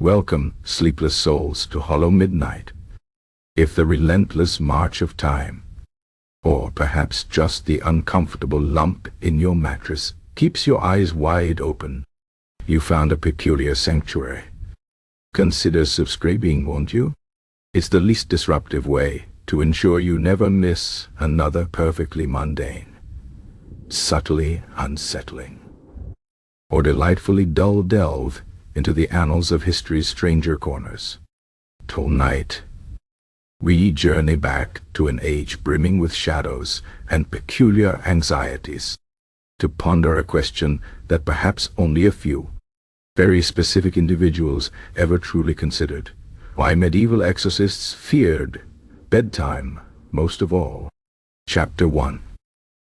Welcome, sleepless souls, to hollow midnight. If the relentless march of time, or perhaps just the uncomfortable lump in your mattress, keeps your eyes wide open, you found a peculiar sanctuary. Consider subscribing, won't you? It's the least disruptive way to ensure you never miss another perfectly mundane, subtly unsettling, or delightfully dull delve into the annals of history's stranger corners. Tonight, we journey back to an age brimming with shadows and peculiar anxieties, to ponder a question that perhaps only a few, very specific individuals ever truly considered: why medieval exorcists feared bedtime most of all. Chapter 1.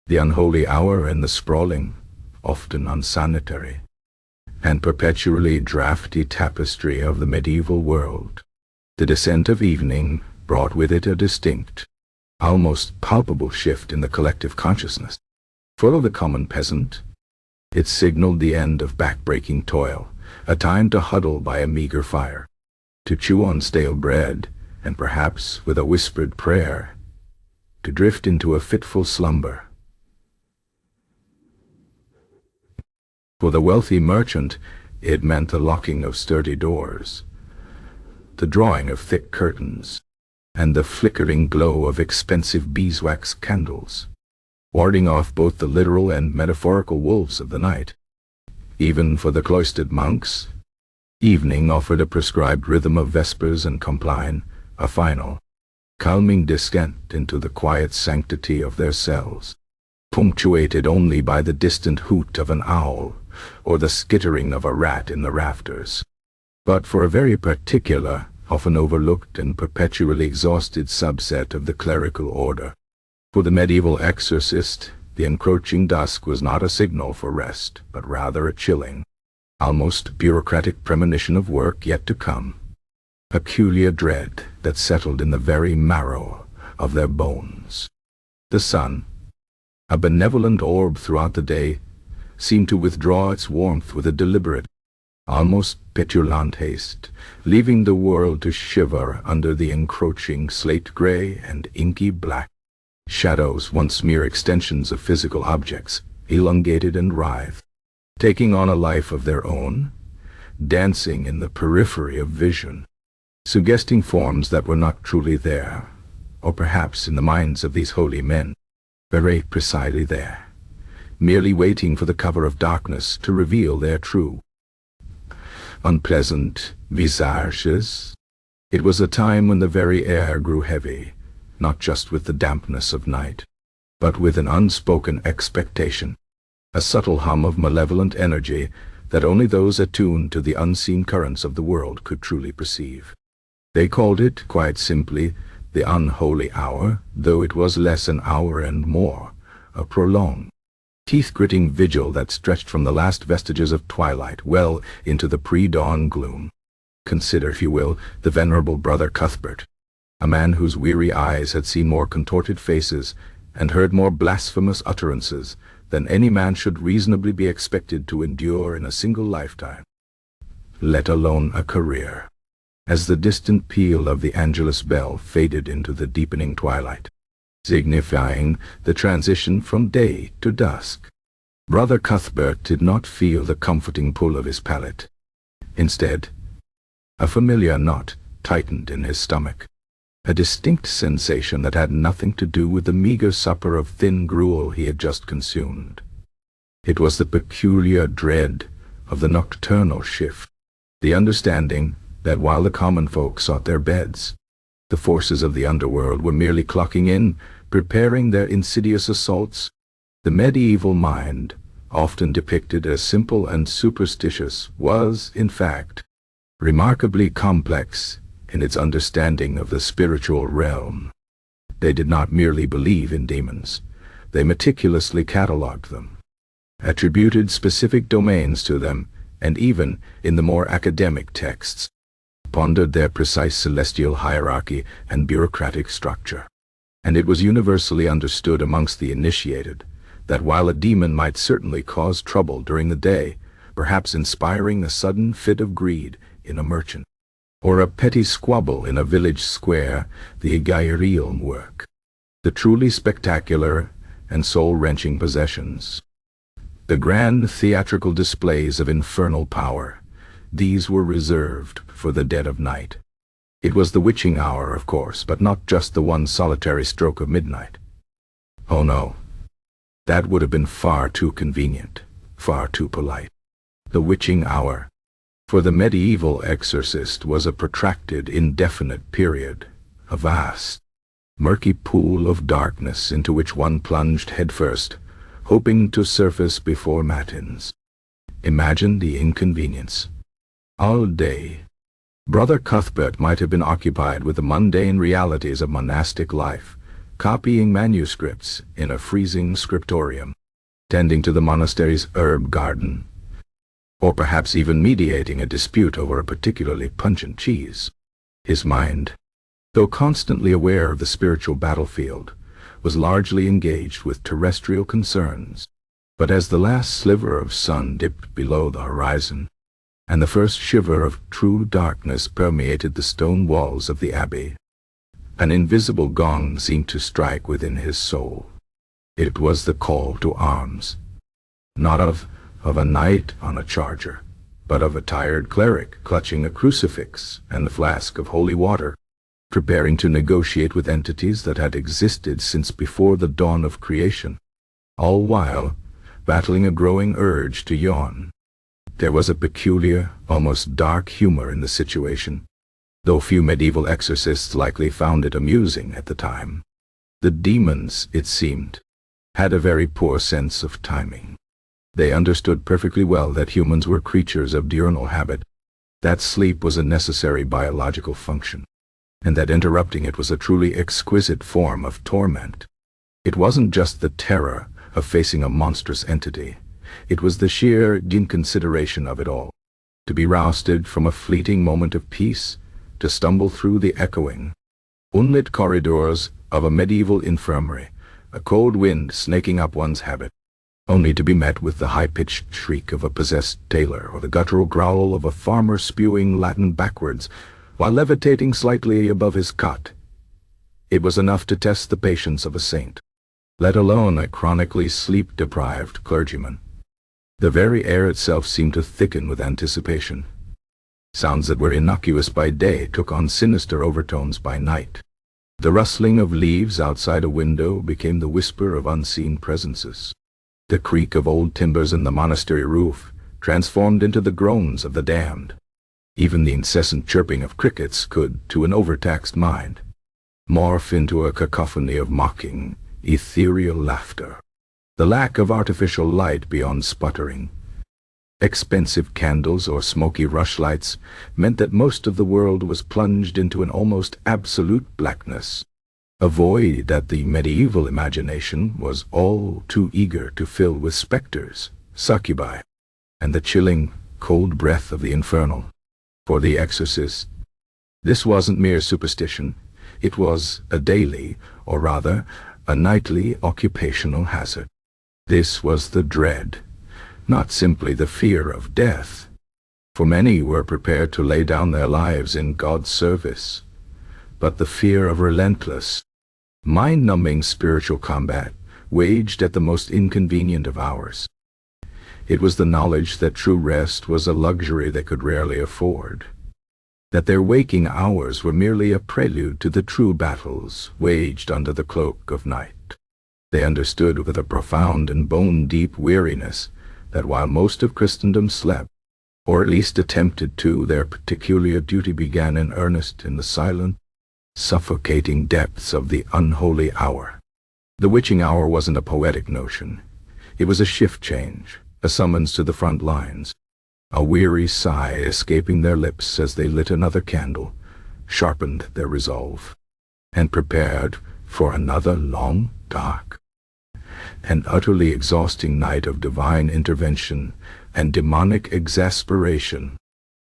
The unholy hour and the sprawling, often unsanitary, and perpetually drafty tapestry of the medieval world. The descent of evening brought with it a distinct, almost palpable shift in the collective consciousness. For the common peasant, it signaled the end of back-breaking toil, a time to huddle by a meager fire, to chew on stale bread, and perhaps, with a whispered prayer, to drift into a fitful slumber. For the wealthy merchant, it meant the locking of sturdy doors, the drawing of thick curtains, and the flickering glow of expensive beeswax candles, warding off both the literal and metaphorical wolves of the night. Even for the cloistered monks, evening offered a prescribed rhythm of vespers and compline, a final, calming descent into the quiet sanctity of their cells, punctuated only by the distant hoot of an owl or the skittering of a rat in the rafters. But for a very particular, often overlooked and perpetually exhausted subset of the clerical order, for the medieval exorcist, the encroaching dusk was not a signal for rest, but rather a chilling, almost bureaucratic premonition of work yet to come, peculiar dread that settled in the very marrow of their bones. The sun, a benevolent orb throughout the day, seemed to withdraw its warmth with a deliberate, almost petulant haste, leaving the world to shiver under the encroaching slate-gray and inky black shadows, once mere extensions of physical objects, elongated and writhed, taking on a life of their own, dancing in the periphery of vision, suggesting forms that were not truly there, or perhaps in the minds of these holy men, very precisely there, merely waiting for the cover of darkness to reveal their true, unpleasant visages. It was a time when the very air grew heavy, not just with the dampness of night, but with an unspoken expectation, a subtle hum of malevolent energy that only those attuned to the unseen currents of the world could truly perceive. They called it, quite simply, the unholy hour, though it was less an hour and more a prolonged, teeth-gritting vigil that stretched from the last vestiges of twilight well into the pre-dawn gloom. Consider, if you will, the venerable Brother Cuthbert, a man whose weary eyes had seen more contorted faces and heard more blasphemous utterances than any man should reasonably be expected to endure in a single lifetime, let alone a career. As the distant peal of the Angelus bell faded into the deepening twilight, signifying the transition from day to dusk, Brother Cuthbert did not feel the comforting pull of his palate. Instead, a familiar knot tightened in his stomach, a distinct sensation that had nothing to do with the meager supper of thin gruel he had just consumed. It was the peculiar dread of the nocturnal shift, the understanding that while the common folk sought their beds, the forces of the underworld were merely clocking in, preparing their insidious assaults. The medieval mind, often depicted as simple and superstitious, was, in fact, remarkably complex in its understanding of the spiritual realm. They did not merely believe in demons, they meticulously catalogued them, attributed specific domains to them, and even, in the more academic texts, pondered their precise celestial hierarchy and bureaucratic structure. And it was universally understood amongst the initiated that while a demon might certainly cause trouble during the day, perhaps inspiring a sudden fit of greed in a merchant, or a petty squabble in a village square, the Igairielm work, the truly spectacular and soul-wrenching possessions, the grand theatrical displays of infernal power, these were reserved for the dead of night. It was the witching hour, of course, but not just the one solitary stroke of midnight. Oh no, that would have been far too convenient, far too polite. The witching hour, for the medieval exorcist, was a protracted, indefinite period, a vast, murky pool of darkness into which one plunged headfirst, hoping to surface before matins. Imagine the inconvenience. All day, Brother Cuthbert might have been occupied with the mundane realities of monastic life, copying manuscripts in a freezing scriptorium, tending to the monastery's herb garden, or perhaps even mediating a dispute over a particularly pungent cheese. His mind, though constantly aware of the spiritual battlefield, was largely engaged with terrestrial concerns. But as the last sliver of sun dipped below the horizon, and the first shiver of true darkness permeated the stone walls of the abbey, an invisible gong seemed to strike within his soul. It was the call to arms, not of a knight on a charger, but of a tired cleric clutching a crucifix and a flask of holy water, preparing to negotiate with entities that had existed since before the dawn of creation, all while battling a growing urge to yawn. There was a peculiar, almost dark humor in the situation, though few medieval exorcists likely found it amusing at the time. The demons, it seemed, had a very poor sense of timing. They understood perfectly well that humans were creatures of diurnal habit, that sleep was a necessary biological function, and that interrupting it was a truly exquisite form of torment. It wasn't just the terror of facing a monstrous entity, it was the sheer inconsideration of it all. To be roused from a fleeting moment of peace, to stumble through the echoing, unlit corridors of a medieval infirmary, a cold wind snaking up one's habit, only to be met with the high-pitched shriek of a possessed tailor or the guttural growl of a farmer spewing Latin backwards while levitating slightly above his cot. It was enough to test the patience of a saint, let alone a chronically sleep-deprived clergyman. The very air itself seemed to thicken with anticipation. Sounds that were innocuous by day took on sinister overtones by night. The rustling of leaves outside a window became the whisper of unseen presences. The creak of old timbers in the monastery roof transformed into the groans of the damned. Even the incessant chirping of crickets could, to an overtaxed mind, morph into a cacophony of mocking, ethereal laughter. The lack of artificial light beyond sputtering, expensive candles or smoky rushlights meant that most of the world was plunged into an almost absolute blackness, a void that the medieval imagination was all too eager to fill with specters, succubi, and the chilling, cold breath of the infernal. For the exorcist, this wasn't mere superstition, it was a daily, or rather, a nightly occupational hazard. This was the dread, not simply the fear of death, for many were prepared to lay down their lives in God's service, but the fear of relentless, mind-numbing spiritual combat waged at the most inconvenient of hours. It was the knowledge that true rest was a luxury they could rarely afford, that their waking hours were merely a prelude to the true battles waged under the cloak of night. They understood with a profound and bone-deep weariness that while most of Christendom slept, or at least attempted to, their peculiar duty began in earnest in the silent, suffocating depths of the unholy hour. The witching hour wasn't a poetic notion. It was a shift change, a summons to the front lines, a weary sigh escaping their lips as they lit another candle, sharpened their resolve, and prepared for another long, dark, and utterly exhausting night of divine intervention and demonic exasperation.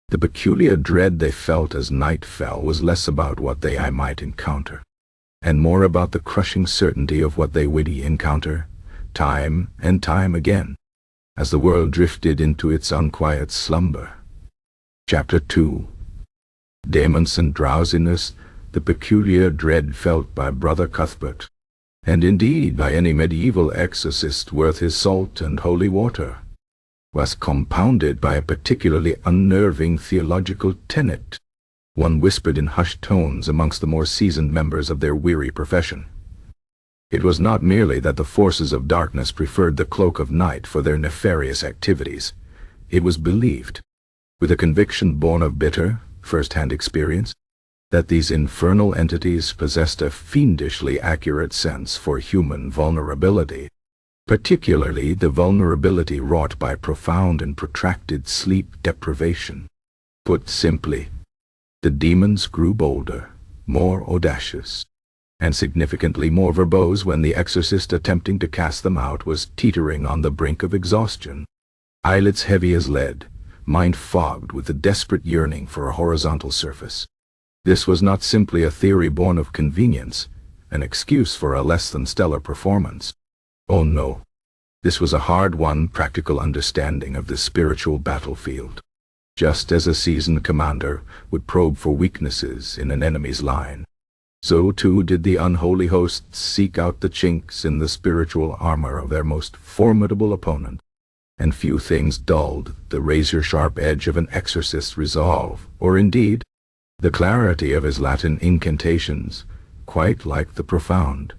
The peculiar dread they felt as night fell was less about what they might encounter, and more about the crushing certainty of what they would encounter, time and time again, as the world drifted into its unquiet slumber. Chapter 2. demons and drowsiness, the peculiar dread felt by Brother Cuthbert, and indeed by any medieval exorcist worth his salt and holy water, was compounded by a particularly unnerving theological tenet, one whispered in hushed tones amongst the more seasoned members of their weary profession. It was not merely that the forces of darkness preferred the cloak of night for their nefarious activities. It was believed, with a conviction born of bitter, first-hand experience, that these infernal entities possessed a fiendishly accurate sense for human vulnerability, particularly the vulnerability wrought by profound and protracted sleep deprivation. Put simply, the demons grew bolder, more audacious, and significantly more verbose when the exorcist attempting to cast them out was teetering on the brink of exhaustion, eyelids heavy as lead, mind fogged with the desperate yearning for a horizontal surface. This was not simply a theory born of convenience, an excuse for a less-than-stellar performance. Oh no, this was a hard-won practical understanding of the spiritual battlefield. Just as a seasoned commander would probe for weaknesses in an enemy's line, so too did the unholy hosts seek out the chinks in the spiritual armor of their most formidable opponent, and few things dulled the razor-sharp edge of an exorcist's resolve, or indeed, the clarity of his Latin incantations, quite like the profound,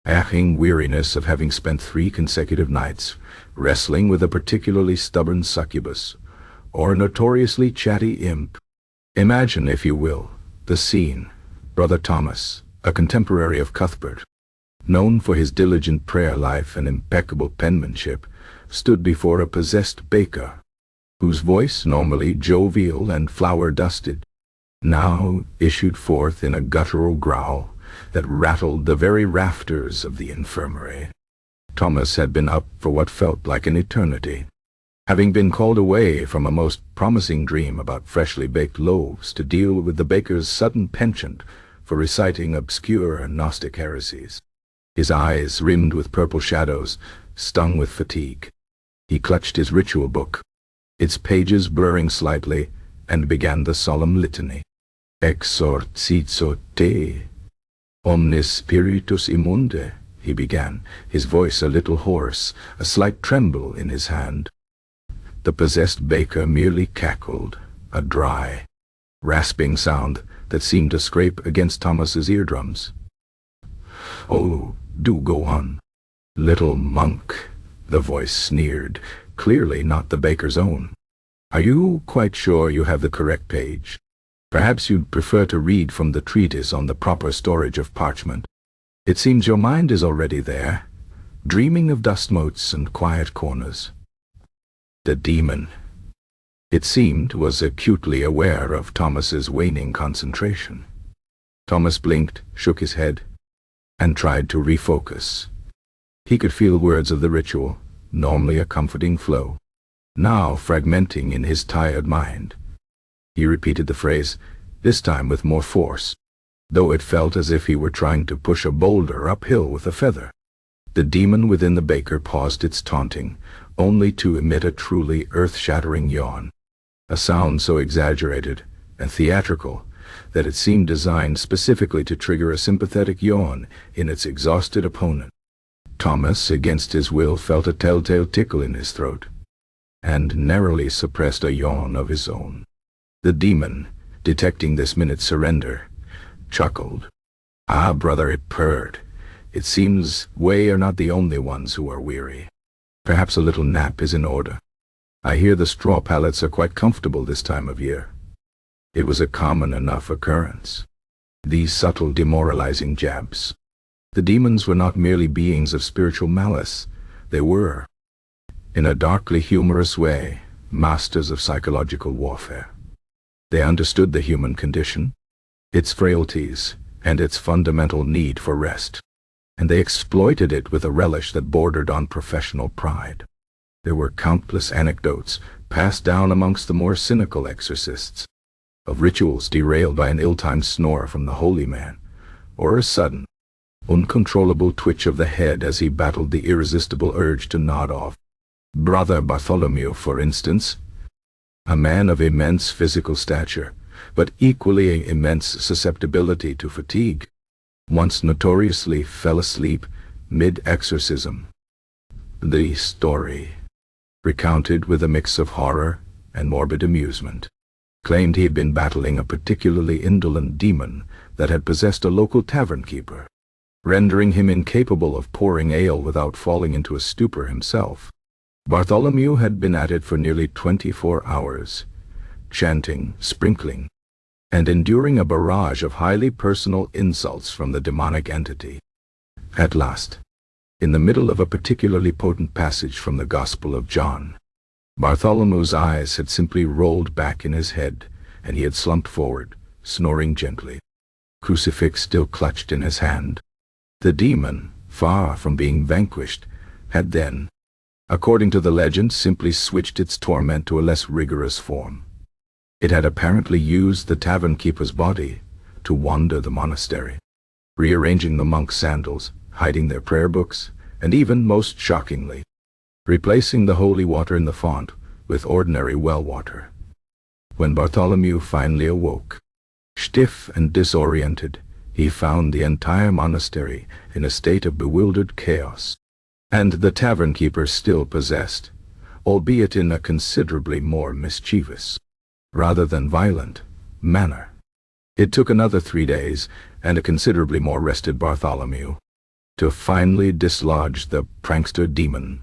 aching weariness of having spent 3 consecutive nights wrestling with a particularly stubborn succubus, or notoriously chatty imp. Imagine, if you will, the scene. Brother Thomas, a contemporary of Cuthbert, known for his diligent prayer life and impeccable penmanship, stood before a possessed baker, whose voice, normally jovial and flower-dusted, now issued forth in a guttural growl that rattled the very rafters of the infirmary. Thomas had been up for what felt like an eternity, having been called away from a most promising dream about freshly baked loaves to deal with the baker's sudden penchant for reciting obscure Gnostic heresies. His eyes, rimmed with purple shadows, stung with fatigue. He clutched his ritual book, its pages blurring slightly, and began the solemn litany. Exorcizo te, omnis spiritus immunde, he began, his voice a little hoarse, a slight tremble in his hand. The possessed baker merely cackled, a dry, rasping sound that seemed to scrape against Thomas's eardrums. "Oh, do go on, little monk," the voice sneered, clearly not the baker's own. "Are you quite sure you have the correct page? Perhaps you'd prefer to read from the treatise on the proper storage of parchment. It seems your mind is already there, dreaming of dust motes and quiet corners." The demon, it seemed, was acutely aware of Thomas's waning concentration. Thomas blinked, shook his head, and tried to refocus. He could feel words of the ritual, normally a comforting flow, now fragmenting in his tired mind. He repeated the phrase, this time with more force, though it felt as if he were trying to push a boulder uphill with a feather. The demon within the baker paused its taunting, only to emit a truly earth-shattering yawn, a sound so exaggerated and theatrical that it seemed designed specifically to trigger a sympathetic yawn in its exhausted opponent. Thomas, against his will, felt a telltale tickle in his throat, and narrowly suppressed a yawn of his own. The demon, detecting this minute's surrender, chuckled. "Ah, brother," it purred, "it seems we are not the only ones who are weary. Perhaps a little nap is in order. I hear the straw pallets are quite comfortable this time of year." It was a common enough occurrence, these subtle demoralizing jabs. The demons were not merely beings of spiritual malice. They were, in a darkly humorous way, masters of psychological warfare. They understood the human condition, its frailties, and its fundamental need for rest, and they exploited it with a relish that bordered on professional pride. There were countless anecdotes passed down amongst the more cynical exorcists, of rituals derailed by an ill-timed snore from the holy man, or a sudden, uncontrollable twitch of the head as he battled the irresistible urge to nod off. Brother Bartholomew, for instance, a man of immense physical stature, but equally immense susceptibility to fatigue. Once notoriously fell asleep mid-exorcism. The story, recounted with a mix of horror and morbid amusement, claimed he had been battling a particularly indolent demon that had possessed a local tavern keeper, rendering him incapable of pouring ale without falling into a stupor himself. Bartholomew had been at it for nearly 24 hours, chanting, sprinkling, and enduring a barrage of highly personal insults from the demonic entity. At last, in the middle of a particularly potent passage from the Gospel of John, Bartholomew's eyes had simply rolled back in his head, and he had slumped forward, snoring gently, crucifix still clutched in his hand. The demon, far from being vanquished, had then, according to the legend, simply switched its torment to a less rigorous form. It had apparently used the tavern keeper's body to wander the monastery, rearranging the monks' sandals, hiding their prayer books, and even, most shockingly, replacing the holy water in the font with ordinary well water. When Bartholomew finally awoke, stiff and disoriented, he found the entire monastery in a state of bewildered chaos, and the tavern keeper still possessed, albeit in a considerably more mischievous, rather than violent, manner. It took another 3 days, and a considerably more rested Bartholomew, to finally dislodge the prankster demon.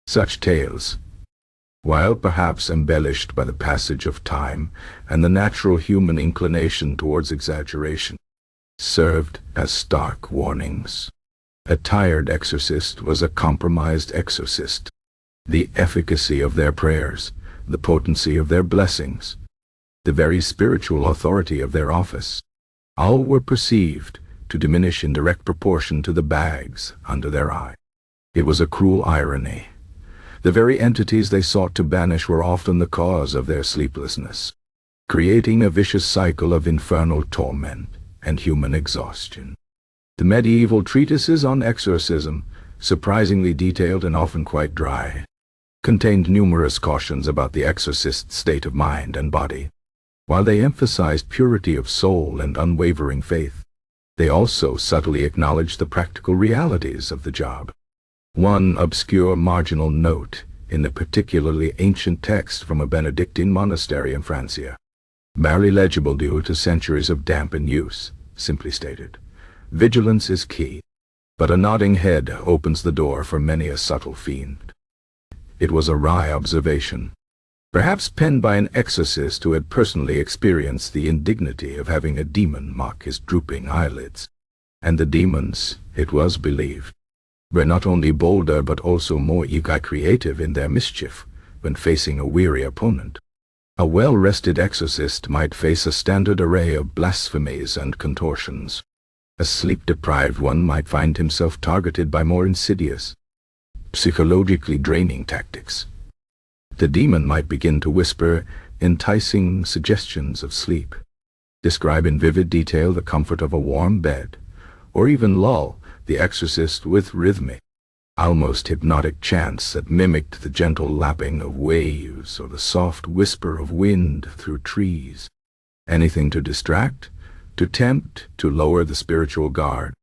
Such tales, while perhaps embellished by the passage of time and the natural human inclination towards exaggeration, served as stark warnings. A tired exorcist was a compromised exorcist. The efficacy of their prayers, the potency of their blessings, the very spiritual authority of their office, all were perceived to diminish in direct proportion to the bags under their eye. It was a cruel irony. The very entities they sought to banish were often the cause of their sleeplessness, creating a vicious cycle of infernal torment and human exhaustion. The medieval treatises on exorcism, surprisingly detailed and often quite dry, contained numerous cautions about the exorcist's state of mind and body. While they emphasized purity of soul and unwavering faith, they also subtly acknowledged the practical realities of the job. One obscure marginal note in the particularly ancient text from a Benedictine monastery in Francia, barely legible due to centuries of dampened use, simply stated, "Vigilance is key, but a nodding head opens the door for many a subtle fiend." It was a wry observation, perhaps penned by an exorcist who had personally experienced the indignity of having a demon mock his drooping eyelids. And the demons, it was believed, were not only bolder but also more eager creative in their mischief when facing a weary opponent. A well-rested exorcist might face a standard array of blasphemies and contortions. A sleep-deprived one might find himself targeted by more insidious, psychologically draining tactics. The demon might begin to whisper enticing suggestions of sleep, describe in vivid detail the comfort of a warm bed, or even lull the exorcist with rhythmic, almost hypnotic chants that mimicked the gentle lapping of waves or the soft whisper of wind through trees. Anything to distract, to tempt, to lower the spiritual guard.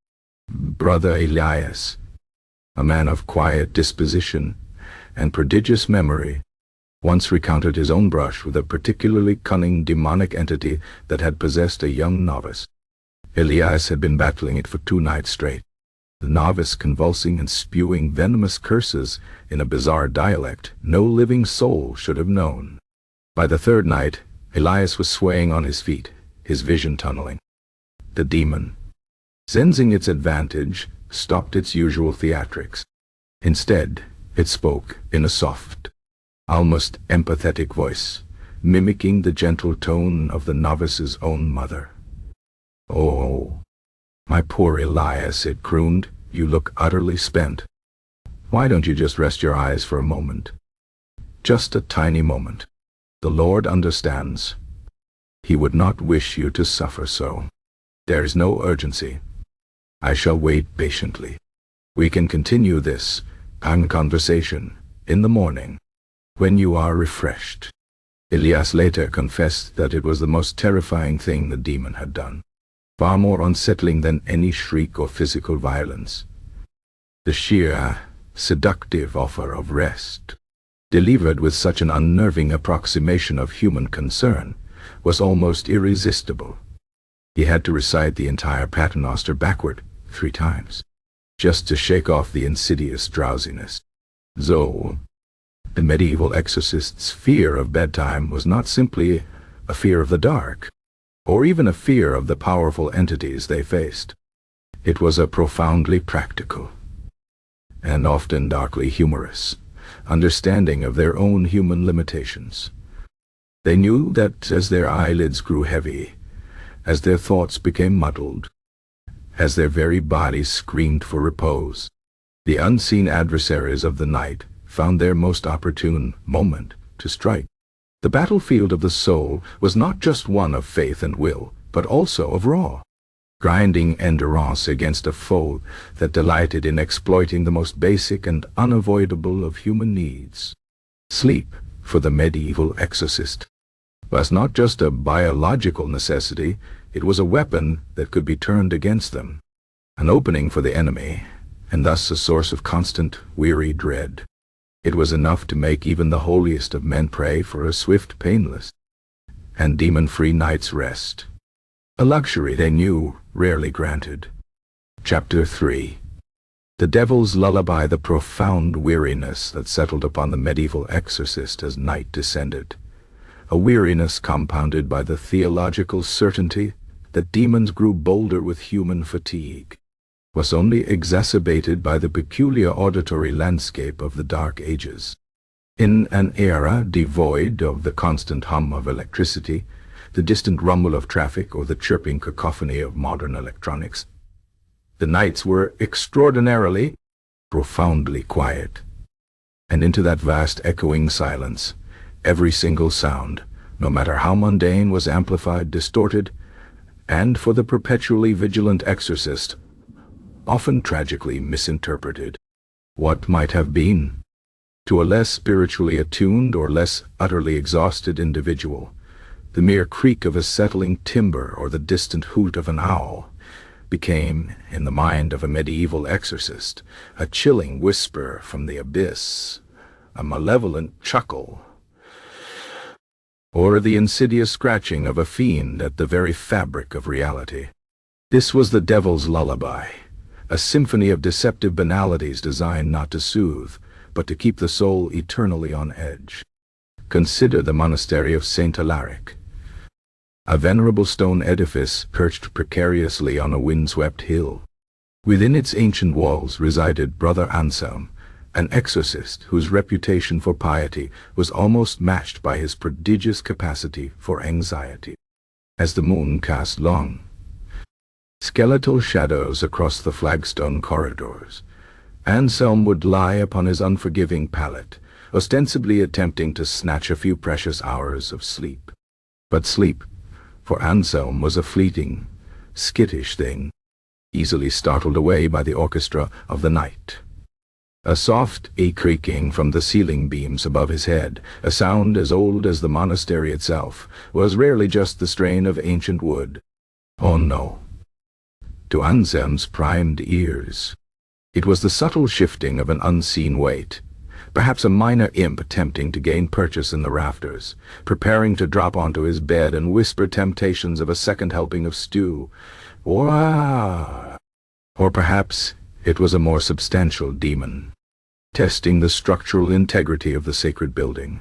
Brother Elias, a man of quiet disposition and prodigious memory, once recounted his own brush with a particularly cunning demonic entity that had possessed a young novice. Elias had been battling it for 2 nights straight, the novice convulsing and spewing venomous curses in a bizarre dialect no living soul should have known. By the 3rd night, Elias was swaying on his feet, his vision tunneling. The demon, sensing its advantage, stopped its usual theatrics. Instead, it spoke in a soft, almost empathetic voice, mimicking the gentle tone of the novice's own mother. "Oh, my poor Elias," it crooned, "you look utterly spent. Why don't you just rest your eyes for a moment? Just a tiny moment. The Lord understands. He would not wish you to suffer so. There is no urgency. I shall wait patiently. We can continue this conversation in the morning, when you are refreshed." Elias later confessed that it was the most terrifying thing the demon had done, far more unsettling than any shriek or physical violence. The sheer, seductive offer of rest, delivered with such an unnerving approximation of human concern, was almost irresistible. He had to recite the entire paternoster backward 3 times, just to shake off the insidious drowsiness. So, the medieval exorcist's fear of bedtime was not simply a fear of the dark, or even a fear of the powerful entities they faced. It was a profoundly practical, and often darkly humorous, understanding of their own human limitations. They knew that as their eyelids grew heavy, as their thoughts became muddled, as their very bodies screamed for repose, the unseen adversaries of the night found their most opportune moment to strike. The battlefield of the soul was not just one of faith and will, but also of raw, grinding endurance against a foe that delighted in exploiting the most basic and unavoidable of human needs. Sleep, for the medieval exorcist, was not just a biological necessity, it was a weapon that could be turned against them, an opening for the enemy, and thus a source of constant, weary dread. It was enough to make even the holiest of men pray for a swift, painless, and demon-free night's rest, a luxury they knew rarely granted. Chapter 3. The Devil's Lullaby. The profound weariness that settled upon the medieval exorcist as night descended, a weariness compounded by the theological certainty that demons grew bolder with human fatigue, was only exacerbated by the peculiar auditory landscape of the Dark Ages. In an era devoid of the constant hum of electricity, the distant rumble of traffic, or the chirping cacophony of modern electronics, the nights were extraordinarily, profoundly quiet. And into that vast echoing silence, every single sound, no matter how mundane, was amplified, distorted, and for the perpetually vigilant exorcist, often tragically misinterpreted. What might have been, to a less spiritually attuned or less utterly exhausted individual, the mere creak of a settling timber or the distant hoot of an owl, became, in the mind of a medieval exorcist, a chilling whisper from the abyss, a malevolent chuckle, or the insidious scratching of a fiend at the very fabric of reality. This was the devil's lullaby, a symphony of deceptive banalities designed not to soothe, but to keep the soul eternally on edge. Consider the monastery of Saint Alaric, a venerable stone edifice perched precariously on a windswept hill. Within its ancient walls resided Brother Anselm, an exorcist whose reputation for piety was almost matched by his prodigious capacity for anxiety. As the moon cast long, skeletal shadows across the flagstone corridors, Anselm would lie upon his unforgiving pallet, ostensibly attempting to snatch a few precious hours of sleep. But sleep, for Anselm, was a fleeting, skittish thing, easily startled away by the orchestra of the night. A soft creaking from the ceiling beams above his head, a sound as old as the monastery itself, was rarely just the strain of ancient wood. Oh no. To Anselm's primed ears, it was the subtle shifting of an unseen weight, perhaps a minor imp attempting to gain purchase in the rafters, preparing to drop onto his bed and whisper temptations of a second helping of stew, or perhaps it was a more substantial demon, testing the structural integrity of the sacred building,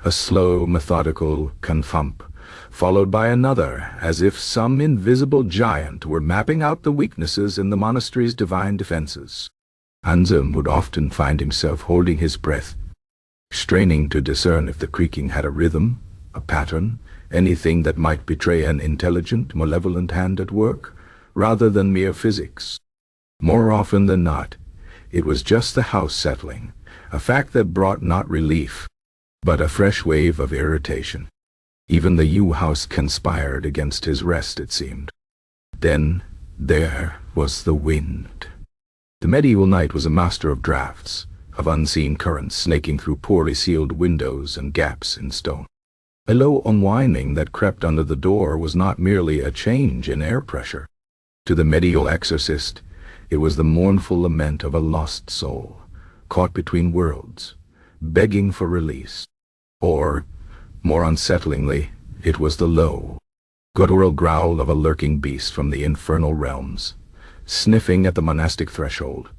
a slow, methodical confump, followed by another, as if some invisible giant were mapping out the weaknesses in the monastery's divine defenses. Anselm would often find himself holding his breath, straining to discern if the creaking had a rhythm, a pattern, anything that might betray an intelligent, malevolent hand at work, rather than mere physics. More often than not, it was just the house settling, a fact that brought not relief, but a fresh wave of irritation. Even the U-house conspired against his rest, it seemed. Then there was the wind. The medieval night was a master of drafts, of unseen currents snaking through poorly sealed windows and gaps in stone. A low unwinding that crept under the door was not merely a change in air pressure. To the medieval exorcist, it was the mournful lament of a lost soul, caught between worlds, begging for release. Or, more unsettlingly, it was the low, guttural growl of a lurking beast from the infernal realms, sniffing at the monastic threshold,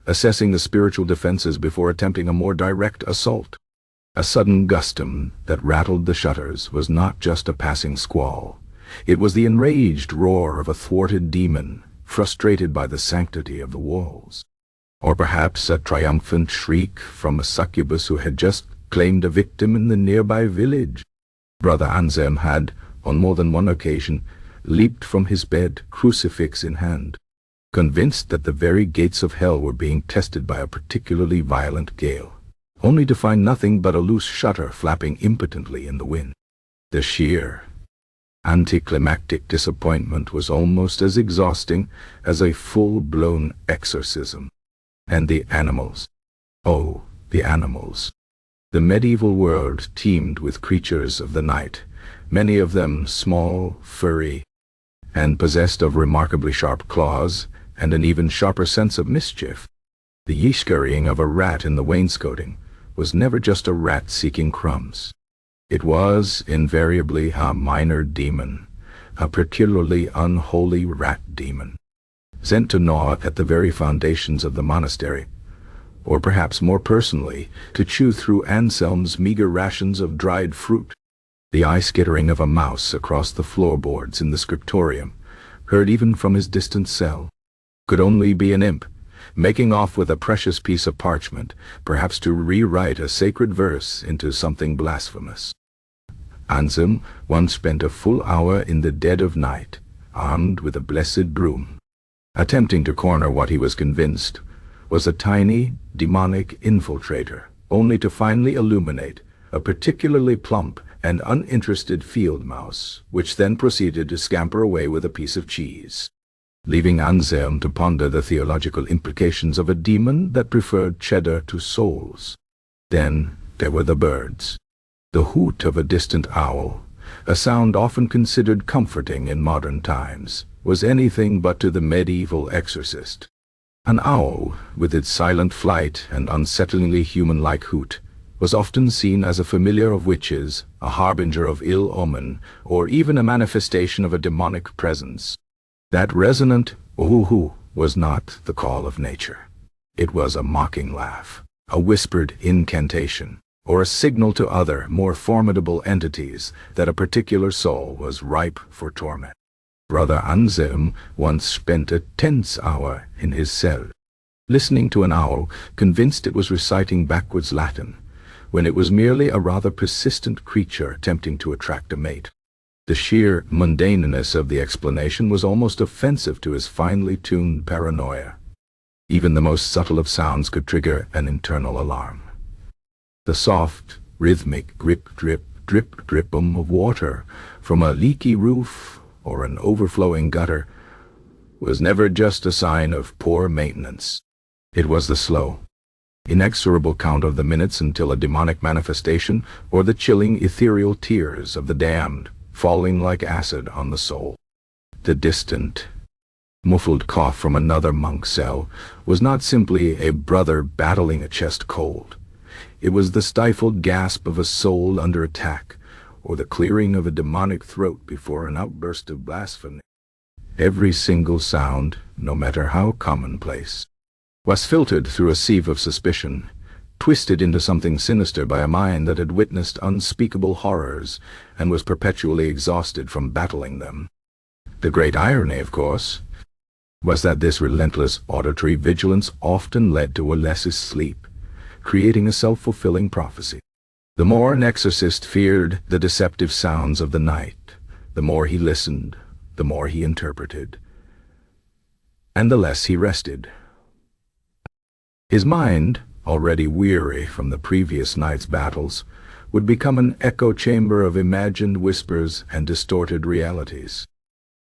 assessing the spiritual defenses before attempting a more direct assault. A sudden gustum that rattled the shutters was not just a passing squall. It was the enraged roar of a thwarted demon, frustrated by the sanctity of the walls. Or perhaps a triumphant shriek from a succubus who had just claimed a victim in the nearby village. Brother Anselm had, on more than one occasion, leaped from his bed, crucifix in hand, convinced that the very gates of hell were being tested by a particularly violent gale, only to find nothing but a loose shutter flapping impotently in the wind. The sheer, anticlimactic disappointment was almost as exhausting as a full-blown exorcism. And the animals. Oh, the animals. The medieval world teemed with creatures of the night, many of them small, furry, and possessed of remarkably sharp claws and an even sharper sense of mischief. The yeesh-scurrying of a rat in the wainscoting was never just a rat seeking crumbs. It was invariably a minor demon, a particularly unholy rat demon, sent to gnaw at the very foundations of the monastery, or perhaps more personally, to chew through Anselm's meager rations of dried fruit. The eye-skittering of a mouse across the floorboards in the scriptorium, heard even from his distant cell, could only be an imp, making off with a precious piece of parchment, perhaps to rewrite a sacred verse into something blasphemous. Anselm once spent a full hour in the dead of night, armed with a blessed broom, attempting to corner what he was convinced was a tiny, demonic infiltrator, only to finally illuminate a particularly plump and uninterested field mouse, which then proceeded to scamper away with a piece of cheese, leaving Anselm to ponder the theological implications of a demon that preferred cheddar to souls. Then there were the birds. The hoot of a distant owl, a sound often considered comforting in modern times, was anything but to the medieval exorcist. An owl, with its silent flight and unsettlingly human-like hoot, was often seen as a familiar of witches, a harbinger of ill omen, or even a manifestation of a demonic presence. That resonant "ooh-hoo" was not the call of nature. It was a mocking laugh, a whispered incantation, or a signal to other, more formidable entities that a particular soul was ripe for torment. Brother Anselm once spent a tense hour in his cell, listening to an owl, convinced it was reciting backwards Latin, when it was merely a rather persistent creature attempting to attract a mate. The sheer mundaneness of the explanation was almost offensive to his finely tuned paranoia. Even the most subtle of sounds could trigger an internal alarm. The soft, rhythmic drip, drip, drip-um of water from a leaky roof or an overflowing gutter was never just a sign of poor maintenance. It was the slow, inexorable count of the minutes until a demonic manifestation, or the chilling ethereal tears of the damned falling like acid on the soul. The distant, muffled cough from another monk's cell was not simply a brother battling a chest cold. It was the stifled gasp of a soul under attack, or the clearing of a demonic throat before an outburst of blasphemy. Every single sound, no matter how commonplace, was filtered through a sieve of suspicion, twisted into something sinister by a mind that had witnessed unspeakable horrors and was perpetually exhausted from battling them. The great irony, of course, was that this relentless auditory vigilance often led to a less sleep, creating a self-fulfilling prophecy. The more an exorcist feared the deceptive sounds of the night, the more he listened, the more he interpreted, and the less he rested. His mind, already weary from the previous night's battles, would become an echo chamber of imagined whispers and distorted realities.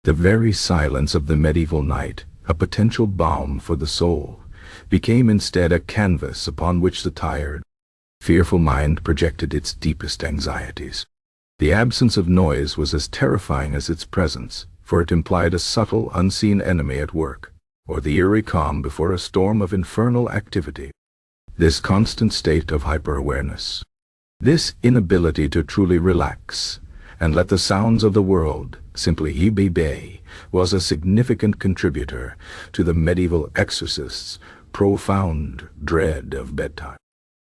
The very silence of the medieval night, a potential balm for the soul, became instead a canvas upon which the tired, fearful mind projected its deepest anxieties. The absence of noise was as terrifying as its presence, for it implied a subtle, unseen enemy at work, or the eerie calm before a storm of infernal activity. This constant state of hyper-awareness, this inability to truly relax and let the sounds of the world simply be, was a significant contributor to the medieval exorcists' profound dread of bedtime.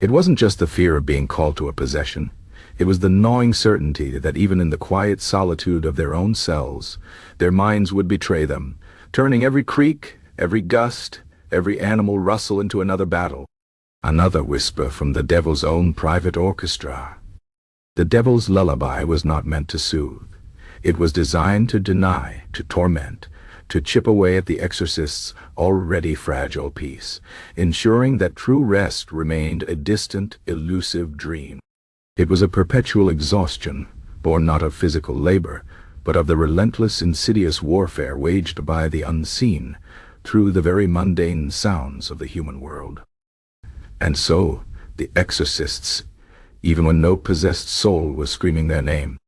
It wasn't just the fear of being called to a possession. It was the gnawing certainty that even in the quiet solitude of their own cells, their minds would betray them, turning every creak, every gust, every animal rustle into another battle, another whisper from the devil's own private orchestra. The devil's lullaby was not meant to soothe. It was designed to deny, to torment, to chip away at the exorcist's already fragile peace, ensuring that true rest remained a distant, elusive dream. It was a perpetual exhaustion, born not of physical labor, but of the relentless, insidious warfare waged by the unseen through the very mundane sounds of the human world. And so, the exorcists, even when no possessed soul was screaming their name,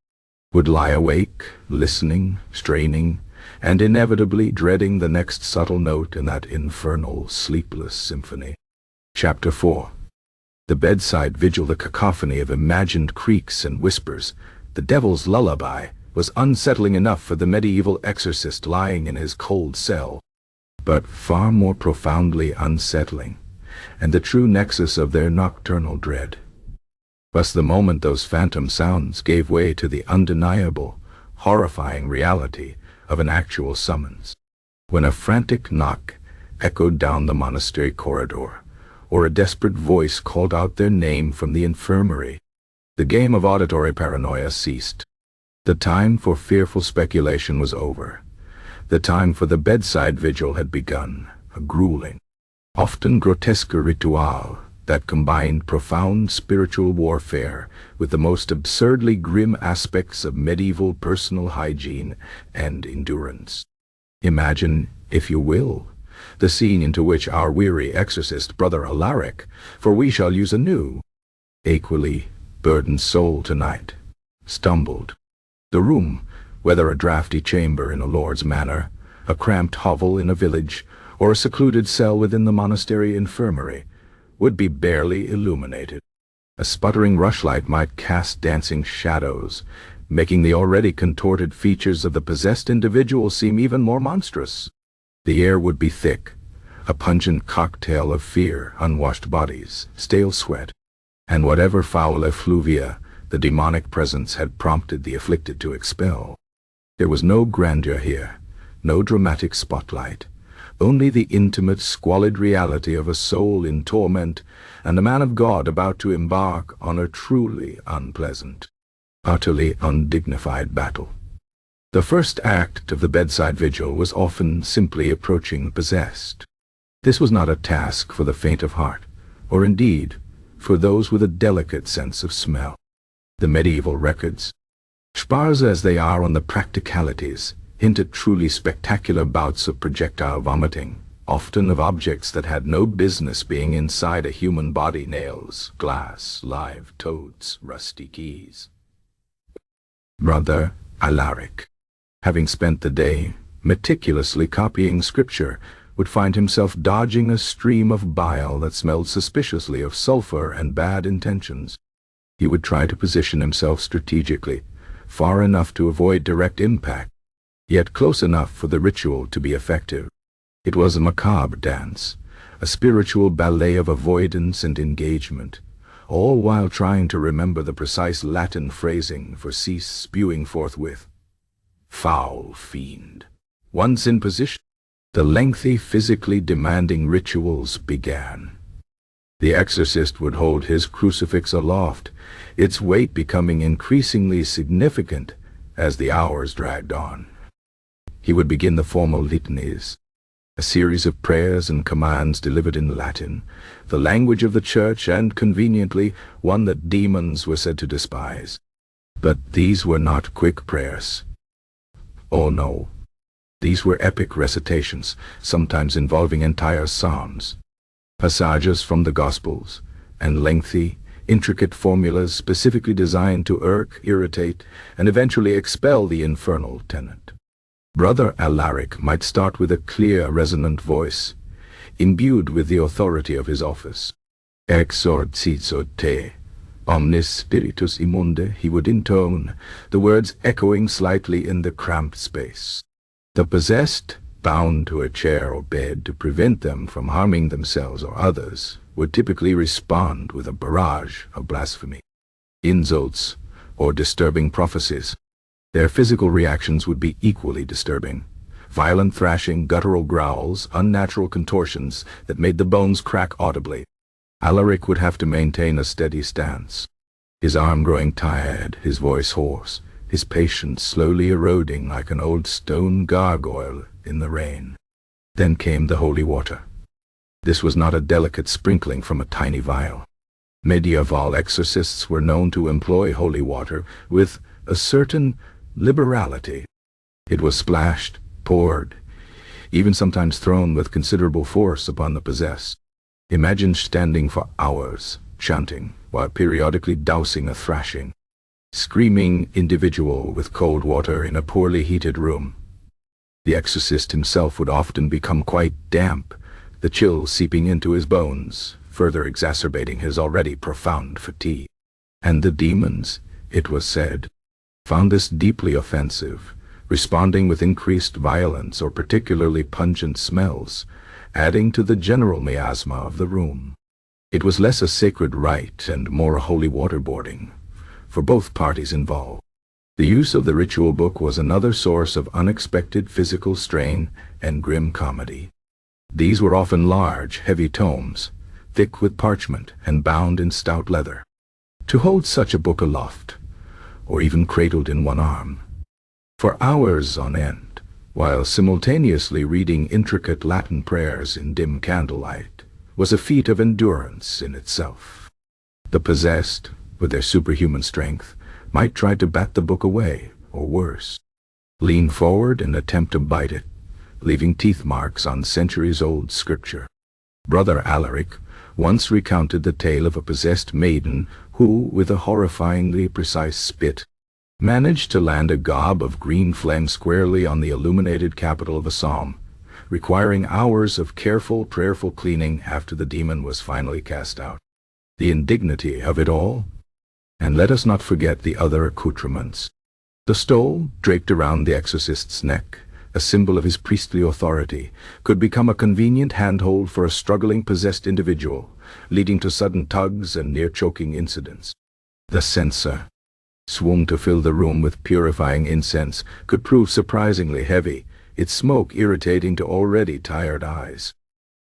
would lie awake, listening, straining, and inevitably dreading the next subtle note in that infernal, sleepless symphony. Chapter 4. The bedside vigil, the cacophony of imagined creaks and whispers, the devil's lullaby, was unsettling enough for the medieval exorcist lying in his cold cell, but far more profoundly unsettling, and the true nexus of their nocturnal dread was the moment those phantom sounds gave way to the undeniable, horrifying reality of an actual summons. When a frantic knock echoed down the monastery corridor, or a desperate voice called out their name from the infirmary, the game of auditory paranoia ceased. The time for fearful speculation was over. The time for the bedside vigil had begun, a grueling, often grotesque ritual that combined profound spiritual warfare with the most absurdly grim aspects of medieval personal hygiene and endurance. Imagine, if you will, the scene into which our weary exorcist brother Alaric, for we shall use a new, equally burdened soul tonight, stumbled. The room, whether a draughty chamber in a lord's manor, a cramped hovel in a village, or a secluded cell within the monastery infirmary, would be barely illuminated. A sputtering rushlight might cast dancing shadows, making the already contorted features of the possessed individual seem even more monstrous. The air would be thick, a pungent cocktail of fear, unwashed bodies, stale sweat, and whatever foul effluvia the demonic presence had prompted the afflicted to expel. There was no grandeur here, no dramatic spotlight, only the intimate, squalid reality of a soul in torment and a man of God about to embark on a truly unpleasant, utterly undignified battle. The first act of the bedside vigil was often simply approaching the possessed. This was not a task for the faint of heart, or indeed for those with a delicate sense of smell. The medieval records, sparse as they are on the practicalities, hint at truly spectacular bouts of projectile vomiting, often of objects that had no business being inside a human body: nails, glass, live toads, rusty keys. Brother Alaric, having spent the day meticulously copying scripture, would find himself dodging a stream of bile that smelled suspiciously of sulfur and bad intentions. He would try to position himself strategically, far enough to avoid direct impact, yet close enough for the ritual to be effective. It was a macabre dance, a spiritual ballet of avoidance and engagement, all while trying to remember the precise Latin phrasing for cease spewing forthwith. Foul fiend. Once in position, the lengthy, physically demanding rituals began. The exorcist would hold his crucifix aloft, its weight becoming increasingly significant as the hours dragged on. He would begin the formal litanies, a series of prayers and commands delivered in Latin, the language of the church, and conveniently one that demons were said to despise. But these were not quick prayers. Oh no, these were epic recitations, sometimes involving entire psalms, passages from the Gospels, and lengthy, intricate formulas specifically designed to irk, irritate, and eventually expel the infernal tenant. Brother Alaric might start with a clear, resonant voice, imbued with the authority of his office. Exorcizo te, omnis spiritus immunde, he would intone, the words echoing slightly in the cramped space. The possessed, bound to a chair or bed to prevent them from harming themselves or others, would typically respond with a barrage of blasphemy, insults, or disturbing prophecies. Their physical reactions would be equally disturbing. Violent thrashing, guttural growls, unnatural contortions that made the bones crack audibly. Alaric would have to maintain a steady stance, his arm growing tired, his voice hoarse, his patience slowly eroding like an old stone gargoyle in the rain. Then came the holy water. This was not a delicate sprinkling from a tiny vial. Medieval exorcists were known to employ holy water with a certain liberality. It was splashed, poured, even sometimes thrown with considerable force upon the possessed. Imagine standing for hours, chanting, while periodically dousing a thrashing, screaming individual with cold water in a poorly heated room. The exorcist himself would often become quite damp, the chill seeping into his bones, further exacerbating his already profound fatigue. And the demons, it was said, found this deeply offensive, responding with increased violence or particularly pungent smells, adding to the general miasma of the room. It was less a sacred rite and more a holy waterboarding, for both parties involved. The use of the ritual book was another source of unexpected physical strain and grim comedy. These were often large, heavy tomes, thick with parchment and bound in stout leather. To hold such a book aloft, or even cradled in one arm, for hours on end, while simultaneously reading intricate Latin prayers in dim candlelight, was a feat of endurance in itself. The possessed, with their superhuman strength, might try to bat the book away, or worse, lean forward and attempt to bite it, leaving teeth marks on centuries-old scripture. Brother Alaric once recounted the tale of a possessed maiden who, with a horrifyingly precise spit, managed to land a gob of green phlegm squarely on the illuminated capital of a psalm, requiring hours of careful, prayerful cleaning after the demon was finally cast out. The indignity of it all. And let us not forget the other accoutrements. The stole, draped around the exorcist's neck, a symbol of his priestly authority, could become a convenient handhold for a struggling possessed individual, leading to sudden tugs and near-choking incidents. The censer, swung to fill the room with purifying incense, could prove surprisingly heavy, its smoke irritating to already tired eyes.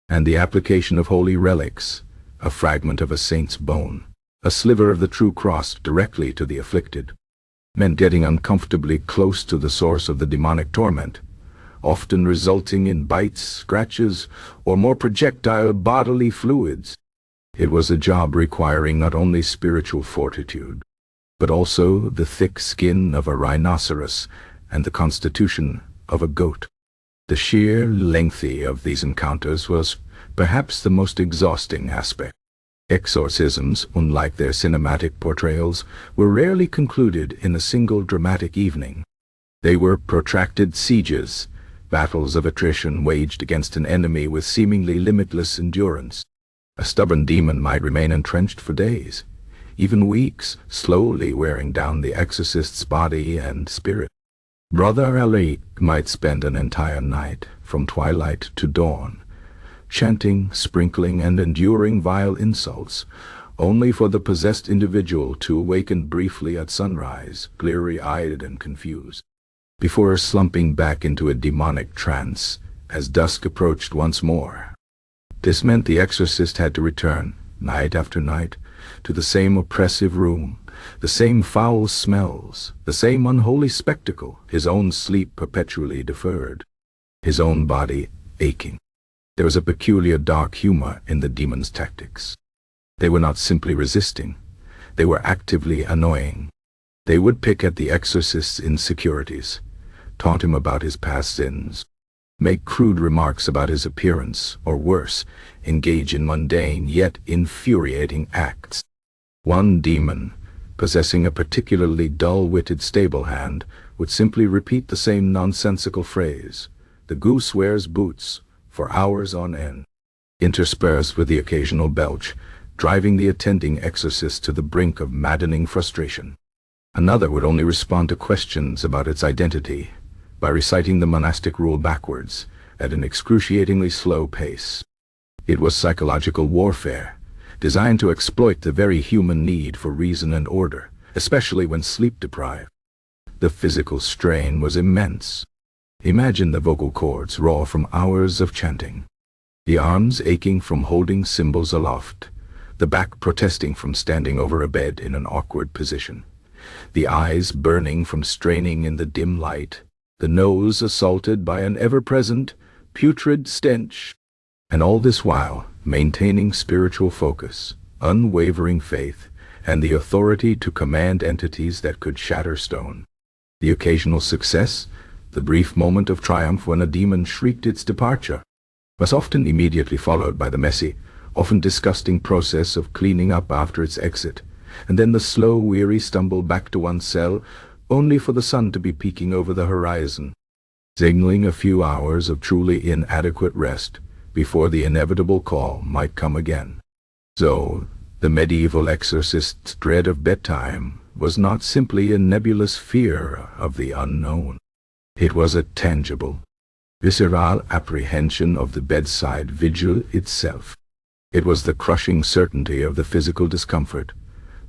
And the application of holy relics, a fragment of a saint's bone, a sliver of the true cross directly to the afflicted, meant getting uncomfortably close to the source of the demonic torment, often resulting in bites, scratches, or more projectile bodily fluids. It was a job requiring not only spiritual fortitude, but also the thick skin of a rhinoceros and the constitution of a goat. The sheer length of these encounters was perhaps the most exhausting aspect. Exorcisms, unlike their cinematic portrayals, were rarely concluded in a single dramatic evening. They were protracted sieges, battles of attrition waged against an enemy with seemingly limitless endurance. A stubborn demon might remain entrenched for days, even weeks, slowly wearing down the exorcist's body and spirit. Brother Alaric might spend an entire night, from twilight to dawn, chanting, sprinkling, and enduring vile insults, only for the possessed individual to awaken briefly at sunrise, bleary-eyed and confused, before slumping back into a demonic trance as dusk approached once more. This meant the exorcist had to return, night after night, to the same oppressive room, the same foul smells, the same unholy spectacle, his own sleep perpetually deferred, his own body aching. There was a peculiar dark humor in the demon's tactics. They were not simply resisting, they were actively annoying. They would pick at the exorcist's insecurities, taunt him about his past sins, make crude remarks about his appearance, or worse, engage in mundane yet infuriating acts. One demon, possessing a particularly dull-witted stable hand, would simply repeat the same nonsensical phrase, "The goose wears boots," for hours on end, interspersed with the occasional belch, driving the attending exorcist to the brink of maddening frustration. Another would only respond to questions about its identity by reciting the monastic rule backwards at an excruciatingly slow pace. It was psychological warfare, designed to exploit the very human need for reason and order, especially when sleep-deprived. The physical strain was immense. Imagine the vocal cords raw from hours of chanting, the arms aching from holding cymbals aloft, the back protesting from standing over a bed in an awkward position, the eyes burning from straining in the dim light, the nose assaulted by an ever-present, putrid stench, and all this while maintaining spiritual focus, unwavering faith, and the authority to command entities that could shatter stone. The occasional success, the brief moment of triumph when a demon shrieked its departure, was often immediately followed by the messy, often disgusting process of cleaning up after its exit, and then the slow, weary stumble back to one's cell, only for the sun to be peeking over the horizon, signaling a few hours of truly inadequate rest before the inevitable call might come again. So, the medieval exorcist's dread of bedtime was not simply a nebulous fear of the unknown. It was a tangible, visceral apprehension of the bedside vigil itself. It was the crushing certainty of the physical discomfort,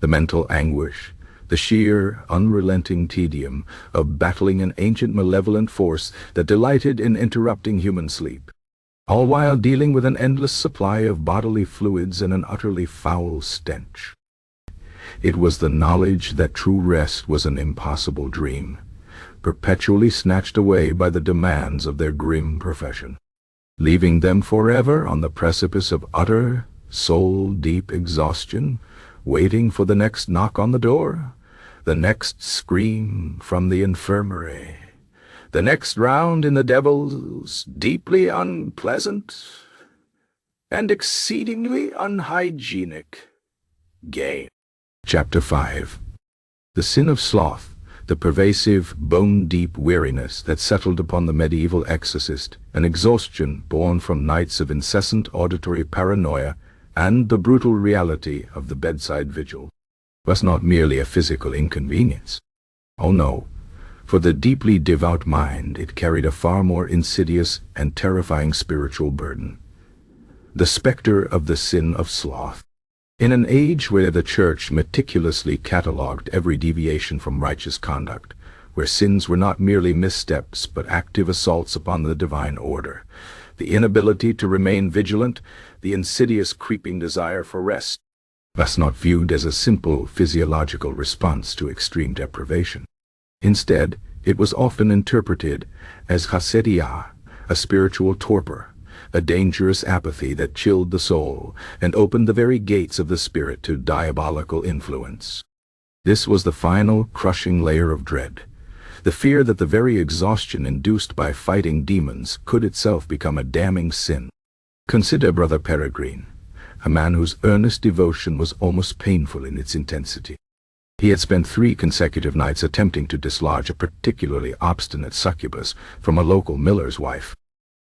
the mental anguish, the sheer, unrelenting tedium of battling an ancient malevolent force that delighted in interrupting human sleep, all while dealing with an endless supply of bodily fluids and an utterly foul stench. It was the knowledge that true rest was an impossible dream, perpetually snatched away by the demands of their grim profession, leaving them forever on the precipice of utter, soul-deep exhaustion, waiting for the next knock on the door, the next scream from the infirmary, the next round in the devil's deeply unpleasant and exceedingly unhygienic game. Chapter 5. The Sin of Sloth, the pervasive, bone-deep weariness that settled upon the medieval exorcist, an exhaustion born from nights of incessant auditory paranoia and the brutal reality of the bedside vigil, was not merely a physical inconvenience. Oh no, for the deeply devout mind it carried a far more insidious and terrifying spiritual burden. The specter of the sin of sloth. In an age where the Church meticulously catalogued every deviation from righteous conduct, where sins were not merely missteps but active assaults upon the divine order, the inability to remain vigilant, the insidious creeping desire for rest, was not viewed as a simple physiological response to extreme deprivation. Instead, it was often interpreted as chasedia, a spiritual torpor, a dangerous apathy that chilled the soul and opened the very gates of the spirit to diabolical influence. This was the final, crushing layer of dread, the fear that the very exhaustion induced by fighting demons could itself become a damning sin. Consider Brother Peregrine, a man whose earnest devotion was almost painful in its intensity. He had spent 3 consecutive nights attempting to dislodge a particularly obstinate succubus from a local miller's wife.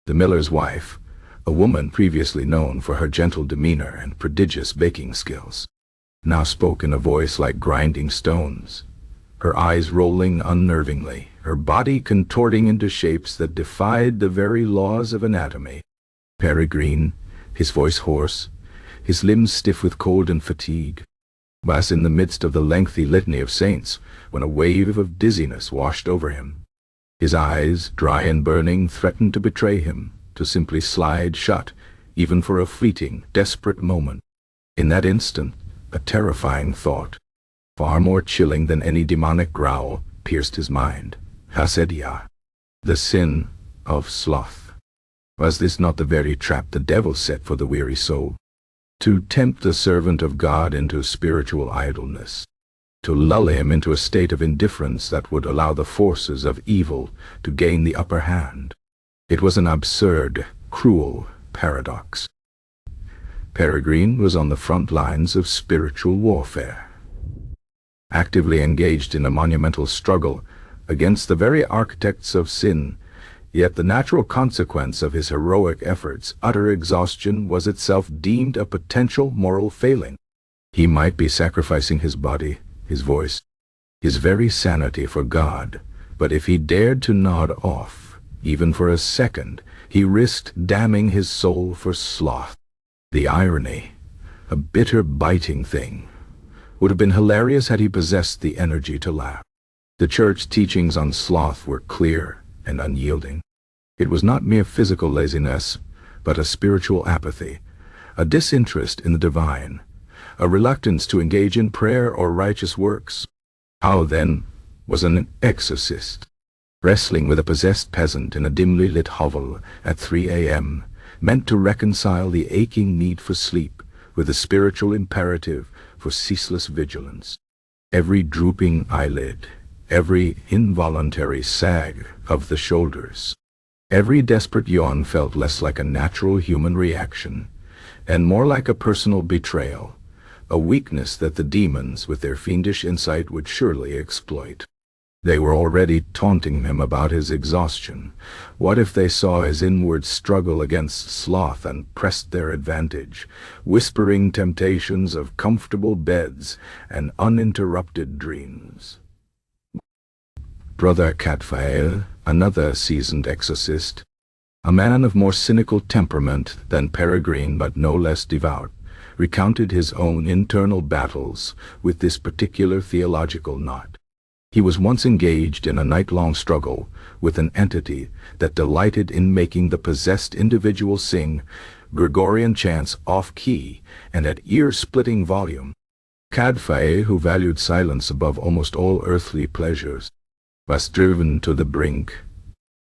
The miller's wife, a woman previously known for her gentle demeanor and prodigious baking skills, now spoke in a voice like grinding stones, her eyes rolling unnervingly, her body contorting into shapes that defied the very laws of anatomy. Peregrine, his voice hoarse, his limbs stiff with cold and fatigue, was in the midst of the lengthy litany of saints when a wave of dizziness washed over him. His eyes, dry and burning, threatened to betray him, to simply slide shut, even for a fleeting, desperate moment. In that instant, a terrifying thought, far more chilling than any demonic growl, pierced his mind. Chasedia, the sin of sloth. Was this not the very trap the devil set for the weary soul? To tempt the servant of God into spiritual idleness, to lull him into a state of indifference that would allow the forces of evil to gain the upper hand. It was an absurd, cruel paradox. Peregrine was on the front lines of spiritual warfare, actively engaged in a monumental struggle against the very architects of sin. Yet the natural consequence of his heroic efforts, utter exhaustion, was itself deemed a potential moral failing. He might be sacrificing his body, his voice, his very sanity for God, but if he dared to nod off, even for a second, he risked damning his soul for sloth. The irony, a bitter, biting thing, would have been hilarious had he possessed the energy to laugh. The church teachings on sloth were clear and unyielding. It was not mere physical laziness, but a spiritual apathy, a disinterest in the divine, a reluctance to engage in prayer or righteous works. How, then, was an exorcist, wrestling with a possessed peasant in a dimly lit hovel at 3 a.m., meant to reconcile the aching need for sleep with the spiritual imperative for ceaseless vigilance? Every drooping eyelid, every involuntary sag of the shoulders, every desperate yawn felt less like a natural human reaction and more like a personal betrayal, a weakness that the demons, with their fiendish insight, would surely exploit. They were already taunting him about his exhaustion. What if they saw his inward struggle against sloth and pressed their advantage, whispering temptations of comfortable beds and uninterrupted dreams? Brother Cadfael, another seasoned exorcist, a man of more cynical temperament than Peregrine but no less devout, recounted his own internal battles with this particular theological knot. He was once engaged in a night-long struggle with an entity that delighted in making the possessed individual sing Gregorian chants off-key and at ear-splitting volume. Cadfael, who valued silence above almost all earthly pleasures, was driven to the brink.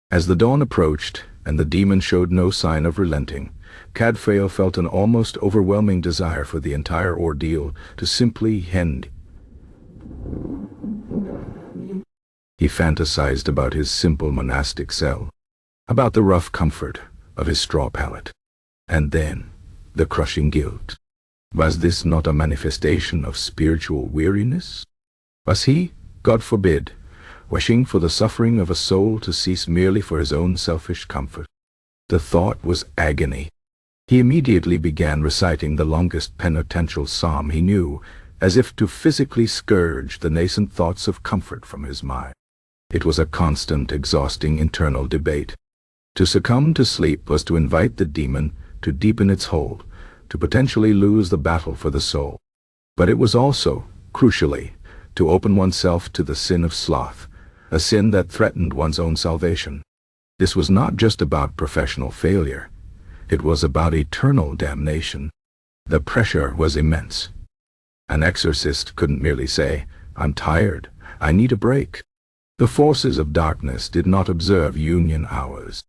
As the dawn approached and the demon showed no sign of relenting, Cadfael felt an almost overwhelming desire for the entire ordeal to simply end. He fantasized about his simple monastic cell, about the rough comfort of his straw pallet, and then the crushing guilt. Was this not a manifestation of spiritual weariness? Was he, God forbid, wishing for the suffering of a soul to cease merely for his own selfish comfort? The thought was agony. He immediately began reciting the longest penitential psalm he knew, as if to physically scourge the nascent thoughts of comfort from his mind. It was a constant, exhausting internal debate. To succumb to sleep was to invite the demon to deepen its hold, to potentially lose the battle for the soul. But it was also, crucially, to open oneself to the sin of sloth, a sin that threatened one's own salvation. This was not just about professional failure. It was about eternal damnation. The pressure was immense. An exorcist couldn't merely say, "I'm tired, I need a break." The forces of darkness did not observe union hours,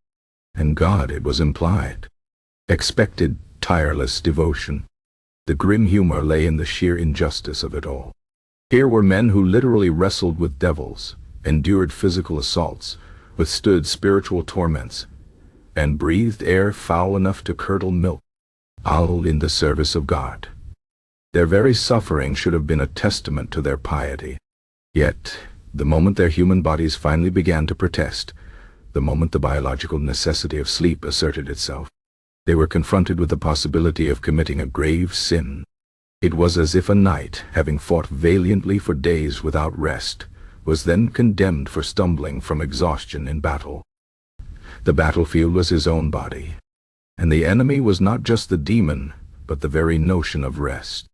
and God, it was implied, expected tireless devotion. The grim humor lay in the sheer injustice of it all. Here were men who literally wrestled with devils, endured physical assaults, withstood spiritual torments, and breathed air foul enough to curdle milk, all in the service of God. Their very suffering should have been a testament to their piety. Yet, the moment their human bodies finally began to protest, the moment the biological necessity of sleep asserted itself, they were confronted with the possibility of committing a grave sin. It was as if a knight, having fought valiantly for days without rest, was then condemned for stumbling from exhaustion in battle. The battlefield was his own body, and the enemy was not just the demon, but the very notion of rest.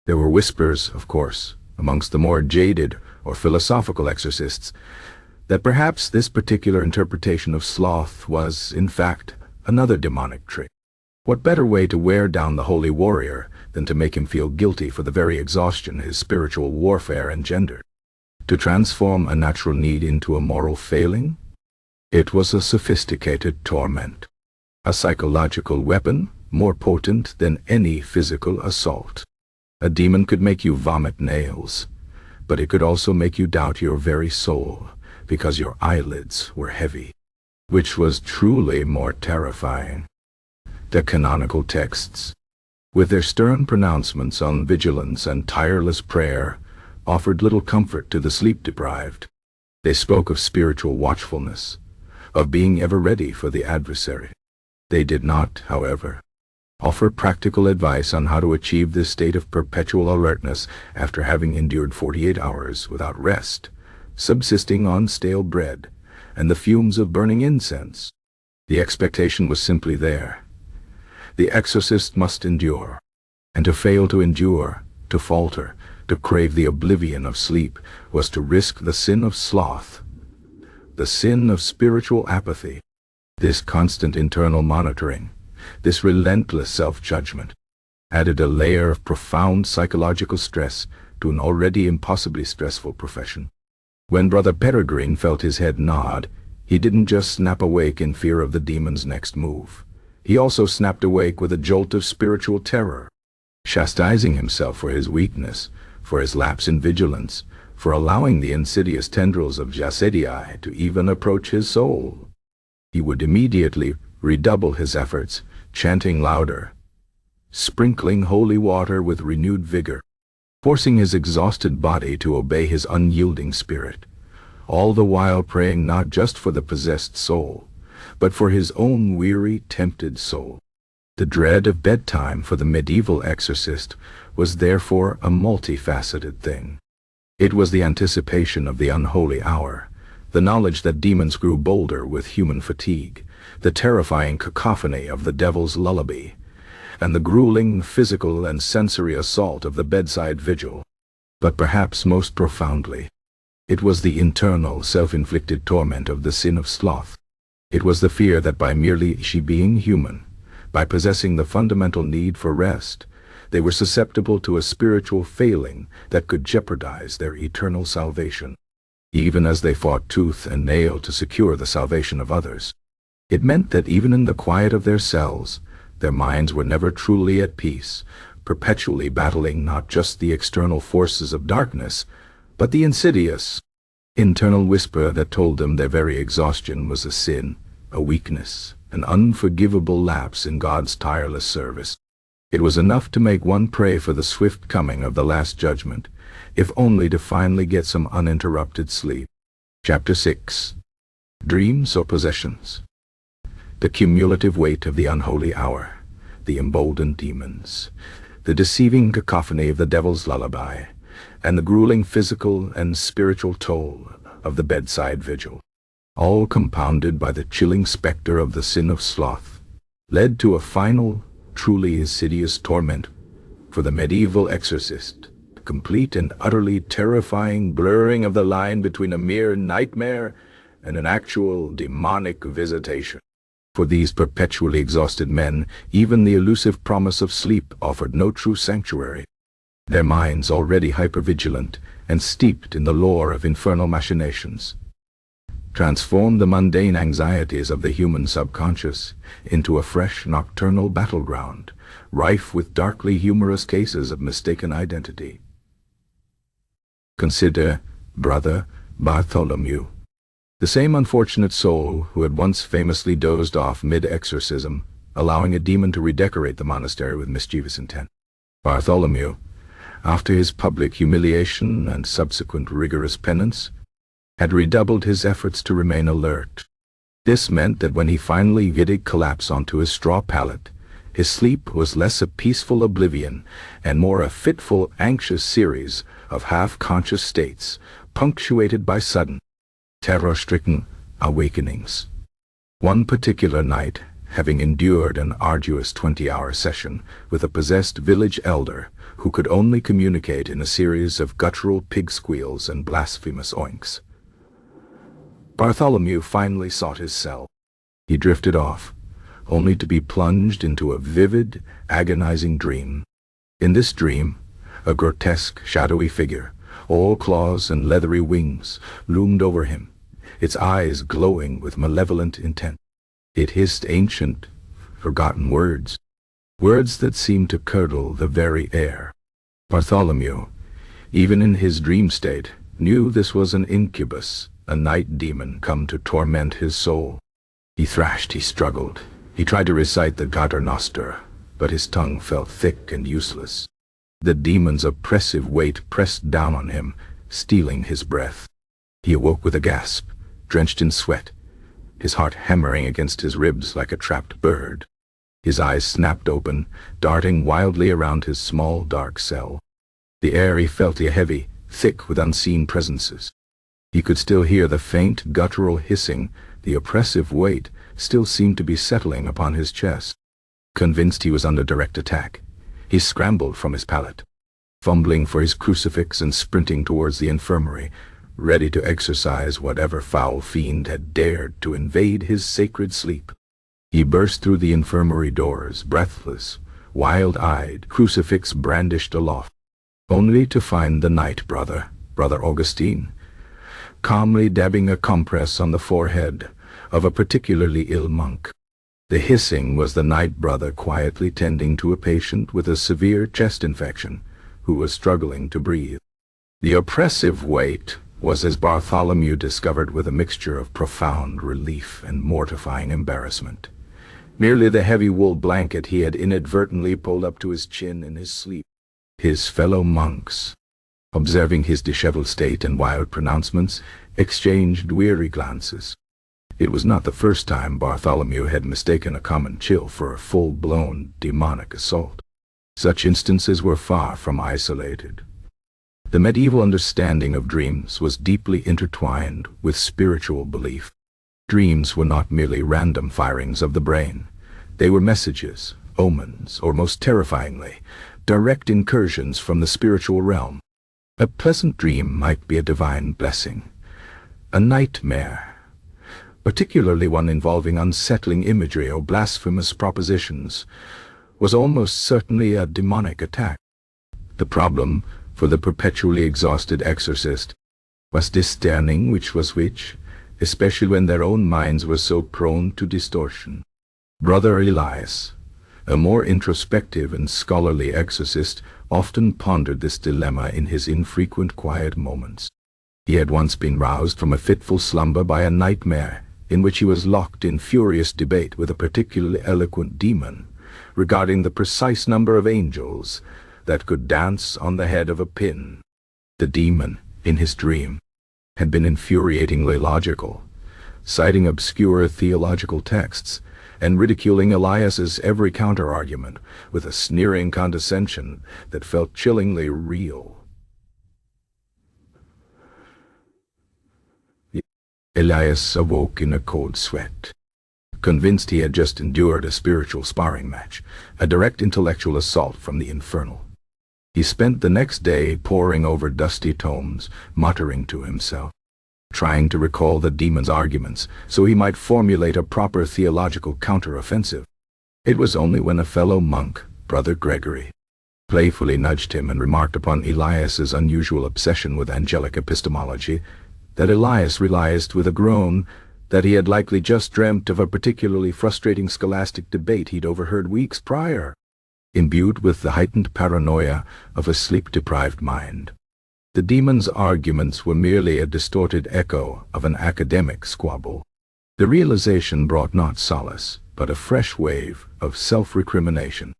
There were whispers, of course, amongst the more jaded or philosophical exorcists, that perhaps this particular interpretation of sloth was, in fact, another demonic trick. What better way to wear down the holy warrior than to make him feel guilty for the very exhaustion his spiritual warfare engendered? To transform a natural need into a moral failing? It was a sophisticated torment, a psychological weapon more potent than any physical assault. A demon could make you vomit nails, but it could also make you doubt your very soul, because your eyelids were heavy, which was truly more terrifying. The canonical texts, with their stern pronouncements on vigilance and tireless prayer, offered little comfort to the sleep-deprived. They spoke of spiritual watchfulness, of being ever ready for the adversary. They did not, however, offer practical advice on how to achieve this state of perpetual alertness after having endured 48 hours without rest, subsisting on stale bread and the fumes of burning incense. The expectation was simply there. The exorcist must endure, and to fail to endure, to falter, to crave the oblivion of sleep, was to risk the sin of sloth, the sin of spiritual apathy. This constant internal monitoring, this relentless self-judgment, added a layer of profound psychological stress to an already impossibly stressful profession. When Brother Peregrine felt his head nod, he didn't just snap awake in fear of the demon's next move. He also snapped awake with a jolt of spiritual terror, chastising himself for his weakness, for his lapse in vigilance, for allowing the insidious tendrils of Jasedii to even approach his soul. He would immediately redouble his efforts, chanting louder, sprinkling holy water with renewed vigor, forcing his exhausted body to obey his unyielding spirit, all the while praying not just for the possessed soul, but for his own weary, tempted soul. The dread of bedtime for the medieval exorcist was therefore a multifaceted thing. It was the anticipation of the unholy hour, the knowledge that demons grew bolder with human fatigue, the terrifying cacophony of the devil's lullaby, and the grueling physical and sensory assault of the bedside vigil. But perhaps most profoundly, it was the internal, self-inflicted torment of the sin of sloth. It was the fear that by merely being human, by possessing the fundamental need for rest, they were susceptible to a spiritual failing that could jeopardize their eternal salvation, even as they fought tooth and nail to secure the salvation of others. It meant that even in the quiet of their cells, their minds were never truly at peace, perpetually battling not just the external forces of darkness, but the insidious, internal whisper that told them their very exhaustion was a sin, a weakness, an unforgivable lapse in God's tireless service. It was enough to make one pray for the swift coming of the Last Judgment, if only to finally get some uninterrupted sleep. Chapter 6. Dreams or Possessions. The cumulative weight of the unholy hour, the emboldened demons, the deceiving cacophony of the devil's lullaby, and the grueling physical and spiritual toll of the bedside vigil, all compounded by the chilling specter of the sin of sloth, led to a final, truly insidious torment for the medieval exorcist, a complete and utterly terrifying blurring of the line between a mere nightmare and an actual demonic visitation. For these perpetually exhausted men, even the elusive promise of sleep offered no true sanctuary. Their minds, already hypervigilant and steeped in the lore of infernal machinations, transformed the mundane anxieties of the human subconscious into a fresh nocturnal battleground, rife with darkly humorous cases of mistaken identity. Consider Brother Bartholomew, the same unfortunate soul who had once famously dozed off mid-exorcism, allowing a demon to redecorate the monastery with mischievous intent. Bartholomew, after his public humiliation and subsequent rigorous penance, had redoubled his efforts to remain alert. This meant that when he finally did collapse onto his straw pallet, his sleep was less a peaceful oblivion and more a fitful, anxious series of half-conscious states, punctuated by sudden, terror-stricken awakenings. One particular night, having endured an arduous 20-hour session with a possessed village elder who could only communicate in a series of guttural pig squeals and blasphemous oinks, Bartholomew finally sought his cell. He drifted off, only to be plunged into a vivid, agonizing dream. In this dream, a grotesque, shadowy figure, all claws and leathery wings, loomed over him, its eyes glowing with malevolent intent. It hissed ancient, forgotten words, words that seemed to curdle the very air. Bartholomew, even in his dream state, knew this was an incubus, a night demon come to torment his soul. He thrashed, he struggled. He tried to recite the Pater Noster, but his tongue felt thick and useless. The demon's oppressive weight pressed down on him, stealing his breath. He awoke with a gasp, drenched in sweat, his heart hammering against his ribs like a trapped bird. His eyes snapped open, darting wildly around his small, dark cell. The air he felt heavy, thick with unseen presences. He could still hear the faint, guttural hissing. The oppressive weight still seemed to be settling upon his chest. Convinced he was under direct attack, he scrambled from his pallet, fumbling for his crucifix and sprinting towards the infirmary, ready to exorcise whatever foul fiend had dared to invade his sacred sleep. He burst through the infirmary doors, breathless, wild-eyed, crucifix brandished aloft, only to find the night brother, Brother Augustine, calmly dabbing a compress on the forehead of a particularly ill monk. The hissing was the night brother quietly tending to a patient with a severe chest infection who was struggling to breathe. The oppressive weight was, as Bartholomew discovered with a mixture of profound relief and mortifying embarrassment, merely the heavy wool blanket he had inadvertently pulled up to his chin in his sleep. His fellow monks, observing his disheveled state and wild pronouncements, exchanged weary glances. It was not the first time Bartholomew had mistaken a common chill for a full-blown demonic assault. Such instances were far from isolated. The medieval understanding of dreams was deeply intertwined with spiritual belief. Dreams were not merely random firings of the brain. They were messages, omens, or most terrifyingly, direct incursions from the spiritual realm. A pleasant dream might be a divine blessing. A nightmare, particularly one involving unsettling imagery or blasphemous propositions, was almost certainly a demonic attack. The problem, for the perpetually exhausted exorcist, was discerning which was which, especially when their own minds were so prone to distortion. Brother Elias, a more introspective and scholarly exorcist, often pondered this dilemma in his infrequent quiet moments. He had once been roused from a fitful slumber by a nightmare in which he was locked in furious debate with a particularly eloquent demon regarding the precise number of angels that could dance on the head of a pin. The demon, in his dream, had been infuriatingly logical, citing obscure theological texts and ridiculing Elias's every counter-argument with a sneering condescension that felt chillingly real. Elias awoke in a cold sweat, convinced he had just endured a spiritual sparring match, a direct intellectual assault from the infernal. He spent the next day poring over dusty tomes, muttering to himself, trying to recall the demon's arguments so he might formulate a proper theological counter-offensive. It was only when a fellow monk, Brother Gregory, playfully nudged him and remarked upon Elias's unusual obsession with angelic epistemology that Elias realized with a groan that he had likely just dreamt of a particularly frustrating scholastic debate he'd overheard weeks prior, imbued with the heightened paranoia of a sleep-deprived mind. The demon's arguments were merely a distorted echo of an academic squabble. The realization brought not solace, but a fresh wave of self-recrimination.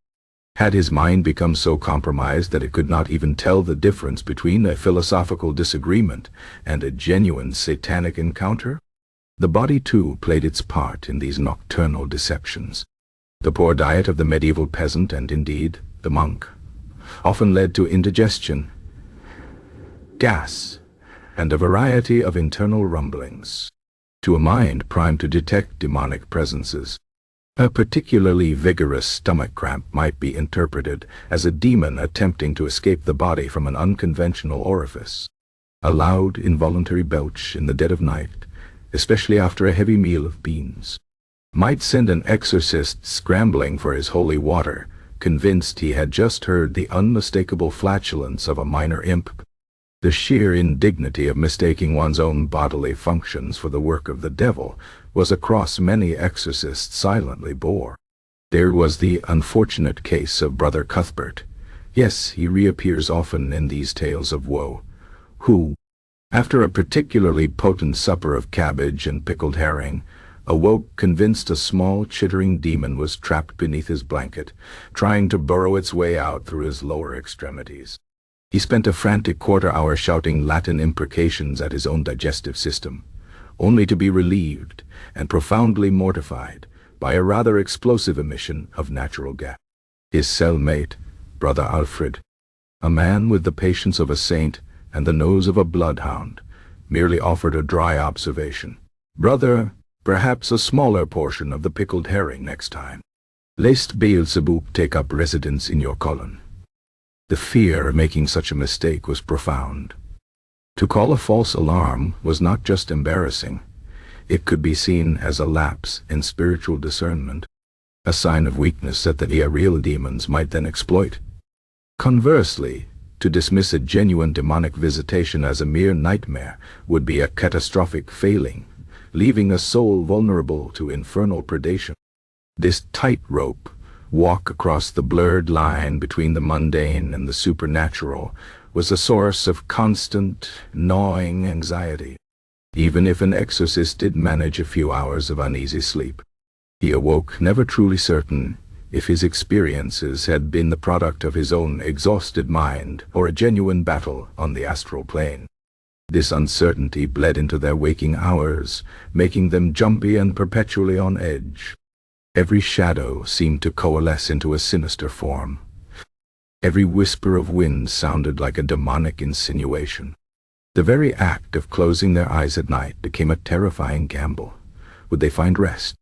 Had his mind become so compromised that it could not even tell the difference between a philosophical disagreement and a genuine satanic encounter? The body, too, played its part in these nocturnal deceptions. The poor diet of the medieval peasant, and indeed the monk, often led to indigestion, gas, and a variety of internal rumblings. To a mind primed to detect demonic presences, a particularly vigorous stomach cramp might be interpreted as a demon attempting to escape the body from an unconventional orifice. A loud, involuntary belch in the dead of night, especially after a heavy meal of beans, might send an exorcist scrambling for his holy water, convinced he had just heard the unmistakable flatulence of a minor imp. The sheer indignity of mistaking one's own bodily functions for the work of the devil was a cross many exorcists silently bore. There was the unfortunate case of Brother Cuthbert. Yes, he reappears often in these tales of woe, who, after a particularly potent supper of cabbage and pickled herring, awoke convinced a small, chittering demon was trapped beneath his blanket, trying to burrow its way out through his lower extremities. He spent a frantic quarter-hour shouting Latin imprecations at his own digestive system, only to be relieved and profoundly mortified by a rather explosive emission of natural gas. His cellmate, Brother Alfred, a man with the patience of a saint and the nose of a bloodhound, merely offered a dry observation. "Brother, perhaps a smaller portion of the pickled herring next time, lest Beelzebub take up residence in your colon." The fear of making such a mistake was profound. To call a false alarm was not just embarrassing. It could be seen as a lapse in spiritual discernment, a sign of weakness that the real demons might then exploit. Conversely, to dismiss a genuine demonic visitation as a mere nightmare would be a catastrophic failing, leaving a soul vulnerable to infernal predation. This tightrope walk across the blurred line between the mundane and the supernatural was a source of constant, gnawing anxiety. Even if an exorcist did manage a few hours of uneasy sleep, he awoke never truly certain if his experiences had been the product of his own exhausted mind or a genuine battle on the astral plane. This uncertainty bled into their waking hours, making them jumpy and perpetually on edge. Every shadow seemed to coalesce into a sinister form. Every whisper of wind sounded like a demonic insinuation. The very act of closing their eyes at night became a terrifying gamble. Would they find rest,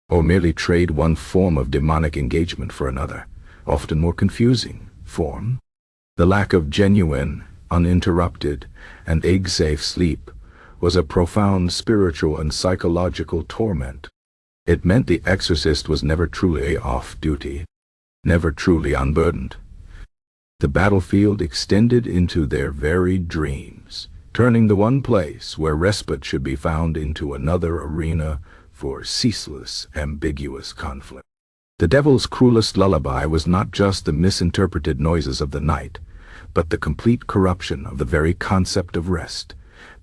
or merely trade one form of demonic engagement for another, often more confusing, form? The lack of genuine, uninterrupted, and egg-safe sleep was a profound spiritual and psychological torment. It meant the exorcist was never truly off duty, never truly unburdened. The battlefield extended into their very dreams, turning the one place where respite should be found into another arena for ceaseless, ambiguous conflict. The devil's cruelest lullaby was not just the misinterpreted noises of the night, but the complete corruption of the very concept of rest,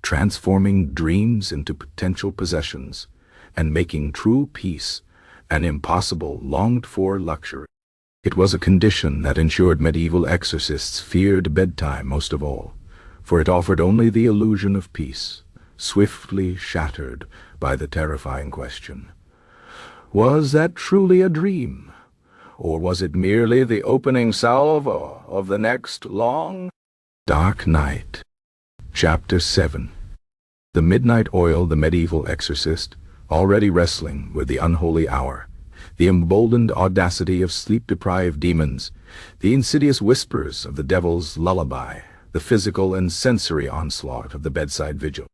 transforming dreams into potential possessions, and making true peace an impossible, longed-for luxury. It was a condition that ensured medieval exorcists feared bedtime most of all, for it offered only the illusion of peace, swiftly shattered by the terrifying question: was that truly a dream, or was it merely the opening salvo of the next long, dark night? Chapter 7. The midnight oil, the medieval exorcist, already wrestling with the unholy hour, the emboldened audacity of sleep-deprived demons, the insidious whispers of the devil's lullaby, the physical and sensory onslaught of the bedside vigil,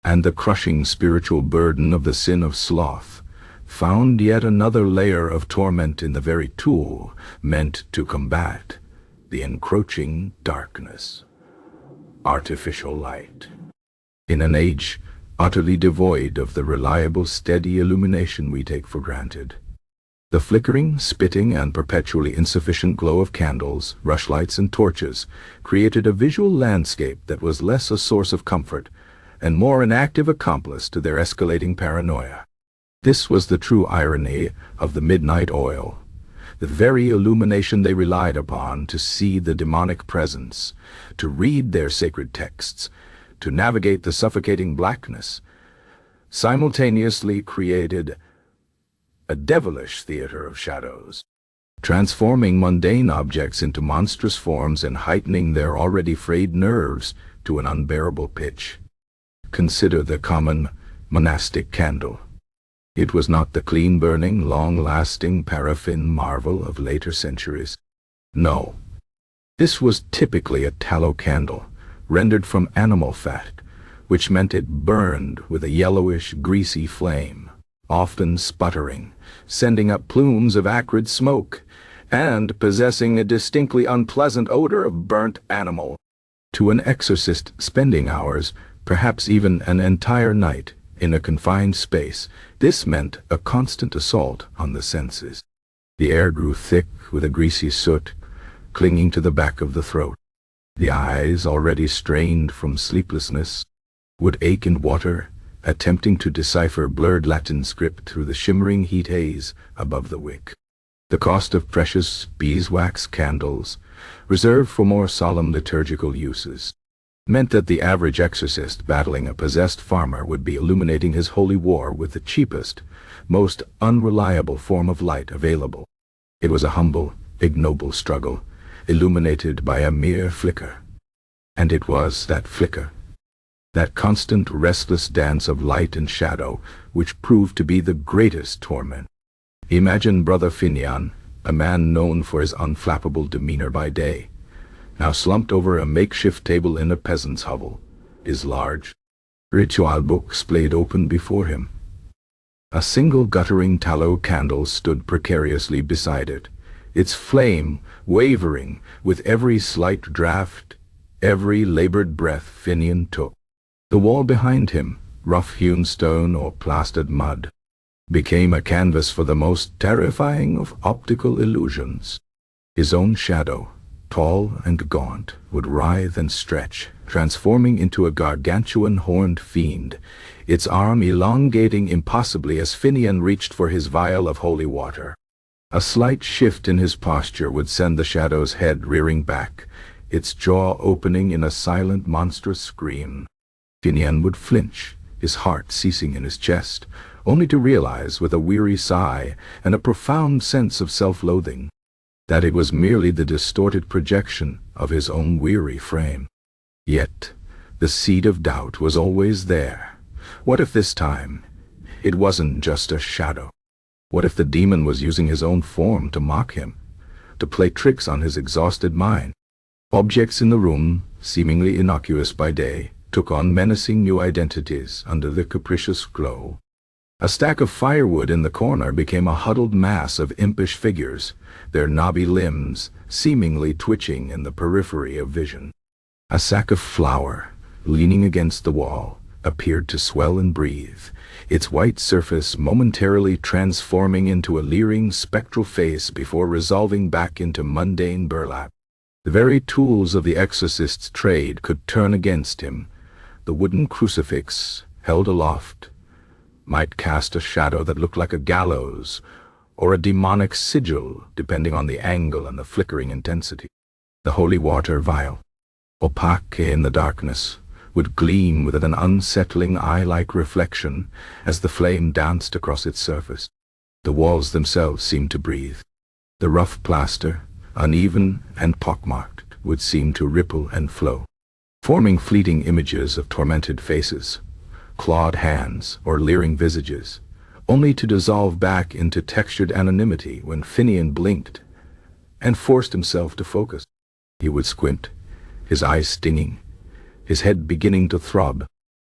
and the crushing spiritual burden of the sin of sloth, found yet another layer of torment in the very tool meant to combat the encroaching darkness: artificial light. In an age utterly devoid of the reliable, steady illumination we take for granted, the flickering, spitting, and perpetually insufficient glow of candles, rushlights, and torches created a visual landscape that was less a source of comfort and more an active accomplice to their escalating paranoia. This was the true irony of the midnight oil. The very illumination they relied upon to see the demonic presence, to read their sacred texts, to navigate the suffocating blackness, simultaneously created a devilish theater of shadows, transforming mundane objects into monstrous forms and heightening their already frayed nerves to an unbearable pitch. Consider the common monastic candle. It was not the clean-burning, long-lasting paraffin marvel of later centuries. No, this was typically a tallow candle, rendered from animal fat, which meant it burned with a yellowish, greasy flame, often sputtering, sending up plumes of acrid smoke, and possessing a distinctly unpleasant odor of burnt animal. To an exorcist spending hours, perhaps even an entire night, in a confined space, this meant a constant assault on the senses. The air grew thick with a greasy soot, clinging to the back of the throat. The eyes, already strained from sleeplessness, would ache and water attempting to decipher blurred Latin script through the shimmering heat haze above the wick. The cost of precious beeswax candles, reserved for more solemn liturgical uses, meant that the average exorcist battling a possessed farmer would be illuminating his holy war with the cheapest, most unreliable form of light available. It was a humble, ignoble struggle, illuminated by a mere flicker. And it was that flicker, that constant restless dance of light and shadow, which proved to be the greatest torment. Imagine Brother Finian, a man known for his unflappable demeanor by day, now slumped over a makeshift table in a peasant's hovel, his large ritual book splayed open before him. A single guttering tallow candle stood precariously beside it, its flame wavering with every slight draught, every labored breath Finian took. The wall behind him, rough-hewn stone or plastered mud, became a canvas for the most terrifying of optical illusions. His own shadow, tall and gaunt, would writhe and stretch, transforming into a gargantuan horned fiend, its arm elongating impossibly as Finian reached for his vial of holy water. A slight shift in his posture would send the shadow's head rearing back, its jaw opening in a silent, monstrous scream. Finian would flinch, his heart ceasing in his chest, only to realize with a weary sigh and a profound sense of self-loathing that it was merely the distorted projection of his own weary frame. Yet the seed of doubt was always there. What if this time it wasn't just a shadow? What if the demon was using his own form to mock him, to play tricks on his exhausted mind? Objects in the room, seemingly innocuous by day, took on menacing new identities under the capricious glow. A stack of firewood in the corner became a huddled mass of impish figures, their knobby limbs seemingly twitching in the periphery of vision. A sack of flour, leaning against the wall, appeared to swell and breathe, its white surface momentarily transforming into a leering spectral face before resolving back into mundane burlap. The very tools of the exorcist's trade could turn against him. The wooden crucifix, held aloft, might cast a shadow that looked like a gallows or a demonic sigil, depending on the angle and the flickering intensity. The holy water vial, opaque in the darkness, would gleam with an unsettling eye-like reflection as the flame danced across its surface. The walls themselves seemed to breathe. The rough plaster, uneven and pockmarked, would seem to ripple and flow, forming fleeting images of tormented faces, clawed hands, or leering visages, only to dissolve back into textured anonymity when Finian blinked and forced himself to focus. He would squint, his eyes stinging, his head beginning to throb,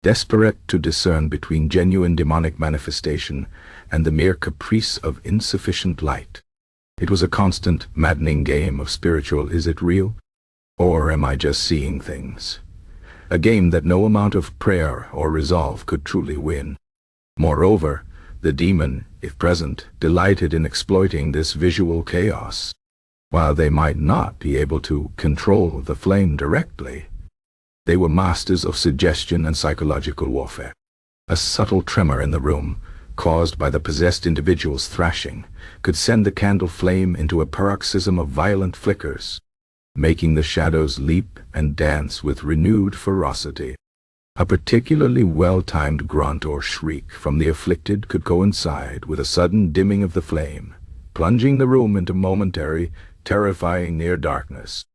desperate to discern between genuine demonic manifestation and the mere caprice of insufficient light. It was a constant, maddening game of spiritual "is it real? Or am I just seeing things?" A game that no amount of prayer or resolve could truly win. Moreover, the demon, if present, delighted in exploiting this visual chaos. While they might not be able to control the flame directly, they were masters of suggestion and psychological warfare. A subtle tremor in the room, caused by the possessed individual's thrashing, could send the candle flame into a paroxysm of violent flickers, making the shadows leap and dance with renewed ferocity. A particularly well-timed grunt or shriek from the afflicted could coincide with a sudden dimming of the flame, plunging the room into momentary, terrifying near darkness.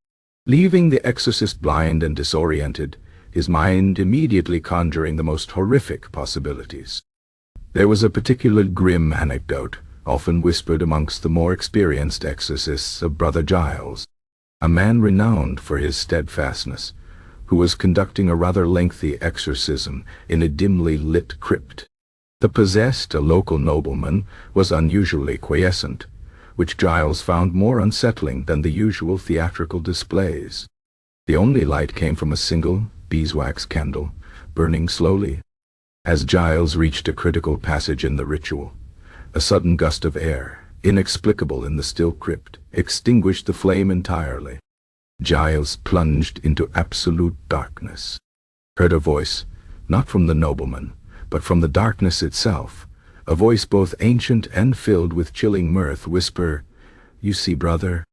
Leaving the exorcist blind and disoriented, his mind immediately conjuring the most horrific possibilities. There was a particular grim anecdote, often whispered amongst the more experienced exorcists, of Brother Giles, a man renowned for his steadfastness, who was conducting a rather lengthy exorcism in a dimly lit crypt. The possessed, a local nobleman, was unusually quiescent, which Giles found more unsettling than the usual theatrical displays. The only light came from a single beeswax candle, burning slowly. As Giles reached a critical passage in the ritual, a sudden gust of air, inexplicable in the still crypt, extinguished the flame entirely. Giles plunged into absolute darkness, heard a voice, not from the nobleman, but from the darkness itself, a voice both ancient and filled with chilling mirth whisper, "You see, brother,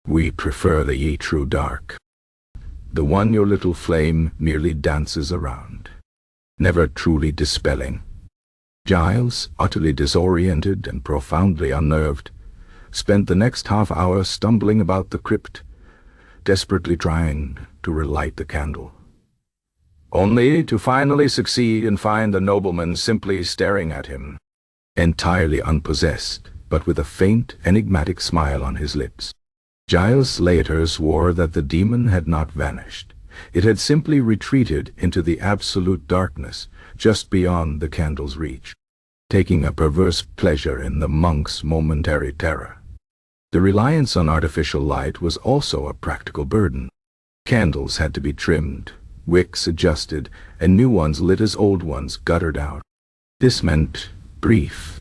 we prefer the ye true dark. The one your little flame merely dances around, never truly dispelling." Giles, utterly disoriented and profoundly unnerved, spent the next half-hour stumbling about the crypt, desperately trying to relight the candle, only to finally succeed and find the nobleman simply staring at him, entirely unpossessed, but with a faint, enigmatic smile on his lips. Giles later swore that the demon had not vanished. It had simply retreated into the absolute darkness, just beyond the candle's reach, taking a perverse pleasure in the monk's momentary terror. The reliance on artificial light was also a practical burden. Candles had to be trimmed, wicks adjusted, and new ones lit as old ones guttered out. This meant brief,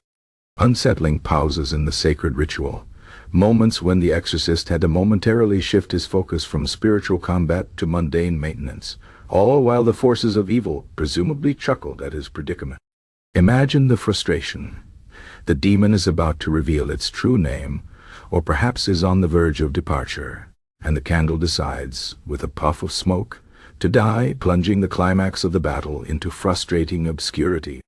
unsettling pauses in the sacred ritual, moments when the exorcist had to momentarily shift his focus from spiritual combat to mundane maintenance, all while the forces of evil presumably chuckled at his predicament. Imagine the frustration. The demon is about to reveal its true name, or perhaps is on the verge of departure, and the candle decides, with a puff of smoke, to die, plunging the climax of the battle into frustrating obscurity.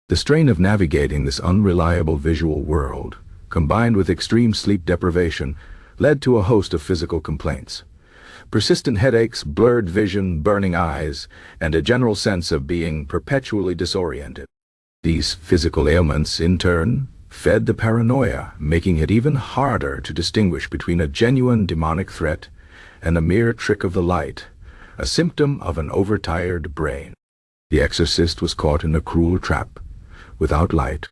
The strain of navigating this unreliable visual world, combined with extreme sleep deprivation, led to a host of physical complaints. Persistent headaches, blurred vision, burning eyes, and a general sense of being perpetually disoriented. These physical ailments, in turn, fed the paranoia, making it even harder to distinguish between a genuine demonic threat and a mere trick of the light, a symptom of an overtired brain. The exorcist was caught in a cruel trap. Without light,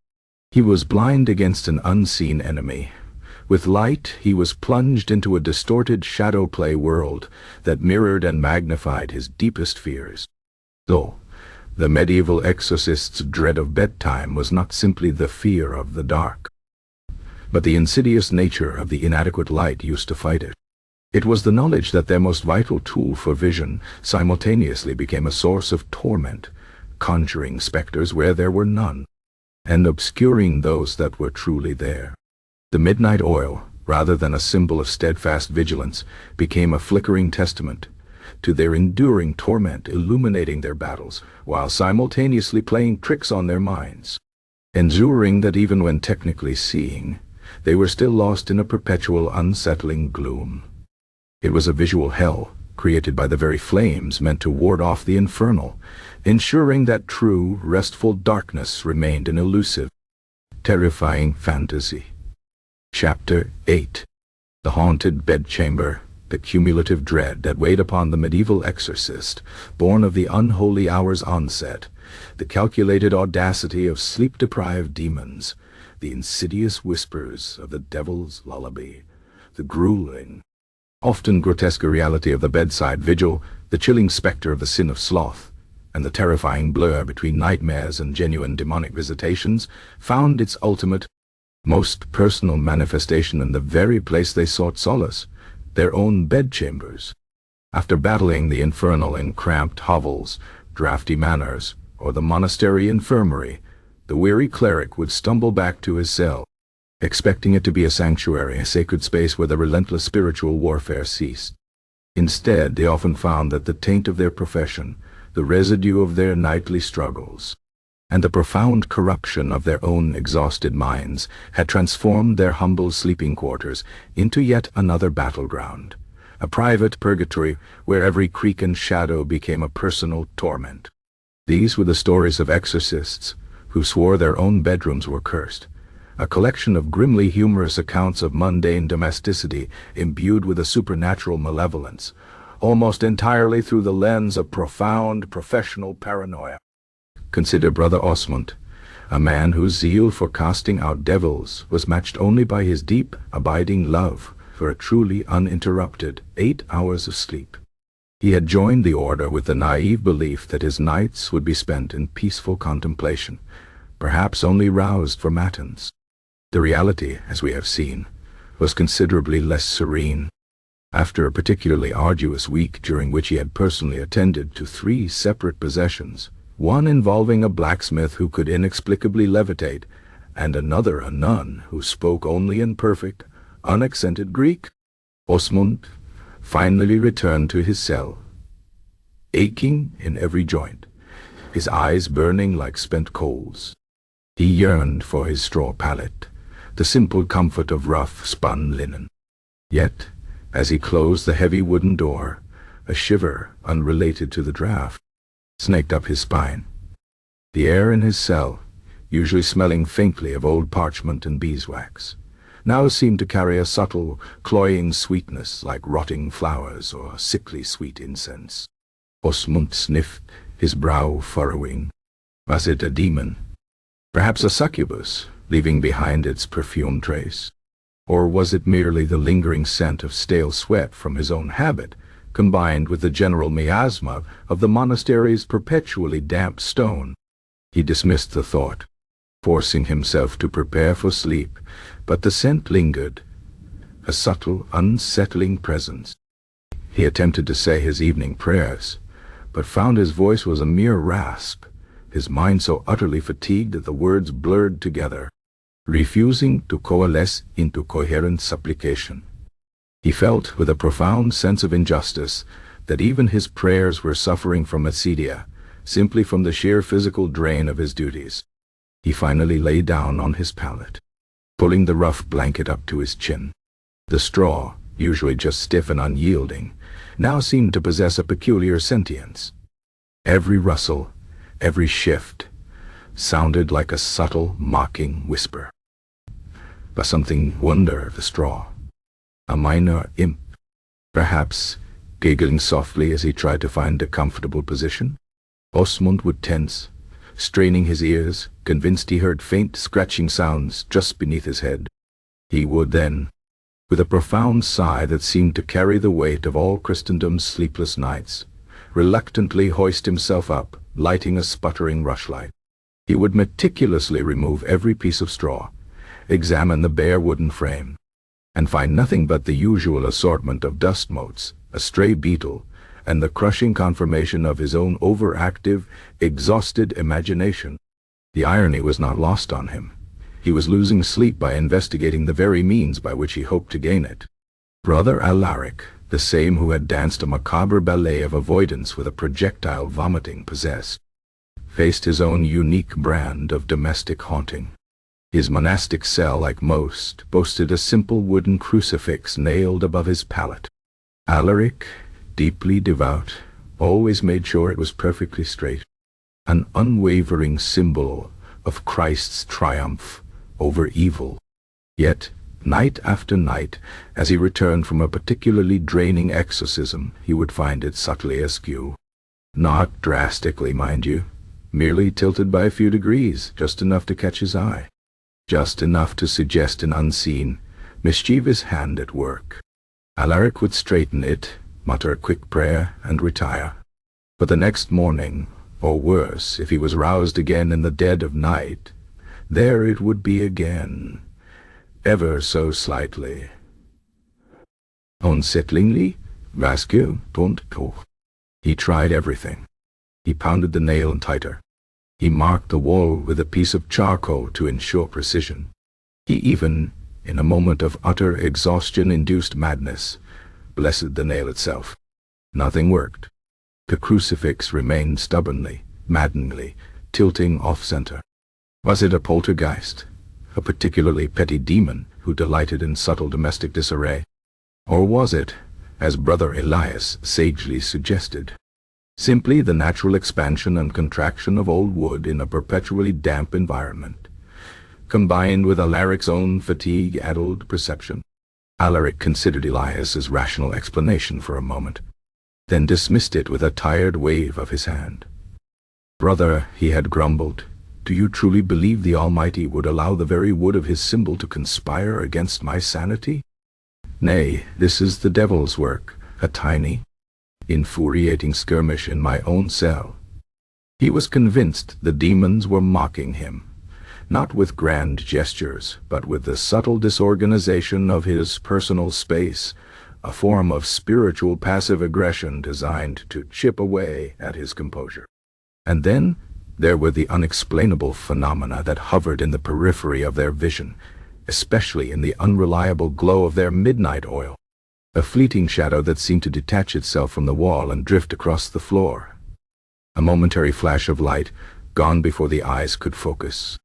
he was blind against an unseen enemy. With light, he was plunged into a distorted shadow play world that mirrored and magnified his deepest fears. So, the medieval exorcist's dread of bedtime was not simply the fear of the dark, but the insidious nature of the inadequate light used to fight it. It was the knowledge that their most vital tool for vision simultaneously became a source of torment, conjuring specters where there were none, and obscuring those that were truly there. The midnight oil, rather than a symbol of steadfast vigilance, became a flickering testament to their enduring torment, illuminating their battles, while simultaneously playing tricks on their minds, ensuring that even when technically seeing, they were still lost in a perpetual unsettling gloom. It was a visual hell, created by the very flames meant to ward off the infernal, ensuring that true, restful darkness remained an elusive, terrifying fantasy. Chapter 8. The Haunted Bedchamber. The cumulative dread that weighed upon the medieval exorcist, born of the unholy hour's onset, the calculated audacity of sleep-deprived demons, the insidious whispers of the devil's lullaby, the grueling, often grotesque reality of the bedside vigil, the chilling specter of the Sin of Sloth, and the terrifying blur between nightmares and genuine demonic visitations, found its ultimate, most personal manifestation in the very place they sought solace, their own bedchambers. After battling the infernal in cramped hovels, drafty manors, or the monastery infirmary, the weary cleric would stumble back to his cell, expecting it to be a sanctuary, a sacred space where the relentless spiritual warfare ceased. Instead, they often found that the taint of their profession, the residue of their nightly struggles, and the profound corruption of their own exhausted minds had transformed their humble sleeping quarters into yet another battleground, a private purgatory where every creak and shadow became a personal torment. These were the stories of exorcists who swore their own bedrooms were cursed, a collection of grimly humorous accounts of mundane domesticity imbued with a supernatural malevolence, almost entirely through the lens of profound professional paranoia. Consider Brother Osmond, a man whose zeal for casting out devils was matched only by his deep, abiding love for a truly uninterrupted 8 hours of sleep. He had joined the order with the naive belief that his nights would be spent in peaceful contemplation, perhaps only roused for matins. The reality, as we have seen, was considerably less serene. After a particularly arduous week during which he had personally attended to 3 separate possessions, one involving a blacksmith who could inexplicably levitate, and another a nun who spoke only in perfect, unaccented Greek. Osmund finally returned to his cell, aching in every joint, his eyes burning like spent coals. He yearned for his straw pallet, the simple comfort of rough spun linen. Yet, as he closed the heavy wooden door, a shiver unrelated to the draught snaked up his spine. The air in his cell, usually smelling faintly of old parchment and beeswax, now seemed to carry a subtle, cloying sweetness like rotting flowers or sickly sweet incense. Osmund sniffed, his brow furrowing. Was it a demon? Perhaps a succubus, leaving behind its perfume trace? Or was it merely the lingering scent of stale sweat from his own habit, combined with the general miasma of the monastery's perpetually damp stone? He dismissed the thought, forcing himself to prepare for sleep, but the scent lingered, a subtle, unsettling presence. He attempted to say his evening prayers, but found his voice was a mere rasp, his mind so utterly fatigued that the words blurred together, refusing to coalesce into coherent supplication. He felt, with a profound sense of injustice, that even his prayers were suffering from acedia, simply from the sheer physical drain of his duties. He finally lay down on his pallet, pulling the rough blanket up to his chin. The straw, usually just stiff and unyielding, now seemed to possess a peculiar sentience. Every rustle, every shift, sounded like a subtle, mocking whisper. But something wonder the straw. A minor imp, perhaps, giggling softly as he tried to find a comfortable position. Osmund would tense, straining his ears, convinced he heard faint scratching sounds just beneath his head. He would then, with a profound sigh that seemed to carry the weight of all Christendom's sleepless nights, reluctantly hoist himself up, lighting a sputtering rushlight. He would meticulously remove every piece of straw, examine the bare wooden frame, and find nothing but the usual assortment of dust motes, a stray beetle, and the crushing confirmation of his own overactive, exhausted imagination. The irony was not lost on him. He was losing sleep by investigating the very means by which he hoped to gain it. Brother Alaric, the same who had danced a macabre ballet of avoidance with a projectile vomiting possessed, faced his own unique brand of domestic haunting. His monastic cell, like most, boasted a simple wooden crucifix nailed above his pallet. Alaric, deeply devout, always made sure it was perfectly straight, an unwavering symbol of Christ's triumph over evil. Yet, night after night, as he returned from a particularly draining exorcism, he would find it subtly askew. Not drastically, mind you, merely tilted by a few degrees, just enough to catch his eye. Just enough to suggest an unseen, mischievous hand at work. Alaric would straighten it, mutter a quick prayer, and retire. But the next morning, or worse, if he was roused again in the dead of night, there it would be again, ever so slightly. Unsettlingly, vasque, don't go. He tried everything. He pounded the nail tighter. He marked the wall with a piece of charcoal to ensure precision. He even, in a moment of utter exhaustion-induced madness, blessed the nail itself. Nothing worked. The crucifix remained stubbornly, maddeningly, tilting off-center. Was it a poltergeist, a particularly petty demon who delighted in subtle domestic disarray? Or was it, as Brother Elias sagely suggested, simply the natural expansion and contraction of old wood in a perpetually damp environment, combined with Alaric's own fatigue-addled perception? Alaric considered Elias's rational explanation for a moment, then dismissed it with a tired wave of his hand. "Brother," he had grumbled, "do you truly believe the Almighty would allow the very wood of his symbol to conspire against my sanity? Nay, this is the devil's work, a tiny, infuriating skirmish in my own cell." He was convinced the demons were mocking him, not with grand gestures, but with the subtle disorganization of his personal space, a form of spiritual passive aggression designed to chip away at his composure. And then, There were the unexplainable phenomena that hovered in the periphery of their vision, especially in the unreliable glow of their midnight oil. A fleeting shadow that seemed to detach itself from the wall and drift across the floor. A momentary flash of light, gone before the eyes could focus.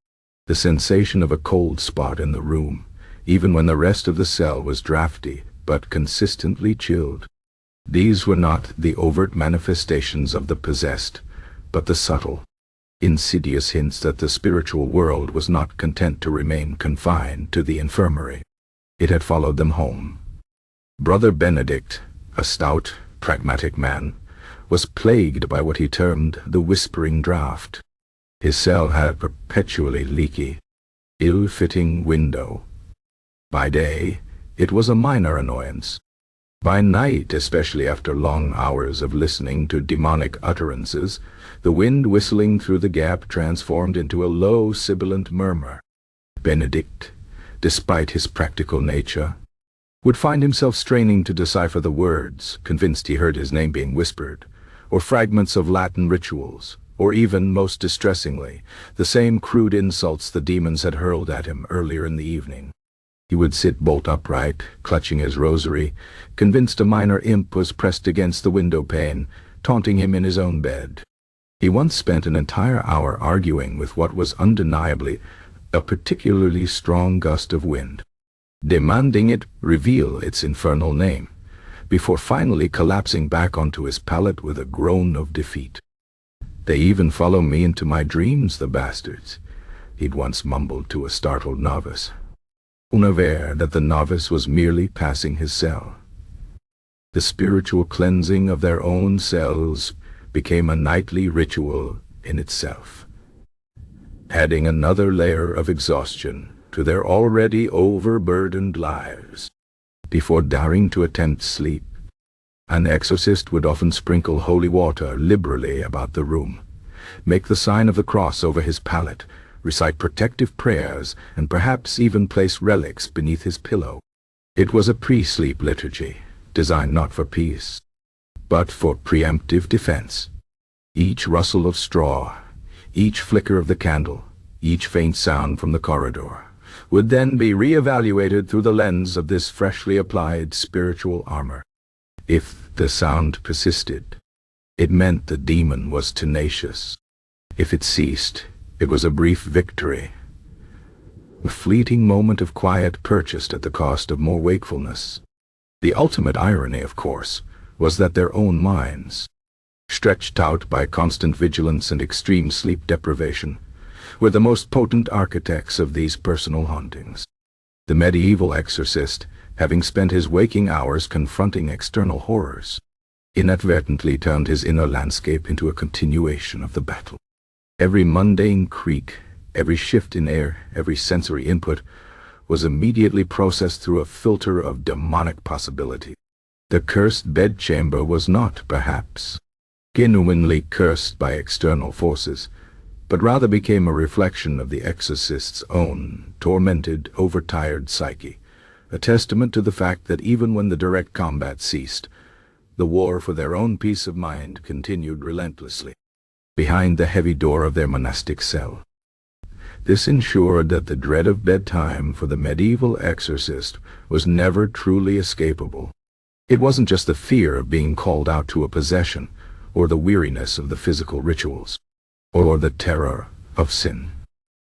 The sensation of a cold spot in the room, even when the rest of the cell was drafty, but consistently chilled. These were not the overt manifestations of the possessed, but the subtle, insidious hints that the spiritual world was not content to remain confined to the infirmary. It had followed them home. Brother Benedict, a stout, pragmatic man, was plagued by what he termed the whispering draught. His cell had a perpetually leaky, ill-fitting window. By day, it was a minor annoyance. By night, especially after long hours of listening to demonic utterances, the wind whistling through the gap transformed into a low, sibilant murmur. Benedict, despite his practical nature, would find himself straining to decipher the words, convinced he heard his name being whispered, or fragments of Latin rituals, or even, most distressingly, the same crude insults the demons had hurled at him earlier in the evening. He would sit bolt upright, clutching his rosary, convinced a minor imp was pressed against the window pane, taunting him in his own bed. He once spent an entire hour arguing with what was undeniably a particularly strong gust of wind, demanding it reveal its infernal name, before finally collapsing back onto his pallet with a groan of defeat. "They even follow me into my dreams, the bastards," he'd once mumbled to a startled novice, unaware that the novice was merely passing his cell. The spiritual cleansing of their own cells became a nightly ritual in itself, adding another layer of exhaustion to their already overburdened lives. Before daring to attempt sleep, an exorcist would often sprinkle holy water liberally about the room, make the sign of the cross over his pallet, recite protective prayers, and perhaps even place relics beneath his pillow. It was a pre-sleep liturgy, designed not for peace, but for preemptive defense. Each rustle of straw, each flicker of the candle, each faint sound from the corridor, would then be re-evaluated through the lens of this freshly applied spiritual armor. If the sound persisted, it meant the demon was tenacious. If it ceased, it was a brief victory, a fleeting moment of quiet purchased at the cost of more wakefulness. The ultimate irony, of course, was that their own minds, stretched out by constant vigilance and extreme sleep deprivation, were the most potent architects of these personal hauntings. The medieval exorcist, having spent his waking hours confronting external horrors, inadvertently turned his inner landscape into a continuation of the battle. Every mundane creak, every shift in air, every sensory input was immediately processed through a filter of demonic possibility. The cursed bedchamber was not, perhaps, genuinely cursed by external forces, but rather became a reflection of the exorcist's own tormented, overtired psyche, a testament to the fact that even when the direct combat ceased, the war for their own peace of mind continued relentlessly, behind the heavy door of their monastic cell. This ensured that the dread of bedtime for the medieval exorcist was never truly escapable. It wasn't just the fear of being called out to a possession, or the weariness of the physical rituals, or the terror of sin.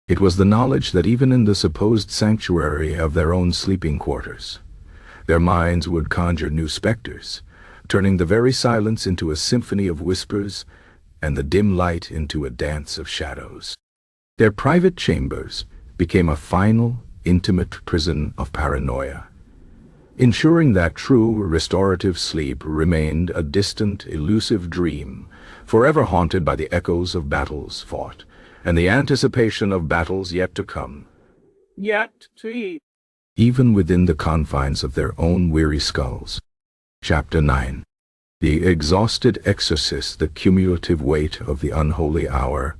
It was the knowledge that even in the supposed sanctuary of their own sleeping quarters, their minds would conjure new specters, turning the very silence into a symphony of whispers and the dim light into a dance of shadows. Their private chambers became a final, intimate prison of paranoia, ensuring that true restorative sleep remained a distant, elusive dream, forever haunted by the echoes of battles fought and the anticipation of battles yet to come. Yet to eat. Even within the confines of their own weary skulls. Chapter 9. The exhausted exorcist, the cumulative weight of the unholy hour,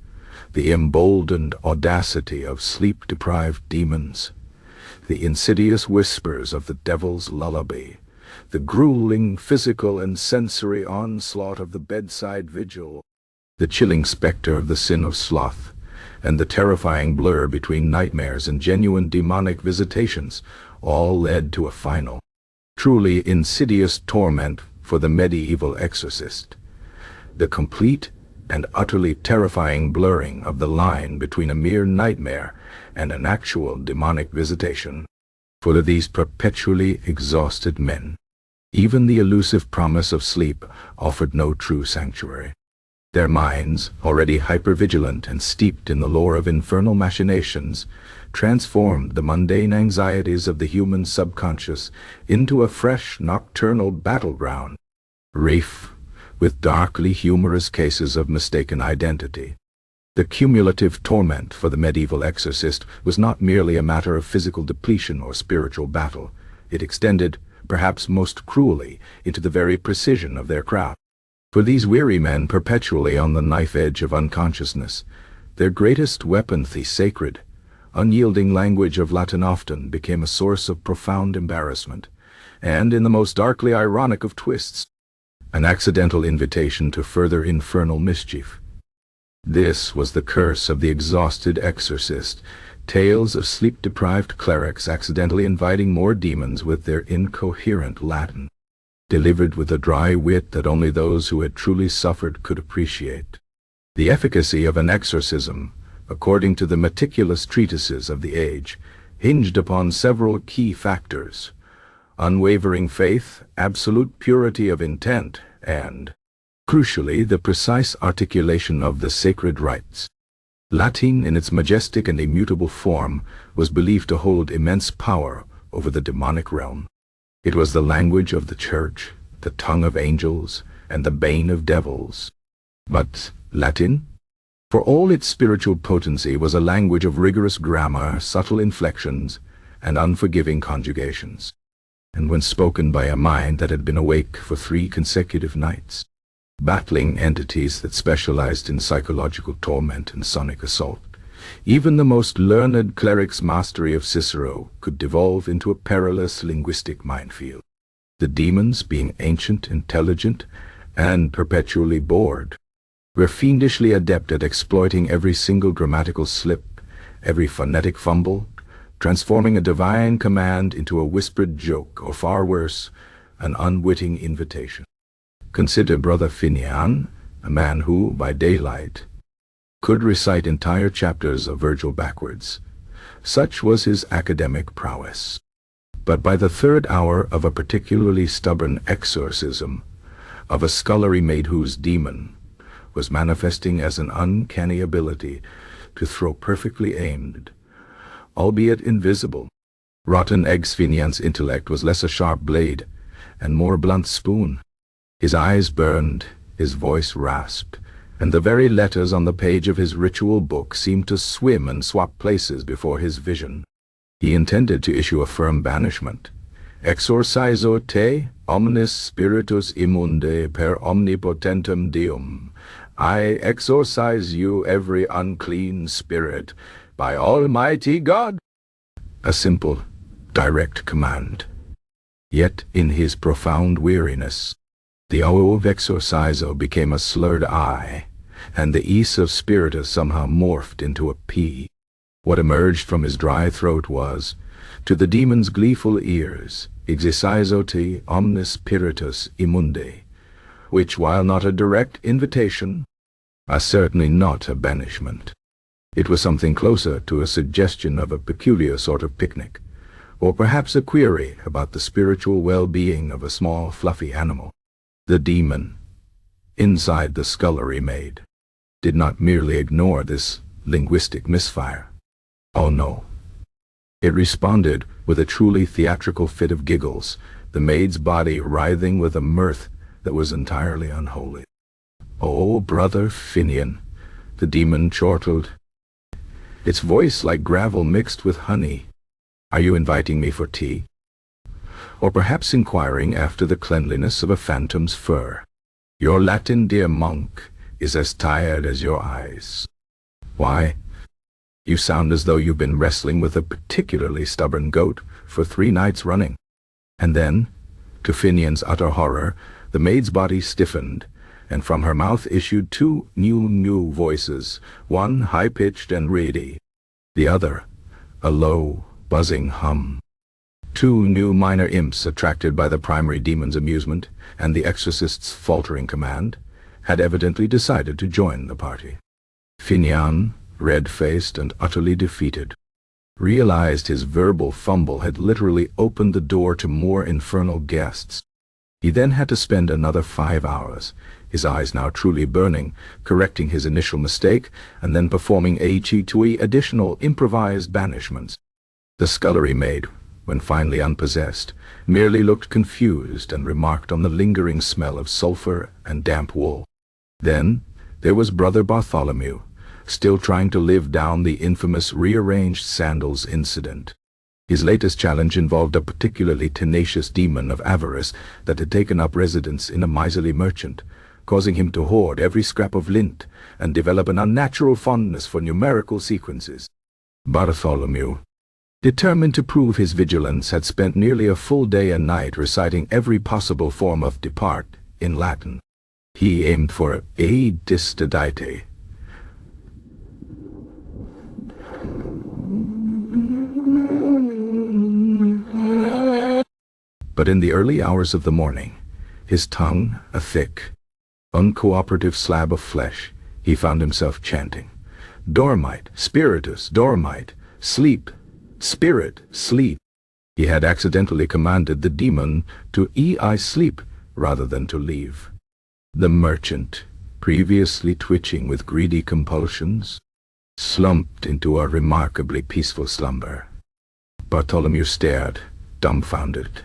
the emboldened audacity of sleep-deprived demons, the insidious whispers of the devil's lullaby, the grueling physical and sensory onslaught of the bedside vigil. The chilling specter of the Sin of Sloth, and the terrifying blur between nightmares and genuine demonic visitations, all led to a final, truly insidious torment for the medieval exorcist. The complete and utterly terrifying blurring of the line between a mere nightmare and an actual demonic visitation. For these perpetually exhausted men, even the elusive promise of sleep offered no true sanctuary. Their minds, already hypervigilant and steeped in the lore of infernal machinations, transformed the mundane anxieties of the human subconscious into a fresh nocturnal battleground, rife with darkly humorous cases of mistaken identity. The cumulative torment for the medieval exorcist was not merely a matter of physical depletion or spiritual battle. It extended, perhaps most cruelly, into the very precision of their craft. For these weary men perpetually on the knife edge of unconsciousness, their greatest weapon, the sacred, unyielding language of Latin often became a source of profound embarrassment, and, in the most darkly ironic of twists, an accidental invitation to further infernal mischief. This was the curse of the exhausted exorcist, tales of sleep-deprived clerics accidentally inviting more demons with their incoherent Latin, delivered with a dry wit that only those who had truly suffered could appreciate. The efficacy of an exorcism, according to the meticulous treatises of the age, hinged upon several key factors: unwavering faith, absolute purity of intent, and, crucially, the precise articulation of the sacred rites. Latin, in its majestic and immutable form, was believed to hold immense power over the demonic realm. It was the language of the church, the tongue of angels, and the bane of devils. But Latin, for all its spiritual potency, was a language of rigorous grammar, subtle inflections, and unforgiving conjugations. And when spoken by a mind that had been awake for 3 consecutive nights, battling entities that specialized in psychological torment and sonic assault, even the most learned cleric's mastery of Cicero could devolve into a perilous linguistic minefield. The demons, being ancient, intelligent, and perpetually bored, were fiendishly adept at exploiting every single grammatical slip, every phonetic fumble, transforming a divine command into a whispered joke, or far worse, an unwitting invitation. Consider Brother Finian, a man who, by daylight, could recite entire chapters of Virgil backwards. Such was his academic prowess. But by the 3rd hour of a particularly stubborn exorcism, of a scullery maid whose demon was manifesting as an uncanny ability to throw perfectly aimed, albeit invisible, rotten eggs, Finian's intellect was less a sharp blade and more a blunt spoon. His eyes burned, his voice rasped, and the very letters on the page of his ritual book seemed to swim and swap places before his vision. He intended to issue a firm banishment. Exorcizo te omnis spiritus immunde per omnipotentem Deum. I exorcise you, every unclean spirit, by Almighty God. A simple, direct command. Yet in his profound weariness, the O of exorcizo became a slurred I, and the is of spiritus somehow morphed into a P. What emerged from his dry throat was, to the demon's gleeful ears, exorcizo te omnis spiritus immunde, which, while not a direct invitation, was certainly not a banishment. It was something closer to a suggestion of a peculiar sort of picnic, or perhaps a query about the spiritual well-being of a small, fluffy animal. The demon, inside the scullery maid, did not merely ignore this linguistic misfire. Oh no. It responded with a truly theatrical fit of giggles, the maid's body writhing with a mirth that was entirely unholy. "Oh, Brother Finian," the demon chortled, its voice like gravel mixed with honey. "Are you inviting me for tea? Or perhaps inquiring after the cleanliness of a phantom's fur? Your Latin, dear monk, is as tired as your eyes. Why, you sound as though you've been wrestling with a particularly stubborn goat for 3 nights running." And then, to Finian's utter horror, the maid's body stiffened, and from her mouth issued two new voices, one high-pitched and reedy, the other a low, buzzing hum. Two new minor imps, attracted by the primary demon's amusement and the exorcist's faltering command, had evidently decided to join the party. Finian, red-faced and utterly defeated, realized his verbal fumble had literally opened the door to more infernal guests. He then had to spend another 5 hours, his eyes now truly burning, correcting his initial mistake and then performing 82 additional improvised banishments. The scullery maid, when finally unpossessed, merely looked confused and remarked on the lingering smell of sulfur and damp wool. Then there was Brother Bartholomew, still trying to live down the infamous rearranged sandals incident. His latest challenge involved a particularly tenacious demon of avarice that had taken up residence in a miserly merchant, causing him to hoard every scrap of lint and develop an unnatural fondness for numerical sequences. Bartholomew, determined to prove his vigilance, had spent nearly a full day and night reciting every possible form of depart in Latin. He aimed for a distadite, but in the early hours of the morning, his tongue a thick, uncooperative slab of flesh, he found himself chanting, "Dormite, spiritus, dormite, sleep, spirit, sleep." He had accidentally commanded the demon to I sleep rather than to leave. The merchant, previously twitching with greedy compulsions, slumped into a remarkably peaceful slumber. Bartholomew stared, dumbfounded.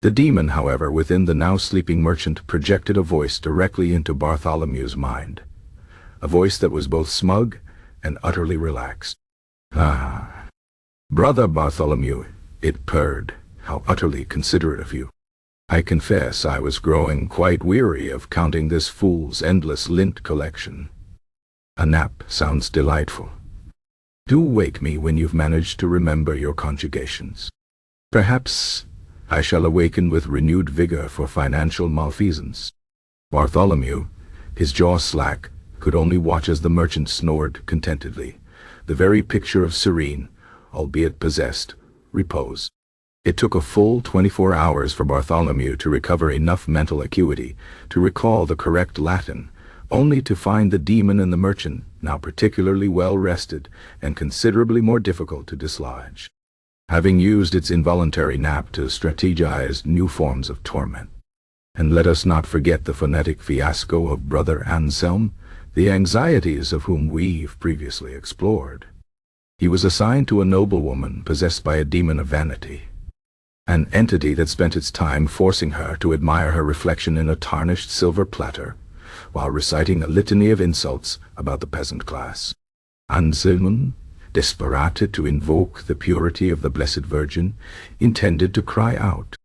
The demon, however, within the now sleeping merchant projected a voice directly into Bartholomew's mind, a voice that was both smug and utterly relaxed. "Ah, Brother Bartholomew," it purred, "how utterly considerate of you. I confess I was growing quite weary of counting this fool's endless lint collection. A nap sounds delightful. Do wake me when you've managed to remember your conjugations. Perhaps I shall awaken with renewed vigor for financial malfeasance." Bartholomew, his jaw slack, could only watch as the merchant snored contentedly, the very picture of serene, albeit possessed, repose. It took a full 24 hours for Bartholomew to recover enough mental acuity to recall the correct Latin, only to find the demon and the merchant now particularly well rested and considerably more difficult to dislodge, having used its involuntary nap to strategize new forms of torment. And let us not forget the phonetic fiasco of Brother Anselm, the anxieties of whom we've previously explored. He was assigned to a noblewoman possessed by a demon of vanity, an entity that spent its time forcing her to admire her reflection in a tarnished silver platter, while reciting a litany of insults about the peasant class. Anselm, desperate to invoke the purity of the Blessed Virgin, intended to cry out,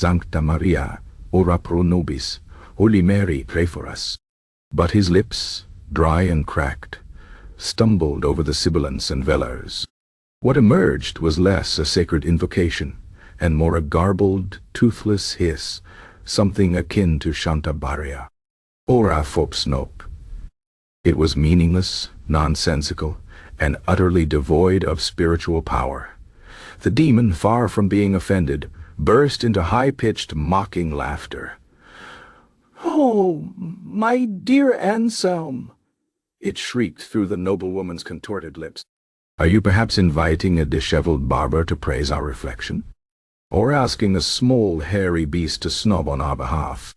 "Sancta Maria, ora pro nobis, Holy Mary, pray for us." But his lips, dry and cracked, stumbled over the sibilants and velars. What emerged was less a sacred invocation, and more a garbled, toothless hiss, something akin to Shantabaria. Ora fopsnop. It was meaningless, nonsensical, and utterly devoid of spiritual power. The demon, far from being offended, burst into high-pitched, mocking laughter. "Oh, my dear Anselm!" it shrieked through the noblewoman's contorted lips. "Are you perhaps inviting a disheveled barber to praise our reflection? Or asking a small, hairy beast to snub on our behalf?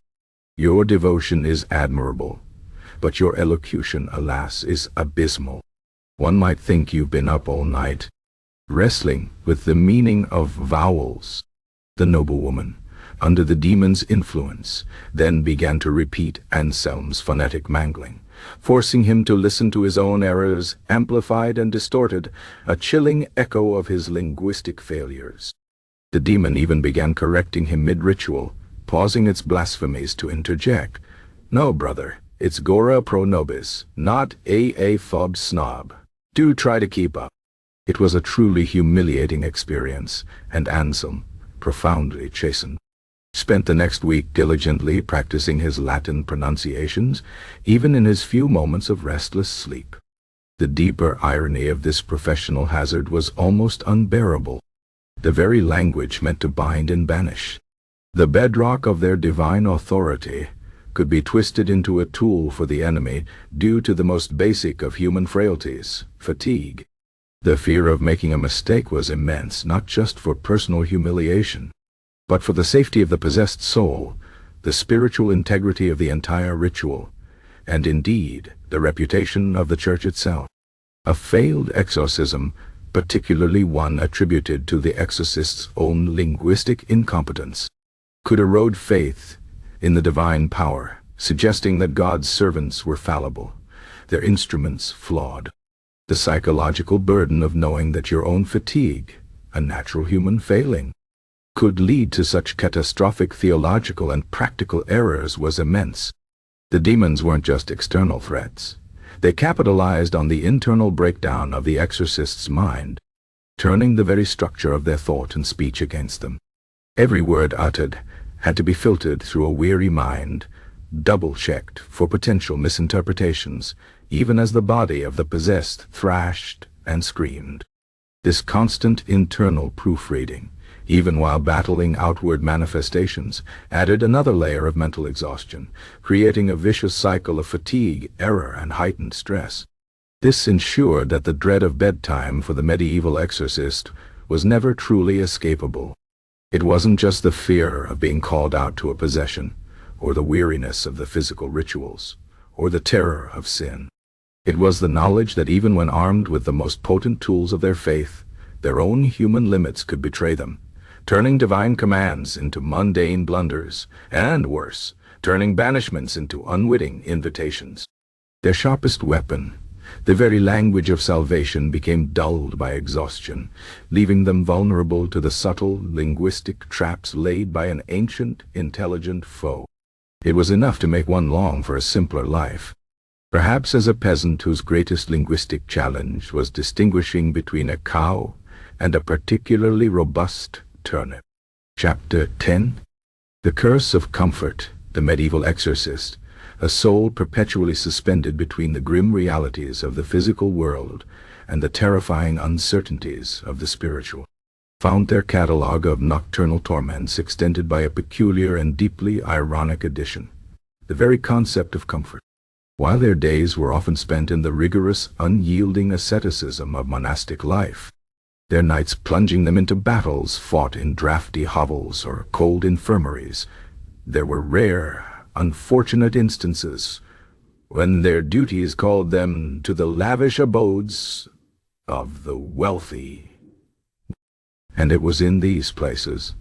Your devotion is admirable, but your elocution, alas, is abysmal. One might think you've been up all night, wrestling with the meaning of vowels." The noblewoman, under the demon's influence, then began to repeat Anselm's phonetic mangling, forcing him to listen to his own errors, amplified and distorted, a chilling echo of his linguistic failures. The demon even began correcting him mid-ritual, pausing its blasphemies to interject, "No, brother, it's Gora pro nobis, not a fob snob. Do try to keep up." It was a truly humiliating experience, and Anselm, profoundly chastened, Spent the next week diligently practicing his Latin pronunciations, even in his few moments of restless sleep. The deeper irony of this professional hazard was almost unbearable. The very language meant to bind and banish, the bedrock of their divine authority, could be twisted into a tool for the enemy due to the most basic of human frailties, fatigue. The fear of making a mistake was immense, not just for personal humiliation, but for the safety of the possessed soul, the spiritual integrity of the entire ritual, and indeed the reputation of the Church itself. A failed exorcism, particularly one attributed to the exorcist's own linguistic incompetence, could erode faith in the divine power, suggesting that God's servants were fallible, their instruments flawed. The psychological burden of knowing that your own fatigue, a natural human failing, could lead to such catastrophic theological and practical errors was immense. The demons weren't just external threats. They capitalized on the internal breakdown of the exorcist's mind, turning the very structure of their thought and speech against them. Every word uttered had to be filtered through a weary mind, double-checked for potential misinterpretations, even as the body of the possessed thrashed and screamed. This constant internal proofreading, even while battling outward manifestations, added another layer of mental exhaustion, creating a vicious cycle of fatigue, error, and heightened stress. This ensured that the dread of bedtime for the medieval exorcist was never truly escapable. It wasn't just the fear of being called out to a possession, or the weariness of the physical rituals, or the terror of sin. It was the knowledge that even when armed with the most potent tools of their faith, their own human limits could betray them, turning divine commands into mundane blunders, and worse, turning banishments into unwitting invitations. Their sharpest weapon, the very language of salvation, became dulled by exhaustion, leaving them vulnerable to the subtle linguistic traps laid by an ancient, intelligent foe. It was enough to make one long for a simpler life. Perhaps as a peasant whose greatest linguistic challenge was distinguishing between a cow and a particularly robust turnip. Chapter 10. The Curse of Comfort, the Medieval Exorcist, a soul perpetually suspended between the grim realities of the physical world and the terrifying uncertainties of the spiritual, found their catalogue of nocturnal torments extended by a peculiar and deeply ironic addition, the very concept of comfort. While their days were often spent in the rigorous, unyielding asceticism of monastic life, their nights plunging them into battles fought in drafty hovels or cold infirmaries, there were rare, unfortunate instances when their duties called them to the lavish abodes of the wealthy. And it was in these places,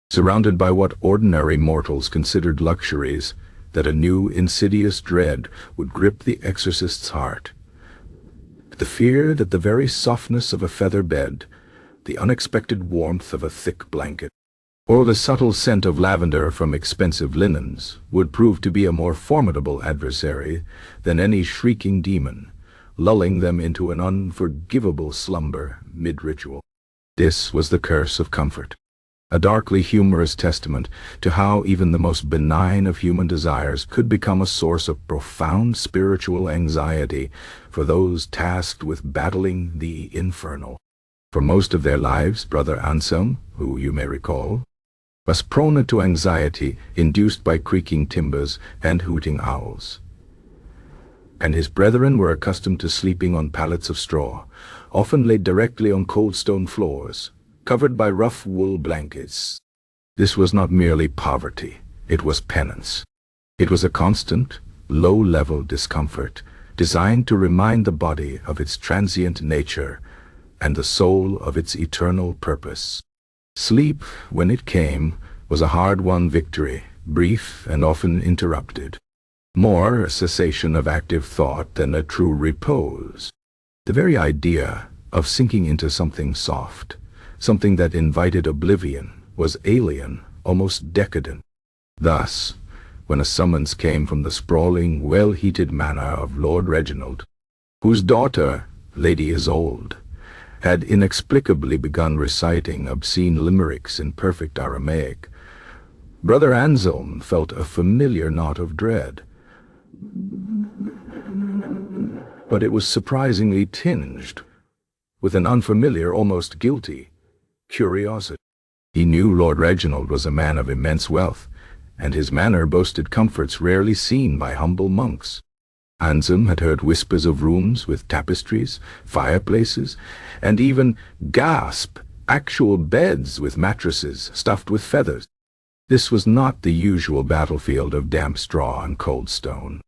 surrounded by what ordinary mortals considered luxuries, that a new insidious dread would grip the exorcist's heart. The fear that the very softness of a feather bed, the unexpected warmth of a thick blanket, or the subtle scent of lavender from expensive linens would prove to be a more formidable adversary than any shrieking demon, lulling them into an unforgivable slumber mid-ritual. This was the curse of comfort, a darkly humorous testament to how even the most benign of human desires could become a source of profound spiritual anxiety for those tasked with battling the infernal. For most of their lives, Brother Anselm, who you may recall, was prone to anxiety induced by creaking timbers and hooting owls, and his brethren were accustomed to sleeping on pallets of straw, often laid directly on cold stone floors, covered by rough wool blankets. This was not merely poverty, it was penance. It was a constant, low-level discomfort, designed to remind the body of its transient nature and the soul of its eternal purpose. Sleep, when it came, was a hard-won victory, brief and often interrupted. More a cessation of active thought than a true repose. The very idea of sinking into something soft, something that invited oblivion, was alien, almost decadent. Thus, when a summons came from the sprawling, well-heated manor of Lord Reginald, whose daughter, Lady Isolde, had inexplicably begun reciting obscene limericks in perfect Aramaic, Brother Anselm felt a familiar knot of dread, but it was surprisingly tinged with an unfamiliar, almost guilty, curiosity. He knew Lord Reginald was a man of immense wealth, and his manor boasted comforts rarely seen by humble monks. Anselm had heard whispers of rooms with tapestries, fireplaces, and even, gasp, actual beds with mattresses stuffed with feathers. This was not the usual battlefield of damp straw and cold stone.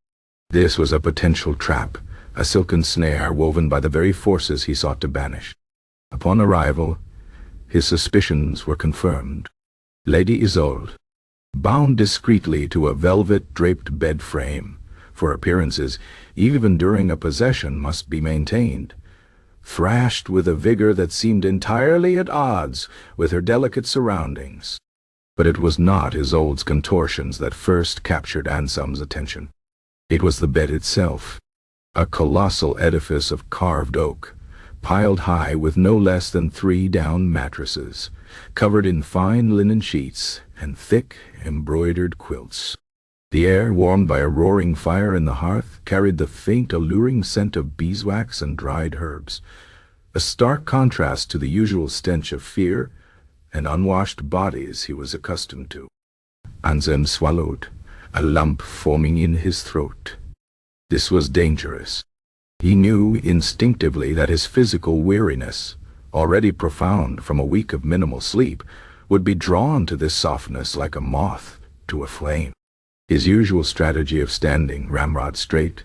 This was a potential trap, a silken snare woven by the very forces he sought to banish. Upon arrival, his suspicions were confirmed. Lady Isolde, bound discreetly to a velvet-draped bed frame, for appearances, even during a possession, must be maintained, thrashed with a vigor that seemed entirely at odds with her delicate surroundings. But it was not Isolde's contortions that first captured Anselm's attention. It was the bed itself, a colossal edifice of carved oak, piled high with no less than 3 down mattresses, covered in fine linen sheets and thick embroidered quilts. The air, warmed by a roaring fire in the hearth, carried the faint, alluring scent of beeswax and dried herbs, a stark contrast to the usual stench of fear and unwashed bodies he was accustomed to. Anselm swallowed, a lump forming in his throat. This was dangerous. He knew instinctively that his physical weariness, already profound from a week of minimal sleep, would be drawn to this softness like a moth to a flame. His usual strategy of standing ramrod straight,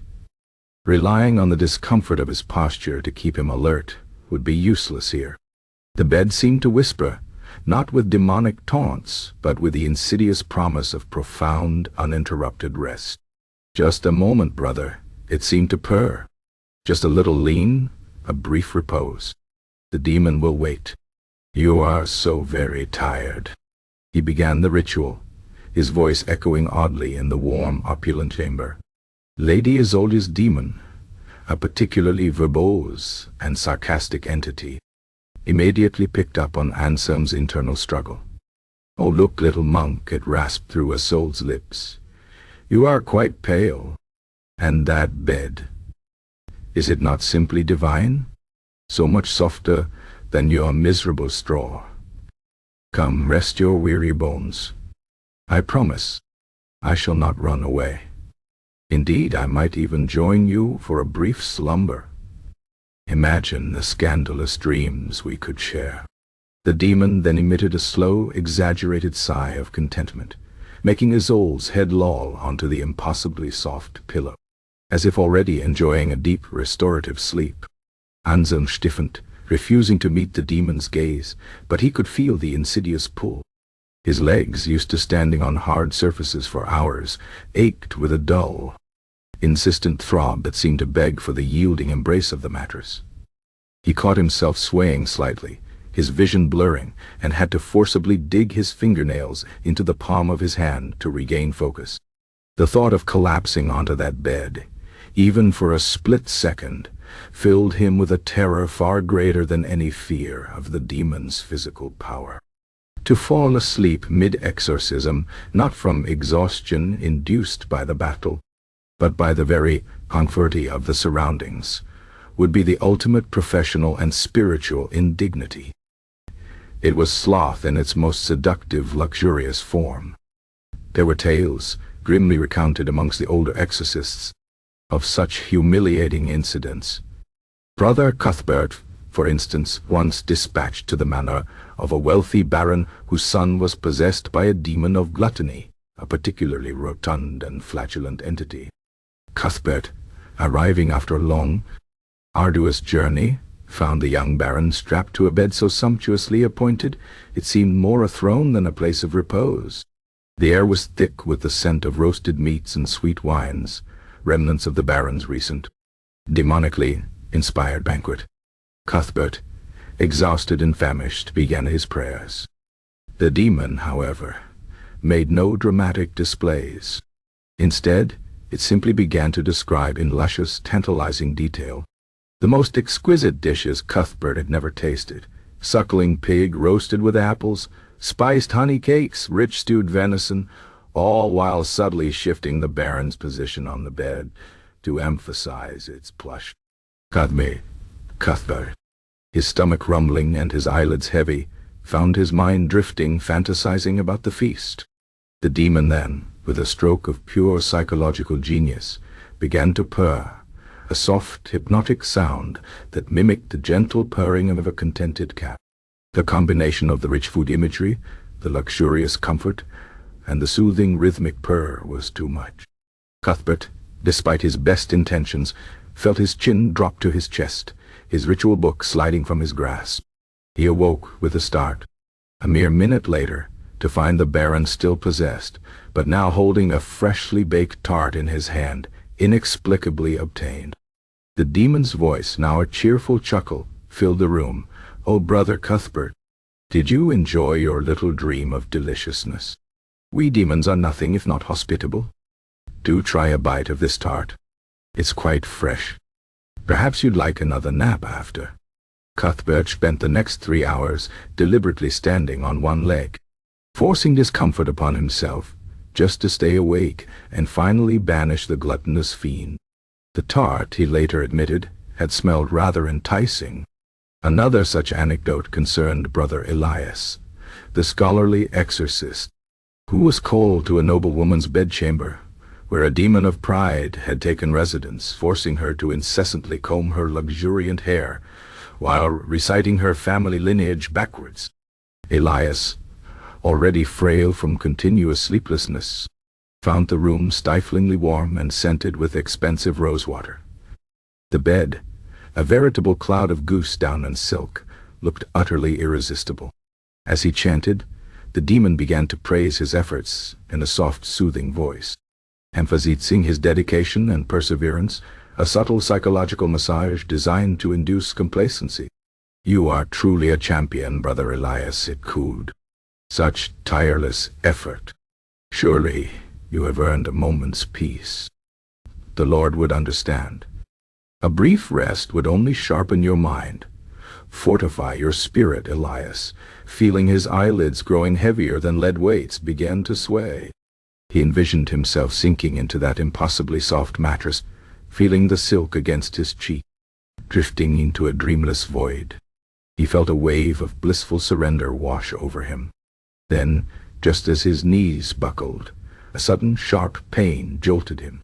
relying on the discomfort of his posture to keep him alert, would be useless here. The bed seemed to whisper, not with demonic taunts, but with the insidious promise of profound, uninterrupted rest. "Just a moment, brother," it seemed to purr. "Just a little lean, a brief repose. The demon will wait. You are so very tired." He began the ritual, his voice echoing oddly in the warm, opulent chamber. Lady Isolde's demon, a particularly verbose and sarcastic entity, immediately picked up on Anselm's internal struggle. "Oh, look, little monk," it rasped through Isolde's lips. "You are quite pale. And that bed, is it not simply divine? So much softer than your miserable straw. Come, rest your weary bones. I promise I shall not run away. Indeed, I might even join you for a brief slumber. Imagine the scandalous dreams we could share." The demon then emitted a slow, exaggerated sigh of contentment, making Isolde's head loll onto the impossibly soft pillow, as if already enjoying a deep, restorative sleep. Anselm stiffened, refusing to meet the demon's gaze, but he could feel the insidious pull. His legs, used to standing on hard surfaces for hours, ached with a dull, insistent throb that seemed to beg for the yielding embrace of the mattress. He caught himself swaying slightly, his vision blurring, and had to forcibly dig his fingernails into the palm of his hand to regain focus. The thought of collapsing onto that bed, even for a split second, filled him with a terror far greater than any fear of the demon's physical power. To fall asleep mid-exorcism, not from exhaustion induced by the battle, but by the very comforty of the surroundings, would be the ultimate professional and spiritual indignity. It was sloth in its most seductive, luxurious form. There were tales, grimly recounted amongst the older exorcists, of such humiliating incidents. Brother Cuthbert, for instance, once dispatched to the manor of a wealthy baron whose son was possessed by a demon of gluttony, a particularly rotund and flatulent entity. Cuthbert, arriving after a long, arduous journey, found the young baron strapped to a bed so sumptuously appointed it seemed more a throne than a place of repose. The air was thick with the scent of roasted meats and sweet wines, remnants of the baron's recent, demonically inspired banquet. Cuthbert, exhausted and famished, began his prayers. The demon, however, made no dramatic displays. Instead, it simply began to describe in luscious, tantalizing detail the most exquisite dishes Cuthbert had never tasted: suckling pig roasted with apples, spiced honey cakes, rich stewed venison, all while subtly shifting the Baron's position on the bed to emphasize its plush. Cuthbert, his stomach rumbling and his eyelids heavy, found his mind drifting, fantasizing about the feast. The demon then, with a stroke of pure psychological genius, began to purr, a soft, hypnotic sound that mimicked the gentle purring of a contented cat. The combination of the rich food imagery, the luxurious comfort, and the soothing rhythmic purr was too much. Cuthbert, despite his best intentions, felt his chin drop to his chest, his ritual book sliding from his grasp. He awoke with a start, a mere minute later, to find the Baron still possessed, but now holding a freshly baked tart in his hand, inexplicably obtained. The demon's voice, now a cheerful chuckle, filled the room. "Oh, Brother Cuthbert, did you enjoy your little dream of deliciousness? We demons are nothing if not hospitable. Do try a bite of this tart. It's quite fresh. Perhaps you'd like another nap after." Cuthbert spent the next 3 hours deliberately standing on one leg, forcing discomfort upon himself, just to stay awake and finally banish the gluttonous fiend. The tart, he later admitted, had smelled rather enticing. Another such anecdote concerned Brother Elias, the scholarly exorcist, who was called to a noblewoman's bedchamber, where a demon of pride had taken residence, forcing her to incessantly comb her luxuriant hair, while reciting her family lineage backwards. Elias, already frail from continuous sleeplessness, found the room stiflingly warm and scented with expensive rosewater. The bed, a veritable cloud of goose down and silk, looked utterly irresistible. As he chanted, the demon began to praise his efforts in a soft, soothing voice, emphasizing his dedication and perseverance, a subtle psychological massage designed to induce complacency. "You are truly a champion, Brother Elias," it cooed. "Such tireless effort. Surely you have earned a moment's peace. The Lord would understand. A brief rest would only sharpen your mind, fortify your spirit." Elias, feeling his eyelids growing heavier than lead weights, began to sway. He envisioned himself sinking into that impossibly soft mattress, feeling the silk against his cheek, drifting into a dreamless void. He felt a wave of blissful surrender wash over him. Then, just as his knees buckled, a sudden sharp pain jolted him.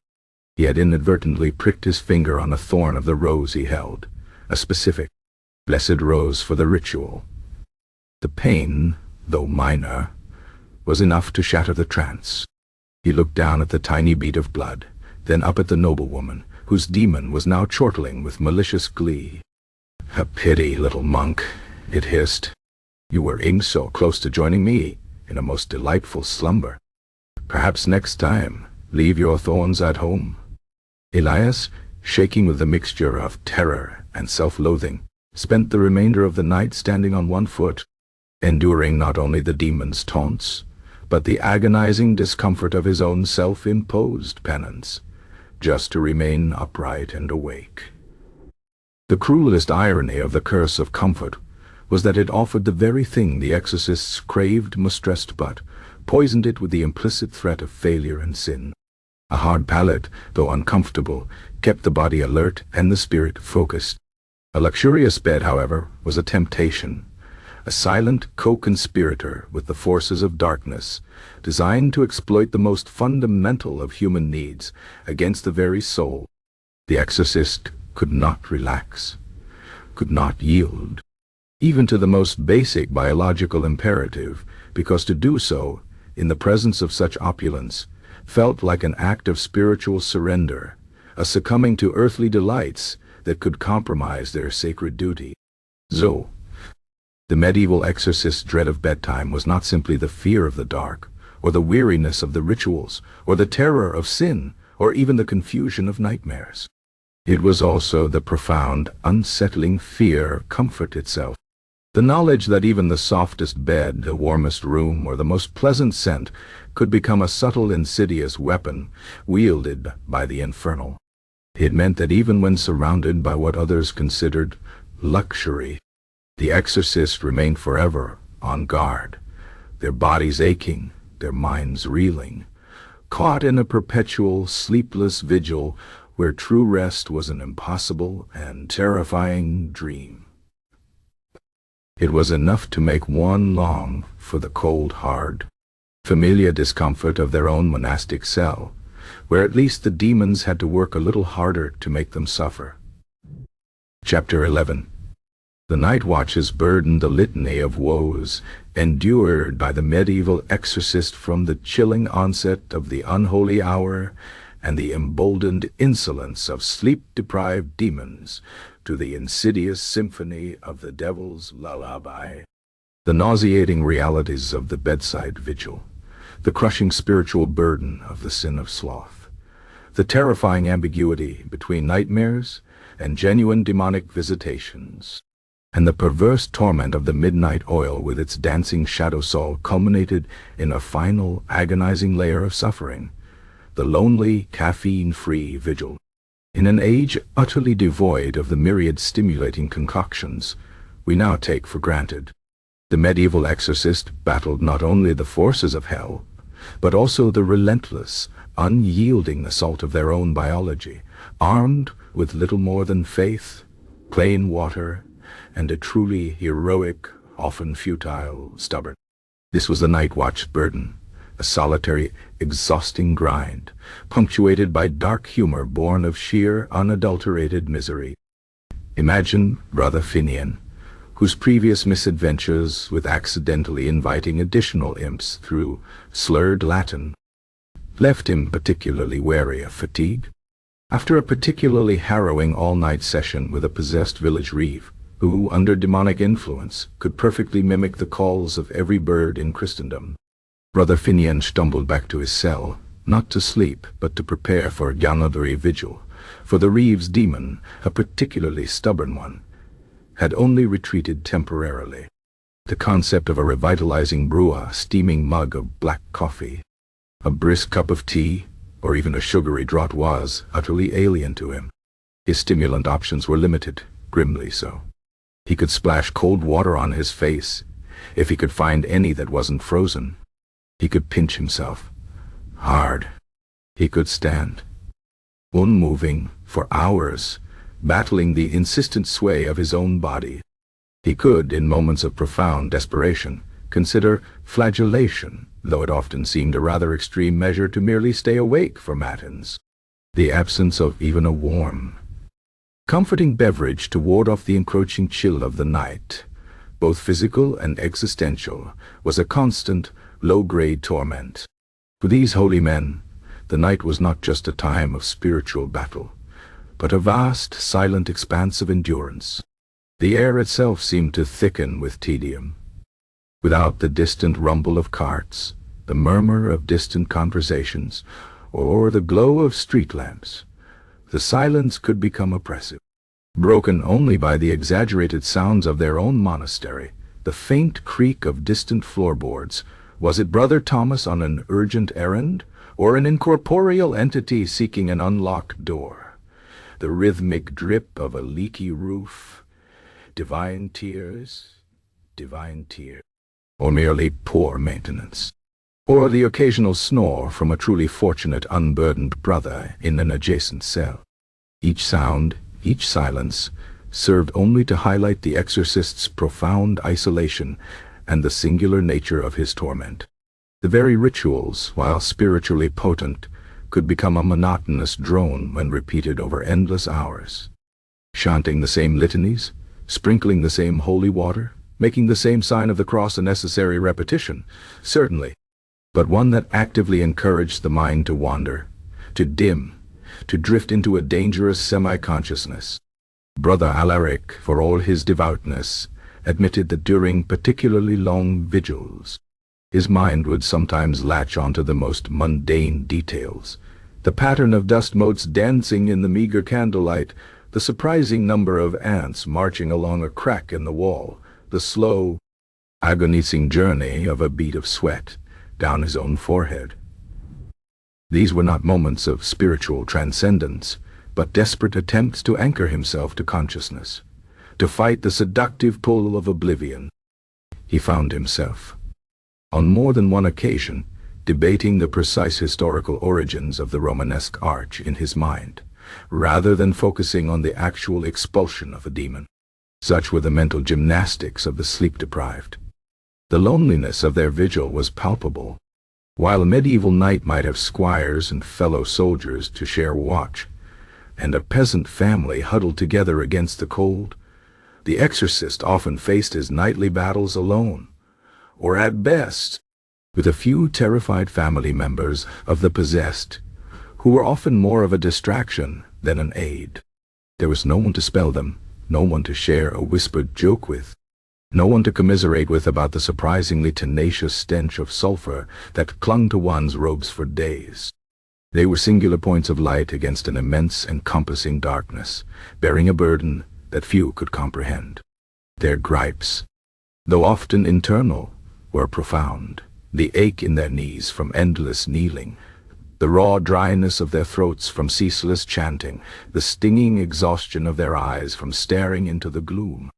He had inadvertently pricked his finger on a thorn of the rose he held, a specific, blessed rose for the ritual. The pain, though minor, was enough to shatter the trance. He looked down at the tiny bead of blood, then up at the noblewoman, whose demon was now chortling with malicious glee. "A pity, little monk," it hissed. "You were so close to joining me in a most delightful slumber. Perhaps next time, leave your thorns at home." Elias, shaking with a mixture of terror and self-loathing, spent the remainder of the night standing on one foot, enduring not only the demon's taunts, but the agonizing discomfort of his own self-imposed penance, just to remain upright and awake. The cruelest irony of the curse of comfort was that it offered the very thing the exorcists craved, mistressed, but poisoned it with the implicit threat of failure and sin. A hard palate, though uncomfortable, kept the body alert and the spirit focused. A luxurious bed, however, was a temptation, a silent co-conspirator with the forces of darkness, designed to exploit the most fundamental of human needs against the very soul. The exorcist could not relax, could not yield, even to the most basic biological imperative, because to do so, in the presence of such opulence, felt like an act of spiritual surrender, a succumbing to earthly delights that could compromise their sacred duty. So, the medieval exorcist's dread of bedtime was not simply the fear of the dark, or the weariness of the rituals, or the terror of sin, or even the confusion of nightmares. It was also the profound, unsettling fear of comfort itself. The knowledge that even the softest bed, the warmest room, or the most pleasant scent could become a subtle, insidious weapon wielded by the infernal. It meant that even when surrounded by what others considered luxury, the exorcist remained forever on guard, their bodies aching, their minds reeling, caught in a perpetual sleepless vigil where true rest was an impossible and terrifying dream. It was enough to make one long for the cold, hard, familiar discomfort of their own monastic cell, where at least the demons had to work a little harder to make them suffer. Chapter 11. The Nightwatches burdened the litany of woes endured by the medieval exorcist, from the chilling onset of the unholy hour and the emboldened insolence of sleep-deprived demons to the insidious symphony of the devil's lullaby. The nauseating realities of the bedside vigil, the crushing spiritual burden of the sin of sloth, the terrifying ambiguity between nightmares and genuine demonic visitations, and the perverse torment of the midnight oil with its dancing shadow soul culminated in a final agonizing layer of suffering, the lonely, caffeine-free vigil. In an age utterly devoid of the myriad stimulating concoctions we now take for granted, the medieval exorcist battled not only the forces of hell, but also the relentless, unyielding assault of their own biology, armed with little more than faith, plain water, and a truly heroic, often futile, stubborn. This was the Nightwatch's burden, a solitary, exhausting grind, punctuated by dark humor born of sheer, unadulterated misery. Imagine Brother Finian, whose previous misadventures with accidentally inviting additional imps through slurred Latin left him particularly wary of fatigue. After a particularly harrowing all-night session with a possessed village reeve, who, under demonic influence, could perfectly mimic the calls of every bird in Christendom, Brother Finian stumbled back to his cell, not to sleep, but to prepare for a Unholy vigil, for the reeve's demon, a particularly stubborn one, had only retreated temporarily. The concept of a revitalizing brew, a steaming mug of black coffee, a brisk cup of tea, or even a sugary draught was utterly alien to him. His stimulant options were limited, grimly so. He could splash cold water on his face, if he could find any that wasn't frozen. He could pinch himself hard. He could stand, unmoving, for hours, battling the insistent sway of his own body. He could, in moments of profound desperation, consider flagellation, though it often seemed a rather extreme measure to merely stay awake for matins. The absence of even a warm, comforting beverage to ward off the encroaching chill of the night, both physical and existential, was a constant, low-grade torment. For these holy men, the night was not just a time of spiritual battle, but a vast, silent expanse of endurance. The air itself seemed to thicken with tedium. Without the distant rumble of carts, the murmur of distant conversations, or the glow of street lamps, the silence could become oppressive. Broken only by the exaggerated sounds of their own monastery, the faint creak of distant floorboards. Was it Brother Thomas on an urgent errand, or an incorporeal entity seeking an unlocked door? The rhythmic drip of a leaky roof, divine tears, or merely poor maintenance, or the occasional snore from a truly fortunate unburdened brother in an adjacent cell. Each sound, each silence, served only to highlight the exorcist's profound isolation and the singular nature of his torment. The very rituals, while spiritually potent, could become a monotonous drone when repeated over endless hours. Chanting the same litanies, sprinkling the same holy water, making the same sign of the cross a necessary repetition, certainly, but one that actively encouraged the mind to wander, to dim, to drift into a dangerous semi-consciousness. Brother Alaric, for all his devoutness, admitted that during particularly long vigils, his mind would sometimes latch onto the most mundane details. The pattern of dust motes dancing in the meager candlelight, the surprising number of ants marching along a crack in the wall, the slow, agonizing journey of a bead of sweat down his own forehead. These were not moments of spiritual transcendence, but desperate attempts to anchor himself to consciousness, to fight the seductive pull of oblivion. He found himself on more than one occasion, debating the precise historical origins of the Romanesque arch in his mind, rather than focusing on the actual expulsion of a demon. Such were the mental gymnastics of the sleep-deprived. The loneliness of their vigil was palpable. While a medieval knight might have squires and fellow soldiers to share watch, and a peasant family huddled together against the cold, the exorcist often faced his nightly battles alone, or at best, with a few terrified family members of the possessed, who were often more of a distraction than an aid. There was no one to spell them, no one to share a whispered joke with, no one to commiserate with about the surprisingly tenacious stench of sulfur that clung to one's robes for days. They were singular points of light against an immense encompassing darkness, bearing a burden that few could comprehend. Their gripes, though often internal, were profound. The ache in their knees from endless kneeling, the raw dryness of their throats from ceaseless chanting, the stinging exhaustion of their eyes from staring into the gloom.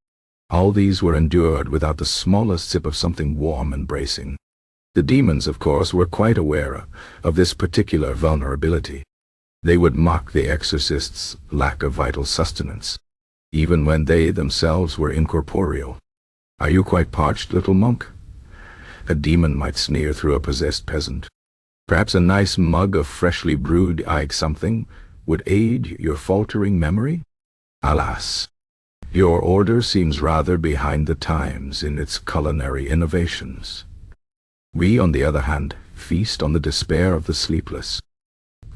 All these were endured without the smallest sip of something warm and bracing. The demons, of course, were quite aware of this particular vulnerability. They would mock the exorcist's lack of vital sustenance, even when they themselves were incorporeal. "Are you quite parched, little monk?" a demon might sneer through a possessed peasant. "Perhaps a nice mug of freshly brewed something would aid your faltering memory? Alas, your order seems rather behind the times in its culinary innovations. We, on the other hand, feast on the despair of the sleepless.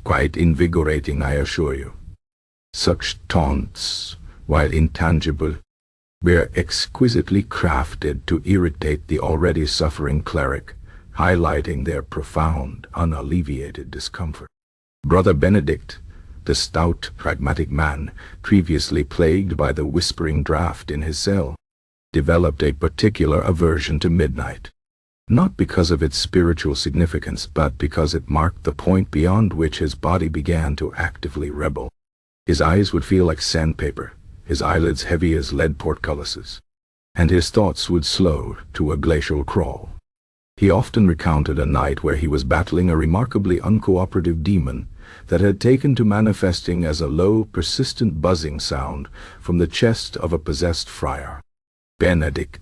Quite invigorating, I assure you. Such taunts, while intangible, were exquisitely crafted to irritate the already suffering cleric, highlighting their profound, unalleviated discomfort. Brother Benedict, the stout, pragmatic man, previously plagued by the whispering draught in his cell, developed a particular aversion to midnight, not because of its spiritual significance, but because it marked the point beyond which his body began to actively rebel. His eyes would feel like sandpaper, his eyelids heavy as lead portcullises, and his thoughts would slow to a glacial crawl. He often recounted a night where he was battling a remarkably uncooperative demon that had taken to manifesting as a low, persistent buzzing sound from the chest of a possessed friar. Benedict,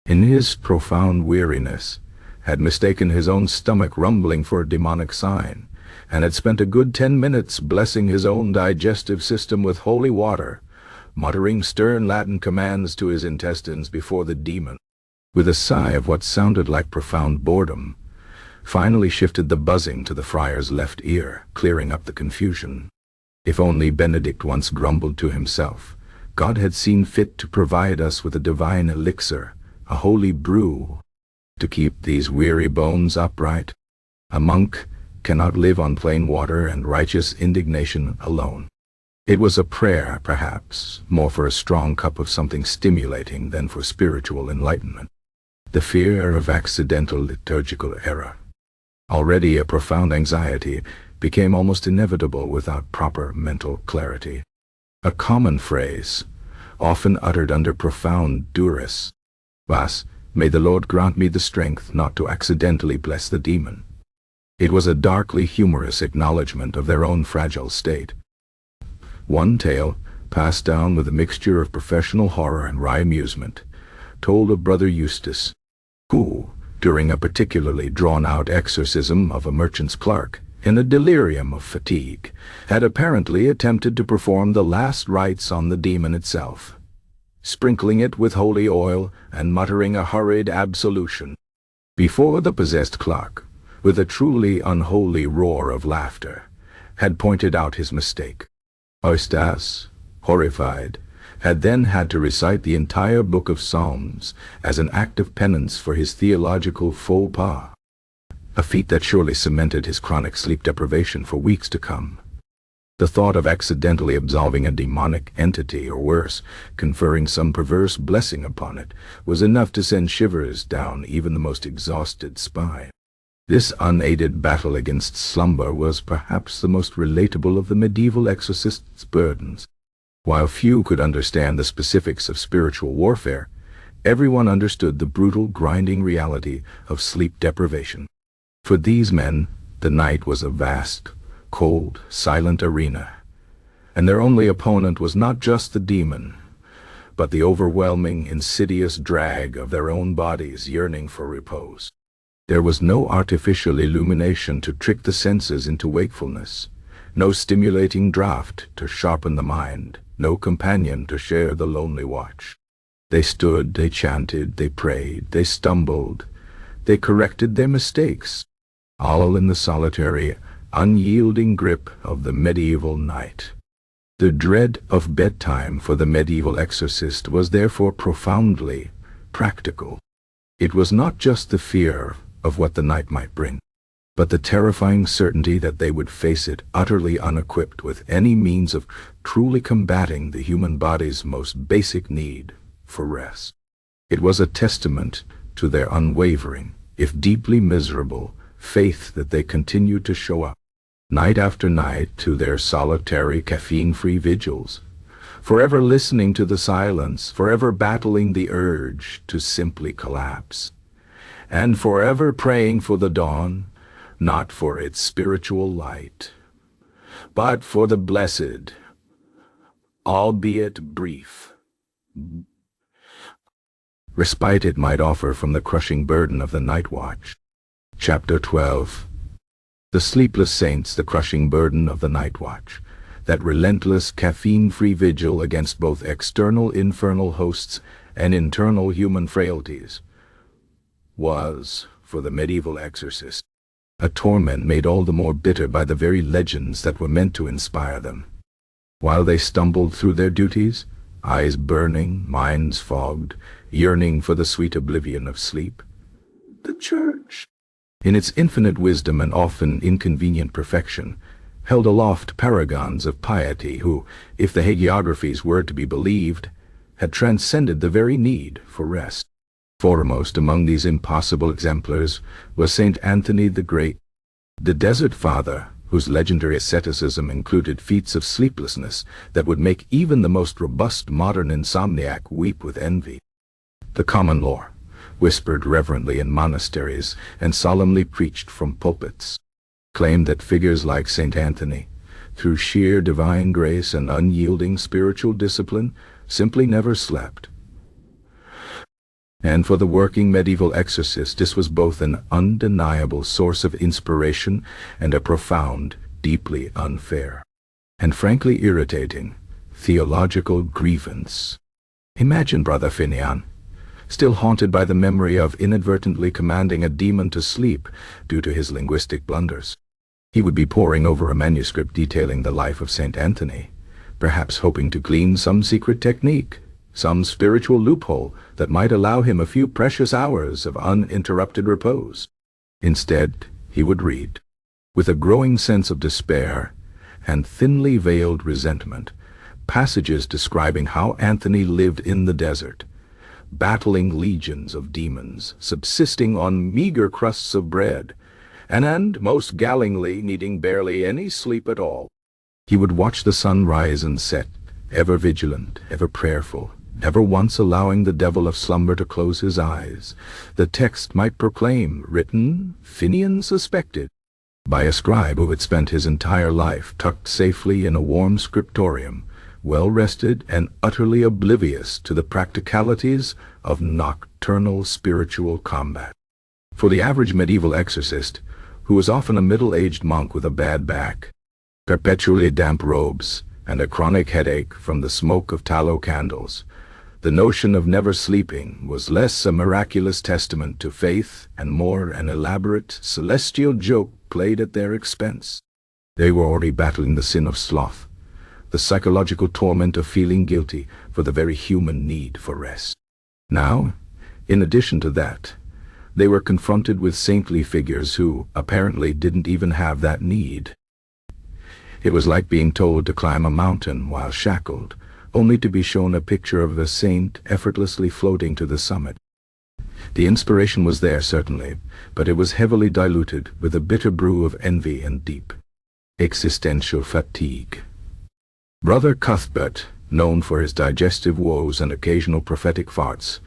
in his profound weariness, had mistaken his own stomach rumbling for a demonic sign, and had spent a good 10 minutes blessing his own digestive system with holy water, muttering stern Latin commands to his intestines before the demon, with a sigh of what sounded like profound boredom, finally shifted the buzzing to the friar's left ear, clearing up the confusion. If only, Benedict once grumbled to himself, God had seen fit to provide us with a divine elixir, a holy brew, to keep these weary bones upright. A monk cannot live on plain water and righteous indignation alone. It was a prayer, perhaps, more for a strong cup of something stimulating than for spiritual enlightenment. The fear of accidental liturgical error, already a profound anxiety, became almost inevitable without proper mental clarity. A common phrase, often uttered under profound duress, was, "May the Lord grant me the strength not to accidentally bless the demon." It was a darkly humorous acknowledgment of their own fragile state. One tale, passed down with a mixture of professional horror and wry amusement, told of Brother Eustace, who, during a particularly drawn-out exorcism of a merchant's clerk, in a delirium of fatigue, had apparently attempted to perform the last rites on the demon itself, sprinkling it with holy oil and muttering a hurried absolution, before the possessed clerk, with a truly unholy roar of laughter, had pointed out his mistake. Eustace, horrified, had then had to recite the entire book of Psalms as an act of penance for his theological faux pas, a feat that surely cemented his chronic sleep deprivation for weeks to come. The thought of accidentally absolving a demonic entity, or worse, conferring some perverse blessing upon it, was enough to send shivers down even the most exhausted spine. This unaided battle against slumber was perhaps the most relatable of the medieval exorcist's burdens. While few could understand the specifics of spiritual warfare, Everyone understood the brutal, grinding reality of sleep deprivation. For these men, the night was a vast, cold, silent arena, and their only opponent was not just the demon, but the overwhelming, insidious drag of their own bodies yearning for repose. There was no artificial illumination to trick the senses into wakefulness, no stimulating draught to sharpen the mind, no companion to share the lonely watch. They stood, they chanted, they prayed, they stumbled, they corrected their mistakes, all in the solitary, unyielding grip of the medieval night. The dread of bedtime for the medieval exorcist was therefore profoundly practical. It was not just the fear of what the night might bring, but the terrifying certainty that they would face it utterly unequipped with any means of truly combating the human body's most basic need for rest. It was a testament to their unwavering, if deeply miserable, faith that they continued to show up, night after night, to their solitary caffeine-free vigils, forever listening to the silence, forever battling the urge to simply collapse, and forever praying for the dawn, not for its spiritual light, but for the blessed, albeit brief, respite it might offer from the crushing burden of the Nightwatch. Chapter 12. The sleepless saints, the crushing burden of the Nightwatch, that relentless caffeine-free vigil against both external infernal hosts and internal human frailties, was, for the medieval exorcist, a torment made all the more bitter by the very legends that were meant to inspire them. While they stumbled through their duties, eyes burning, minds fogged, yearning for the sweet oblivion of sleep, the Church, in its infinite wisdom and often inconvenient perfection, held aloft paragons of piety who, if the hagiographies were to be believed, had transcended the very need for rest. Foremost among these impossible exemplars was Saint Anthony the Great, the Desert Father, whose legendary asceticism included feats of sleeplessness that would make even the most robust modern insomniac weep with envy. The common lore, whispered reverently in monasteries and solemnly preached from pulpits, claimed that figures like Saint Anthony, through sheer divine grace and unyielding spiritual discipline, simply never slept. And for the working medieval exorcist, this was both an undeniable source of inspiration and a profound, deeply unfair, and frankly irritating, theological grievance. Imagine Brother Finian, still haunted by the memory of inadvertently commanding a demon to sleep due to his linguistic blunders. He would be poring over a manuscript detailing the life of Saint Anthony, perhaps hoping to glean some secret technique, some spiritual loophole that might allow him a few precious hours of uninterrupted repose. Instead, he would read, with a growing sense of despair and thinly veiled resentment, passages describing how Anthony lived in the desert, battling legions of demons, subsisting on meager crusts of bread, and most gallingly needing barely any sleep at all. He would watch the sun rise and set, ever vigilant, ever prayerful, never once allowing the devil of slumber to close his eyes. The text might proclaim, written, Finian suspected, by a scribe who had spent his entire life tucked safely in a warm scriptorium, well-rested and utterly oblivious to the practicalities of nocturnal spiritual combat. For the average medieval exorcist, who was often a middle-aged monk with a bad back, perpetually damp robes, and a chronic headache from the smoke of tallow candles, the notion of never sleeping was less a miraculous testament to faith and more an elaborate, celestial joke played at their expense. They were already battling the sin of sloth, the psychological torment of feeling guilty for the very human need for rest. Now, in addition to that, they were confronted with saintly figures who, apparently, didn't even have that need. It was like being told to climb a mountain while shackled, only to be shown a picture of a saint effortlessly floating to the summit. The inspiration was there, certainly, but it was heavily diluted with a bitter brew of envy and deep existential fatigue. Brother Cuthbert, known for his digestive woes and occasional prophetic farts,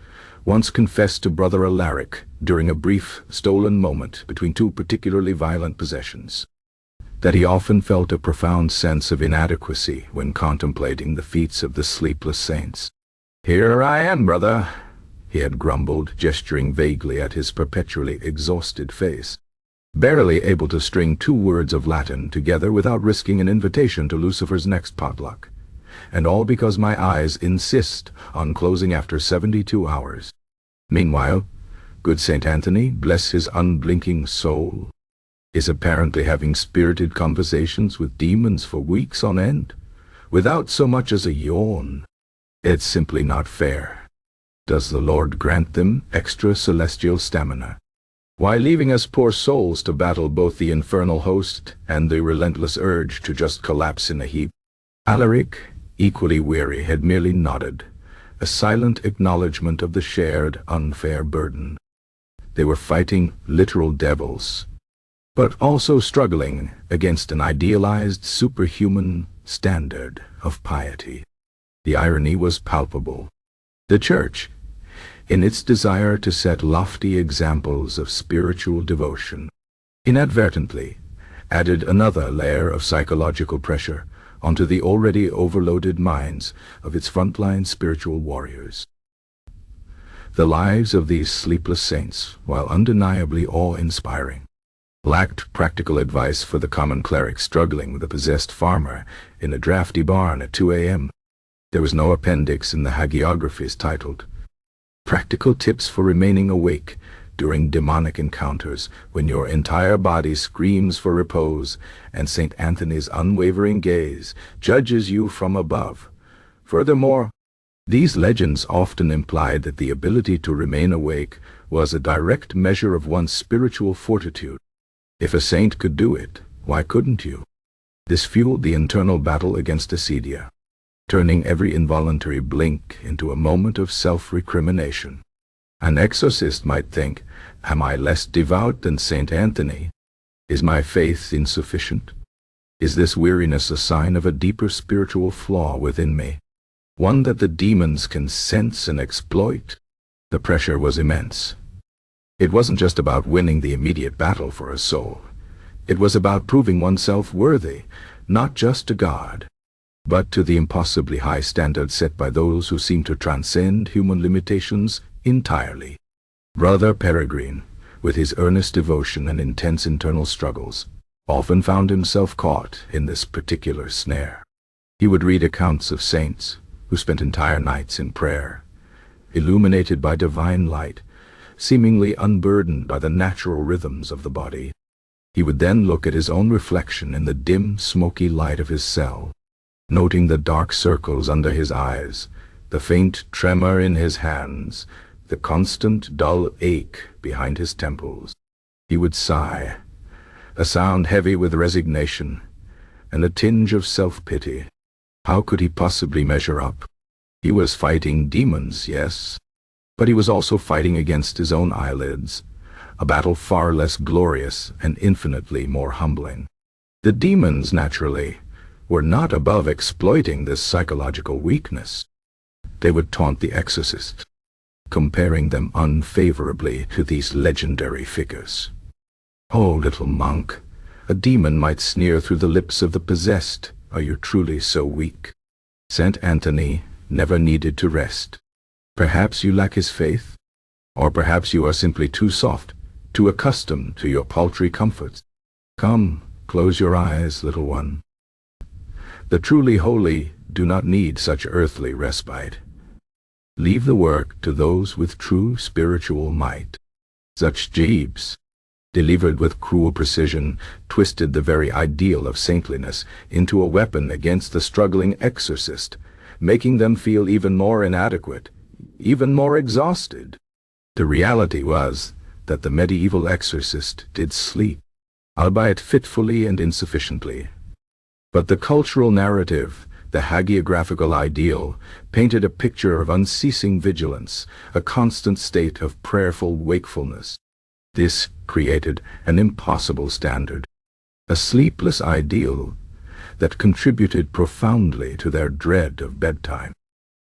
once confessed to Brother Alaric during a brief, stolen moment between two particularly violent possessions, that he often felt a profound sense of inadequacy when contemplating the feats of the sleepless saints. "Here I am, brother," he had grumbled, gesturing vaguely at his perpetually exhausted face, barely able to string 2 words of Latin together without risking an invitation to Lucifer's next potluck. And all because my eyes insist on closing after 72 hours. Meanwhile, good St. Anthony, bless his unblinking soul, is apparently having spirited conversations with demons for weeks on end, without so much as a yawn. It's simply not fair. Does the Lord grant them extra celestial stamina, while leaving us poor souls to battle both the infernal host and the relentless urge to just collapse in a heap? Alaric, equally weary, had merely nodded, a silent acknowledgment of the shared, unfair burden. They were fighting literal devils, but also struggling against an idealized, superhuman standard of piety. The irony was palpable. The Church, in its desire to set lofty examples of spiritual devotion, inadvertently added another layer of psychological pressure onto the already overloaded minds of its frontline spiritual warriors. The lives of these sleepless saints, while undeniably awe-inspiring, lacked practical advice for the common cleric struggling with a possessed farmer in a drafty barn at 2 a.m. There was no appendix in the hagiographies titled "Practical Tips for Remaining Awake During Demonic Encounters When Your Entire Body Screams for Repose and St. Anthony's Unwavering Gaze Judges You From Above." Furthermore, these legends often implied that the ability to remain awake was a direct measure of one's spiritual fortitude. If a saint could do it, why couldn't you? This fueled the internal battle against acedia, turning every involuntary blink into a moment of self-recrimination. An exorcist might think, am I less devout than St. Anthony? Is my faith insufficient? Is this weariness a sign of a deeper spiritual flaw within me, one that the demons can sense and exploit? The pressure was immense. It wasn't just about winning the immediate battle for a soul. It was about proving oneself worthy, not just to God, but to the impossibly high standard set by those who seem to transcend human limitations entirely. Brother Peregrine, with his earnest devotion and intense internal struggles, often found himself caught in this particular snare. He would read accounts of saints who spent entire nights in prayer, illuminated by divine light, seemingly unburdened by the natural rhythms of the body. He would then look at his own reflection in the dim, smoky light of his cell, noting the dark circles under his eyes, the faint tremor in his hands, the constant dull ache behind his temples. He would sigh, a sound heavy with resignation and a tinge of self-pity. How could he possibly measure up? He was fighting demons, yes, but he was also fighting against his own eyelids, a battle far less glorious and infinitely more humbling. The demons, naturally, were not above exploiting this psychological weakness. They would taunt the exorcists, comparing them unfavorably to these legendary figures. "Oh, little monk," a demon might sneer through the lips of the possessed, "are you truly so weak? St. Anthony never needed to rest. Perhaps you lack his faith, or perhaps you are simply too soft, too accustomed to your paltry comforts. Come, close your eyes, little one. The truly holy do not need such earthly respite. Leave the work to those with true spiritual might." Such jibes, delivered with cruel precision, twisted the very ideal of saintliness into a weapon against the struggling exorcist, making them feel even more inadequate, even more exhausted. The reality was that the medieval exorcist did sleep, albeit fitfully and insufficiently. But the cultural narrative, the hagiographical ideal, painted a picture of unceasing vigilance, a constant state of prayerful wakefulness. This created an impossible standard, a sleepless ideal that contributed profoundly to their dread of bedtime.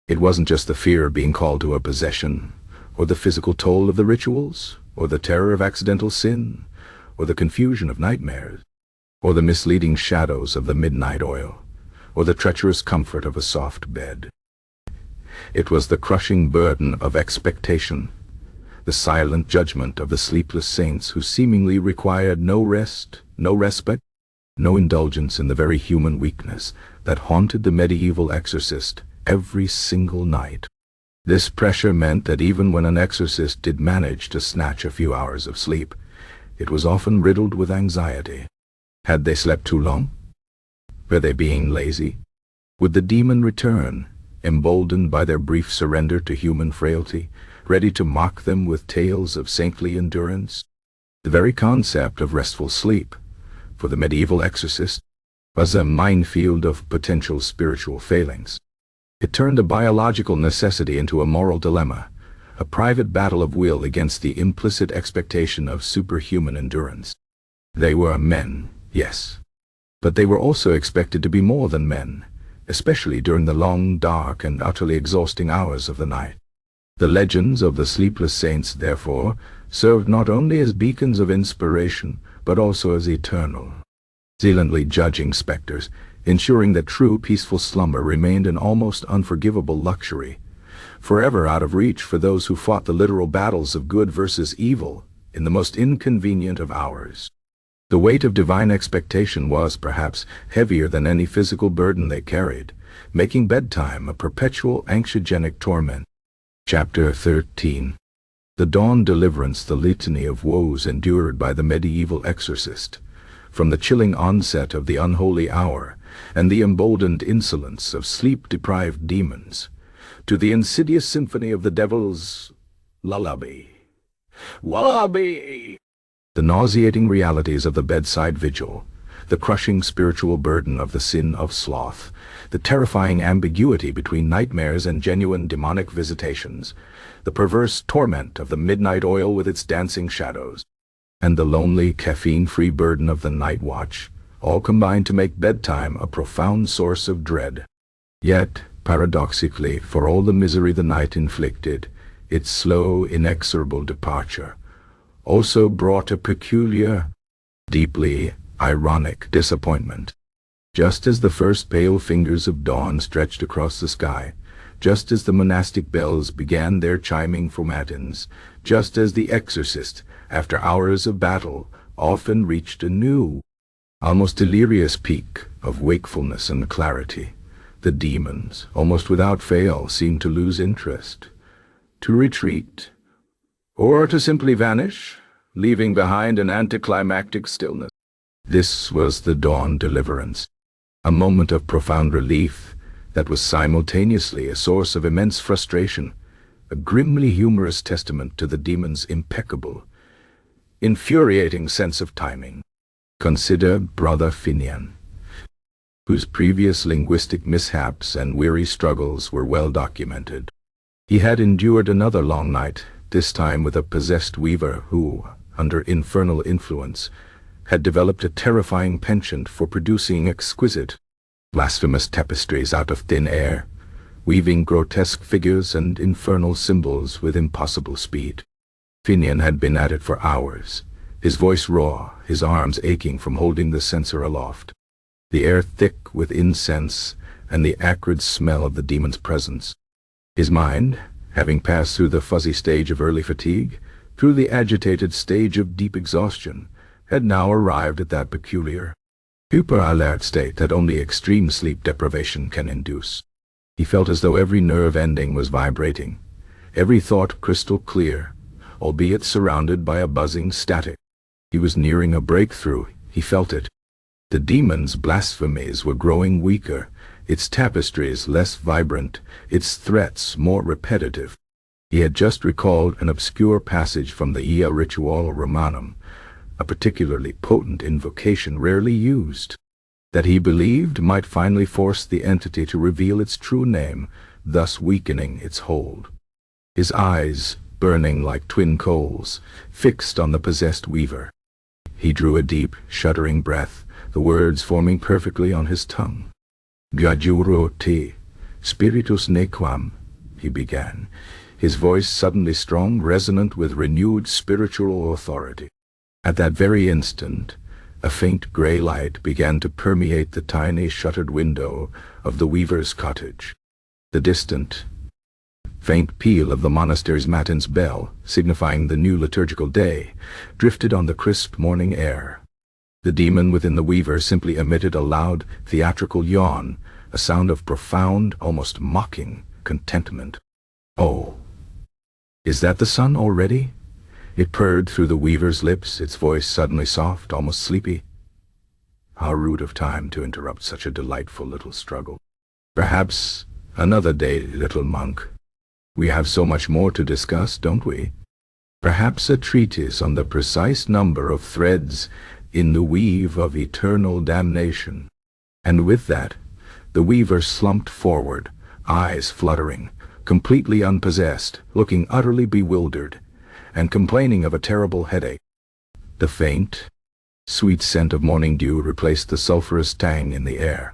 It wasn't just the fear of being called to a possession, or the physical toll of the rituals, or the terror of accidental sin, or the confusion of nightmares, or the misleading shadows of the midnight oil, or the treacherous comfort of a soft bed. It was the crushing burden of expectation, the silent judgment of the sleepless saints who seemingly required no rest, no respite, no indulgence in the very human weakness that haunted the medieval exorcist every single night. This pressure meant that even when an exorcist did manage to snatch a few hours of sleep, it was often riddled with anxiety. Had they slept too long? Were they being lazy? Would the demon return, emboldened by their brief surrender to human frailty, ready to mock them with tales of saintly endurance? The very concept of restful sleep, for the medieval exorcist, was a minefield of potential spiritual failings. It turned a biological necessity into a moral dilemma, a private battle of will against the implicit expectation of superhuman endurance. They were men, yes, but they were also expected to be more than men, especially during the long, dark, and utterly exhausting hours of the night. The legends of the sleepless saints, therefore, served not only as beacons of inspiration, but also as eternal, silently judging specters, ensuring that true peaceful slumber remained an almost unforgivable luxury, forever out of reach for those who fought the literal battles of good versus evil in the most inconvenient of hours. The weight of divine expectation was, perhaps, heavier than any physical burden they carried, making bedtime a perpetual anxiogenic torment. Chapter 13. The Dawn Deliverance, the litany of woes endured by the medieval exorcist, from the chilling onset of the unholy hour and the emboldened insolence of sleep-deprived demons, to the insidious symphony of the devil's lullaby. Lullaby! The nauseating realities of the bedside vigil, the crushing spiritual burden of the sin of sloth, the terrifying ambiguity between nightmares and genuine demonic visitations, the perverse torment of the midnight oil with its dancing shadows, and the lonely, caffeine-free burden of the Nightwatch, all combined to make bedtime a profound source of dread. Yet, paradoxically, for all the misery the night inflicted, its slow, inexorable departure also brought a peculiar, deeply ironic disappointment. Just as the first pale fingers of dawn stretched across the sky, just as the monastic bells began their chiming for matins, just as the exorcist, after hours of battle, often reached a new, almost delirious peak of wakefulness and clarity, the demons, almost without fail, seemed to lose interest, to retreat, or to simply vanish, leaving behind an anticlimactic stillness. This was the dawn deliverance, a moment of profound relief that was simultaneously a source of immense frustration, a grimly humorous testament to the demon's impeccable, infuriating sense of timing. Consider Brother Finian, whose previous linguistic mishaps and weary struggles were well documented. He had endured another long night, this time with a possessed weaver who, under infernal influence, had developed a terrifying penchant for producing exquisite, blasphemous tapestries out of thin air, weaving grotesque figures and infernal symbols with impossible speed. Finian had been at it for hours, his voice raw, his arms aching from holding the censer aloft, the air thick with incense and the acrid smell of the demon's presence. His mind, having passed through the fuzzy stage of early fatigue, through the agitated stage of deep exhaustion, had now arrived at that peculiar, hyper-alert state that only extreme sleep deprivation can induce. He felt as though every nerve ending was vibrating, every thought crystal clear, albeit surrounded by a buzzing static. He was nearing a breakthrough, he felt it. The demon's blasphemies were growing weaker, its tapestries less vibrant, its threats more repetitive. He had just recalled an obscure passage from the Ia Ritual Romanum, a particularly potent invocation rarely used, that he believed might finally force the entity to reveal its true name, thus weakening its hold. His eyes, burning like twin coals, fixed on the possessed weaver. He drew a deep, shuddering breath, the words forming perfectly on his tongue. "Gadjuro te, spiritus nequam," he began, his voice suddenly strong, resonant with renewed spiritual authority. At that very instant, a faint gray light began to permeate the tiny shuttered window of the weaver's cottage. The distant, faint peal of the monastery's matins bell, signifying the new liturgical day, drifted on the crisp morning air. The demon within the weaver simply emitted a loud, theatrical yawn, a sound of profound, almost mocking contentment. "Oh, is that the sun already?" It purred through the weaver's lips, its voice suddenly soft, almost sleepy. How rude of time to interrupt such a delightful little struggle. "Perhaps another day, little monk. We have so much more to discuss, don't we? Perhaps a treatise on the precise number of threads in the weave of eternal damnation." And with that, the weaver slumped forward, eyes fluttering, completely unpossessed, looking utterly bewildered, and complaining of a terrible headache. The faint, sweet scent of morning dew replaced the sulphurous tang in the air.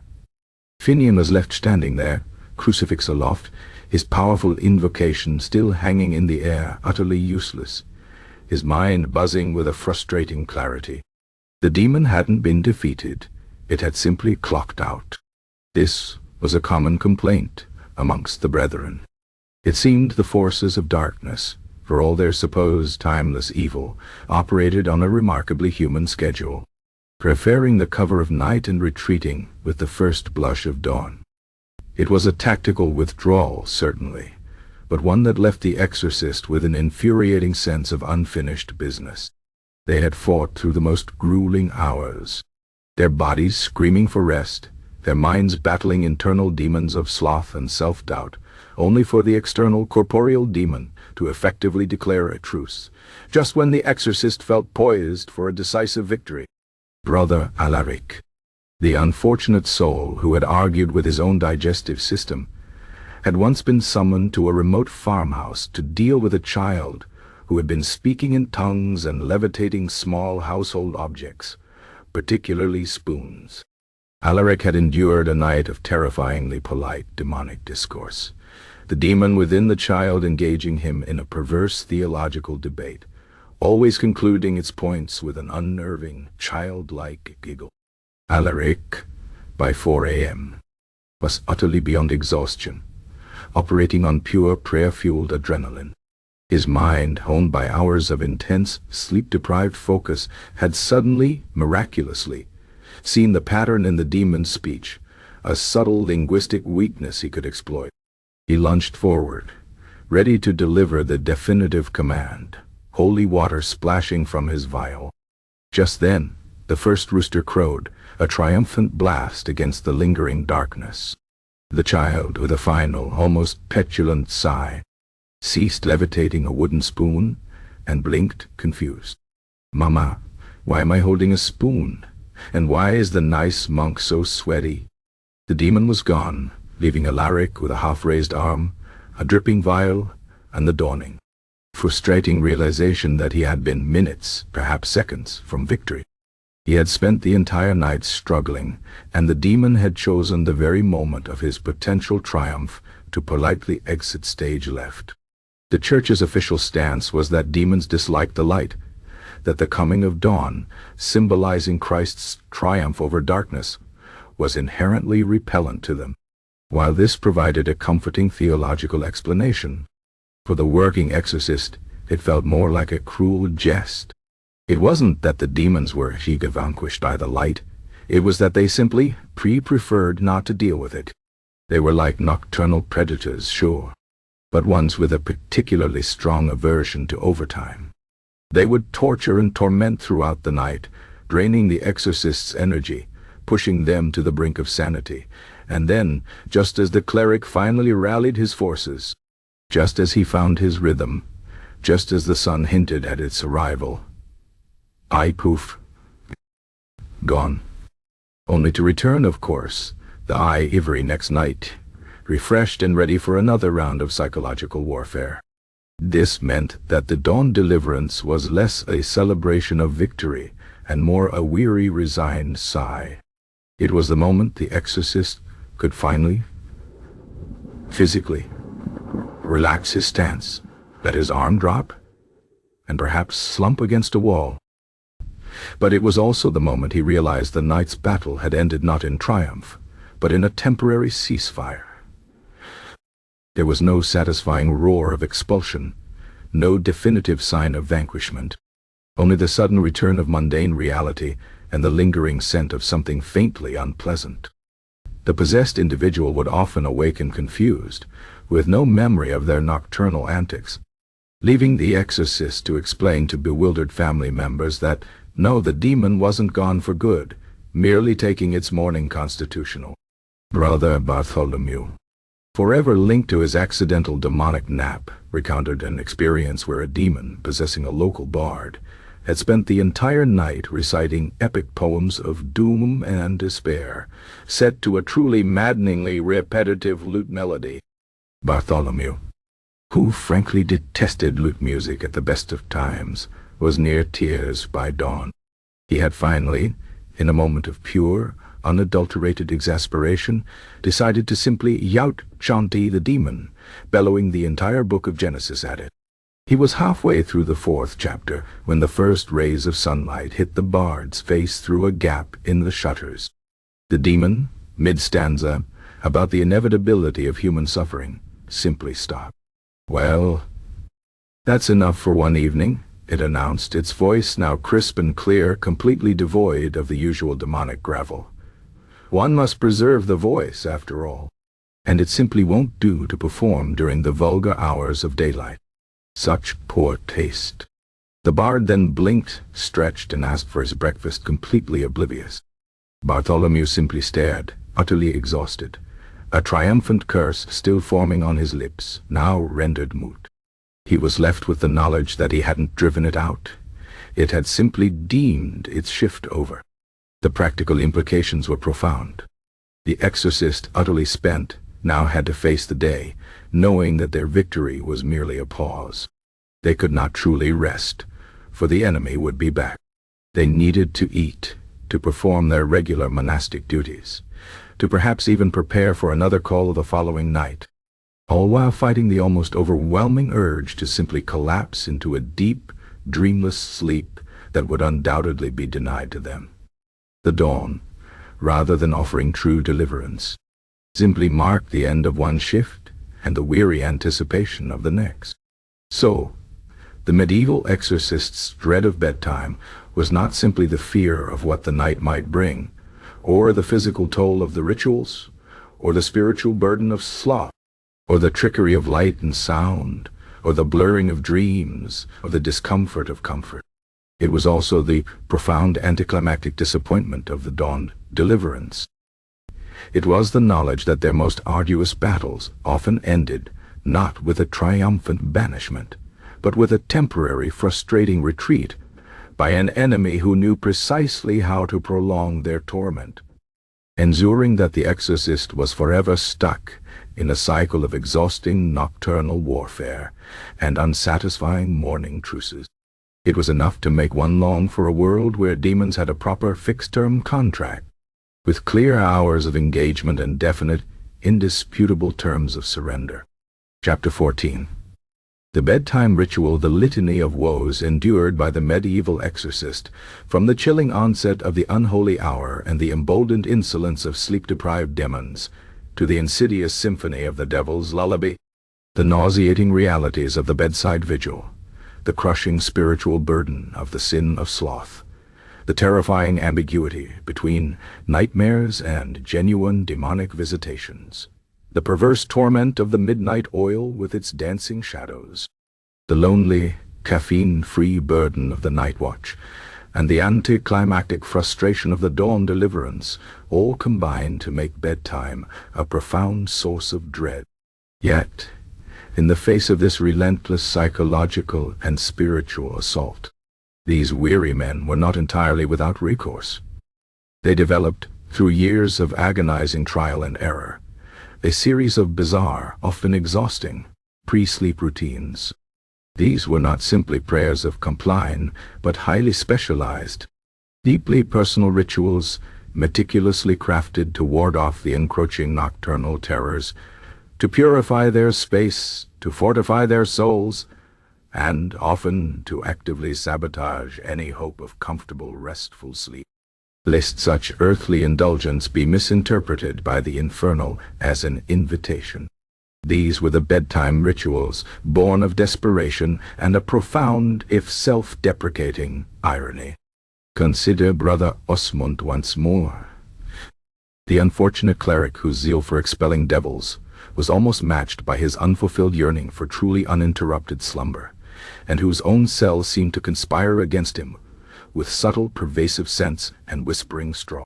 Finian was left standing there, crucifix aloft, his powerful invocation still hanging in the air, utterly useless, his mind buzzing with a frustrating clarity. The demon hadn't been defeated, it had simply clocked out. This was a common complaint amongst the brethren. It seemed the forces of darkness, for all their supposed timeless evil, operated on a remarkably human schedule, preferring the cover of night and retreating with the first blush of dawn. It was a tactical withdrawal, certainly, but one that left the exorcist with an infuriating sense of unfinished business. They had fought through the most grueling hours, their bodies screaming for rest, their minds battling internal demons of sloth and self-doubt, only for the external corporeal demon to effectively declare a truce, just when the exorcist felt poised for a decisive victory. Brother Alaric, the unfortunate soul who had argued with his own digestive system, had once been summoned to a remote farmhouse to deal with a child who had been speaking in tongues and levitating small household objects, particularly spoons. Alaric had endured a night of terrifyingly polite demonic discourse, the demon within the child engaging him in a perverse theological debate, always concluding its points with an unnerving, childlike giggle. Alaric, by 4 a.m., was utterly beyond exhaustion, operating on pure prayer-fueled adrenaline. His mind, honed by hours of intense, sleep-deprived focus, had suddenly, miraculously, seen the pattern in the demon's speech, a subtle linguistic weakness he could exploit. He lunged forward, ready to deliver the definitive command, holy water splashing from his vial. Just then, the first rooster crowed, a triumphant blast against the lingering darkness. The child, with a final, almost petulant sigh, ceased levitating a wooden spoon and blinked, confused. "Mama, why am I holding a spoon? And why is the nice monk so sweaty?" The demon was gone, leaving Alaric with a half-raised arm, a dripping vial, and the dawning, frustrating realization that he had been minutes, perhaps seconds, from victory. He had spent the entire night struggling, and the demon had chosen the very moment of his potential triumph to politely exit stage left. The Church's official stance was that demons disliked the light, that the coming of dawn, symbolizing Christ's triumph over darkness, was inherently repellent to them. While this provided a comforting theological explanation, for the working exorcist, it felt more like a cruel jest. It wasn't that the demons were vanquished by the light, it was that they simply preferred not to deal with it. They were like nocturnal predators, sure, but ones with a particularly strong aversion to overtime. They would torture and torment throughout the night, draining the exorcist's energy, pushing them to the brink of sanity, and then, just as the cleric finally rallied his forces, just as he found his rhythm, just as the sun hinted at its arrival, poof, gone. Only to return, of course, the ivory next night, refreshed and ready for another round of psychological warfare. This meant that the dawn deliverance was less a celebration of victory and more a weary, resigned sigh. It was the moment the exorcist could finally, physically, relax his stance, let his arm drop, and perhaps slump against a wall. But it was also the moment he realized the night's battle had ended not in triumph, but in a temporary ceasefire. There was no satisfying roar of expulsion, no definitive sign of vanquishment, only the sudden return of mundane reality and the lingering scent of something faintly unpleasant. The possessed individual would often awaken confused, with no memory of their nocturnal antics, leaving the exorcist to explain to bewildered family members that, no, the demon wasn't gone for good, merely taking its morning constitutional. Brother Bartholomew, forever linked to his accidental demonic nap, recounted an experience where a demon, possessing a local bard, had spent the entire night reciting epic poems of doom and despair, set to a truly maddeningly repetitive lute melody. Bartholomew, who frankly detested lute music at the best of times, was near tears by dawn. He had finally, in a moment of pure, unadulterated exasperation, decided to simply yout Chanty the demon, bellowing the entire book of Genesis at it. He was halfway through the 4th chapter when the first rays of sunlight hit the bard's face through a gap in the shutters. The demon, mid-stanza, about the inevitability of human suffering, simply stopped. "Well, that's enough for one evening," it announced, its voice now crisp and clear, completely devoid of the usual demonic gravel. "One must preserve the voice, after all, and it simply won't do to perform during the vulgar hours of daylight. Such poor taste." The bard then blinked, stretched, and asked for his breakfast, completely oblivious. Bartholomew simply stared, utterly exhausted, a triumphant curse still forming on his lips, now rendered moot. He was left with the knowledge that he hadn't driven it out. It had simply deemed its shift over. The practical implications were profound. The exorcist, utterly spent, now had to face the day, knowing that their victory was merely a pause. They could not truly rest, for the enemy would be back. They needed to eat, to perform their regular monastic duties, to perhaps even prepare for another call the following night, all while fighting the almost overwhelming urge to simply collapse into a deep, dreamless sleep that would undoubtedly be denied to them. The dawn, rather than offering true deliverance, simply marked the end of one shift and the weary anticipation of the next. So, the medieval exorcist's dread of bedtime was not simply the fear of what the night might bring, or the physical toll of the rituals, or the spiritual burden of sloth, or the trickery of light and sound, or the blurring of dreams, or the discomfort of comfort. It was also the profound anticlimactic disappointment of the dawned deliverance. It was the knowledge that their most arduous battles often ended not with a triumphant banishment, but with a temporary frustrating retreat by an enemy who knew precisely how to prolong their torment, ensuring that the exorcist was forever stuck in a cycle of exhausting nocturnal warfare and unsatisfying morning truces. It was enough to make one long for a world where demons had a proper fixed-term contract, with clear hours of engagement and definite, indisputable terms of surrender. Chapter 14. The bedtime ritual, the litany of woes endured by the medieval exorcist, from the chilling onset of the unholy hour and the emboldened insolence of sleep-deprived demons, to the insidious symphony of the devil's lullaby, the nauseating realities of the bedside vigil, the crushing spiritual burden of the sin of sloth, the terrifying ambiguity between nightmares and genuine demonic visitations, the perverse torment of the midnight oil with its dancing shadows, the lonely, caffeine-free burden of the Nightwatch, and the anticlimactic frustration of the dawn deliverance, all combined to make bedtime a profound source of dread. Yet, in the face of this relentless psychological and spiritual assault, these weary men were not entirely without recourse. They developed, through years of agonizing trial and error, a series of bizarre, often exhausting, pre-sleep routines. These were not simply prayers of compline, but highly specialized, deeply personal rituals, meticulously crafted to ward off the encroaching nocturnal terrors, to purify their space, to fortify their souls, and often to actively sabotage any hope of comfortable, restful sleep, lest such earthly indulgence be misinterpreted by the infernal as an invitation. These were the bedtime rituals, born of desperation and a profound, if self-deprecating, irony. Consider Brother Osmond once more. The unfortunate cleric whose zeal for expelling devils was almost matched by his unfulfilled yearning for truly uninterrupted slumber, and whose own cell seemed to conspire against him with subtle, pervasive scents and whispering straw.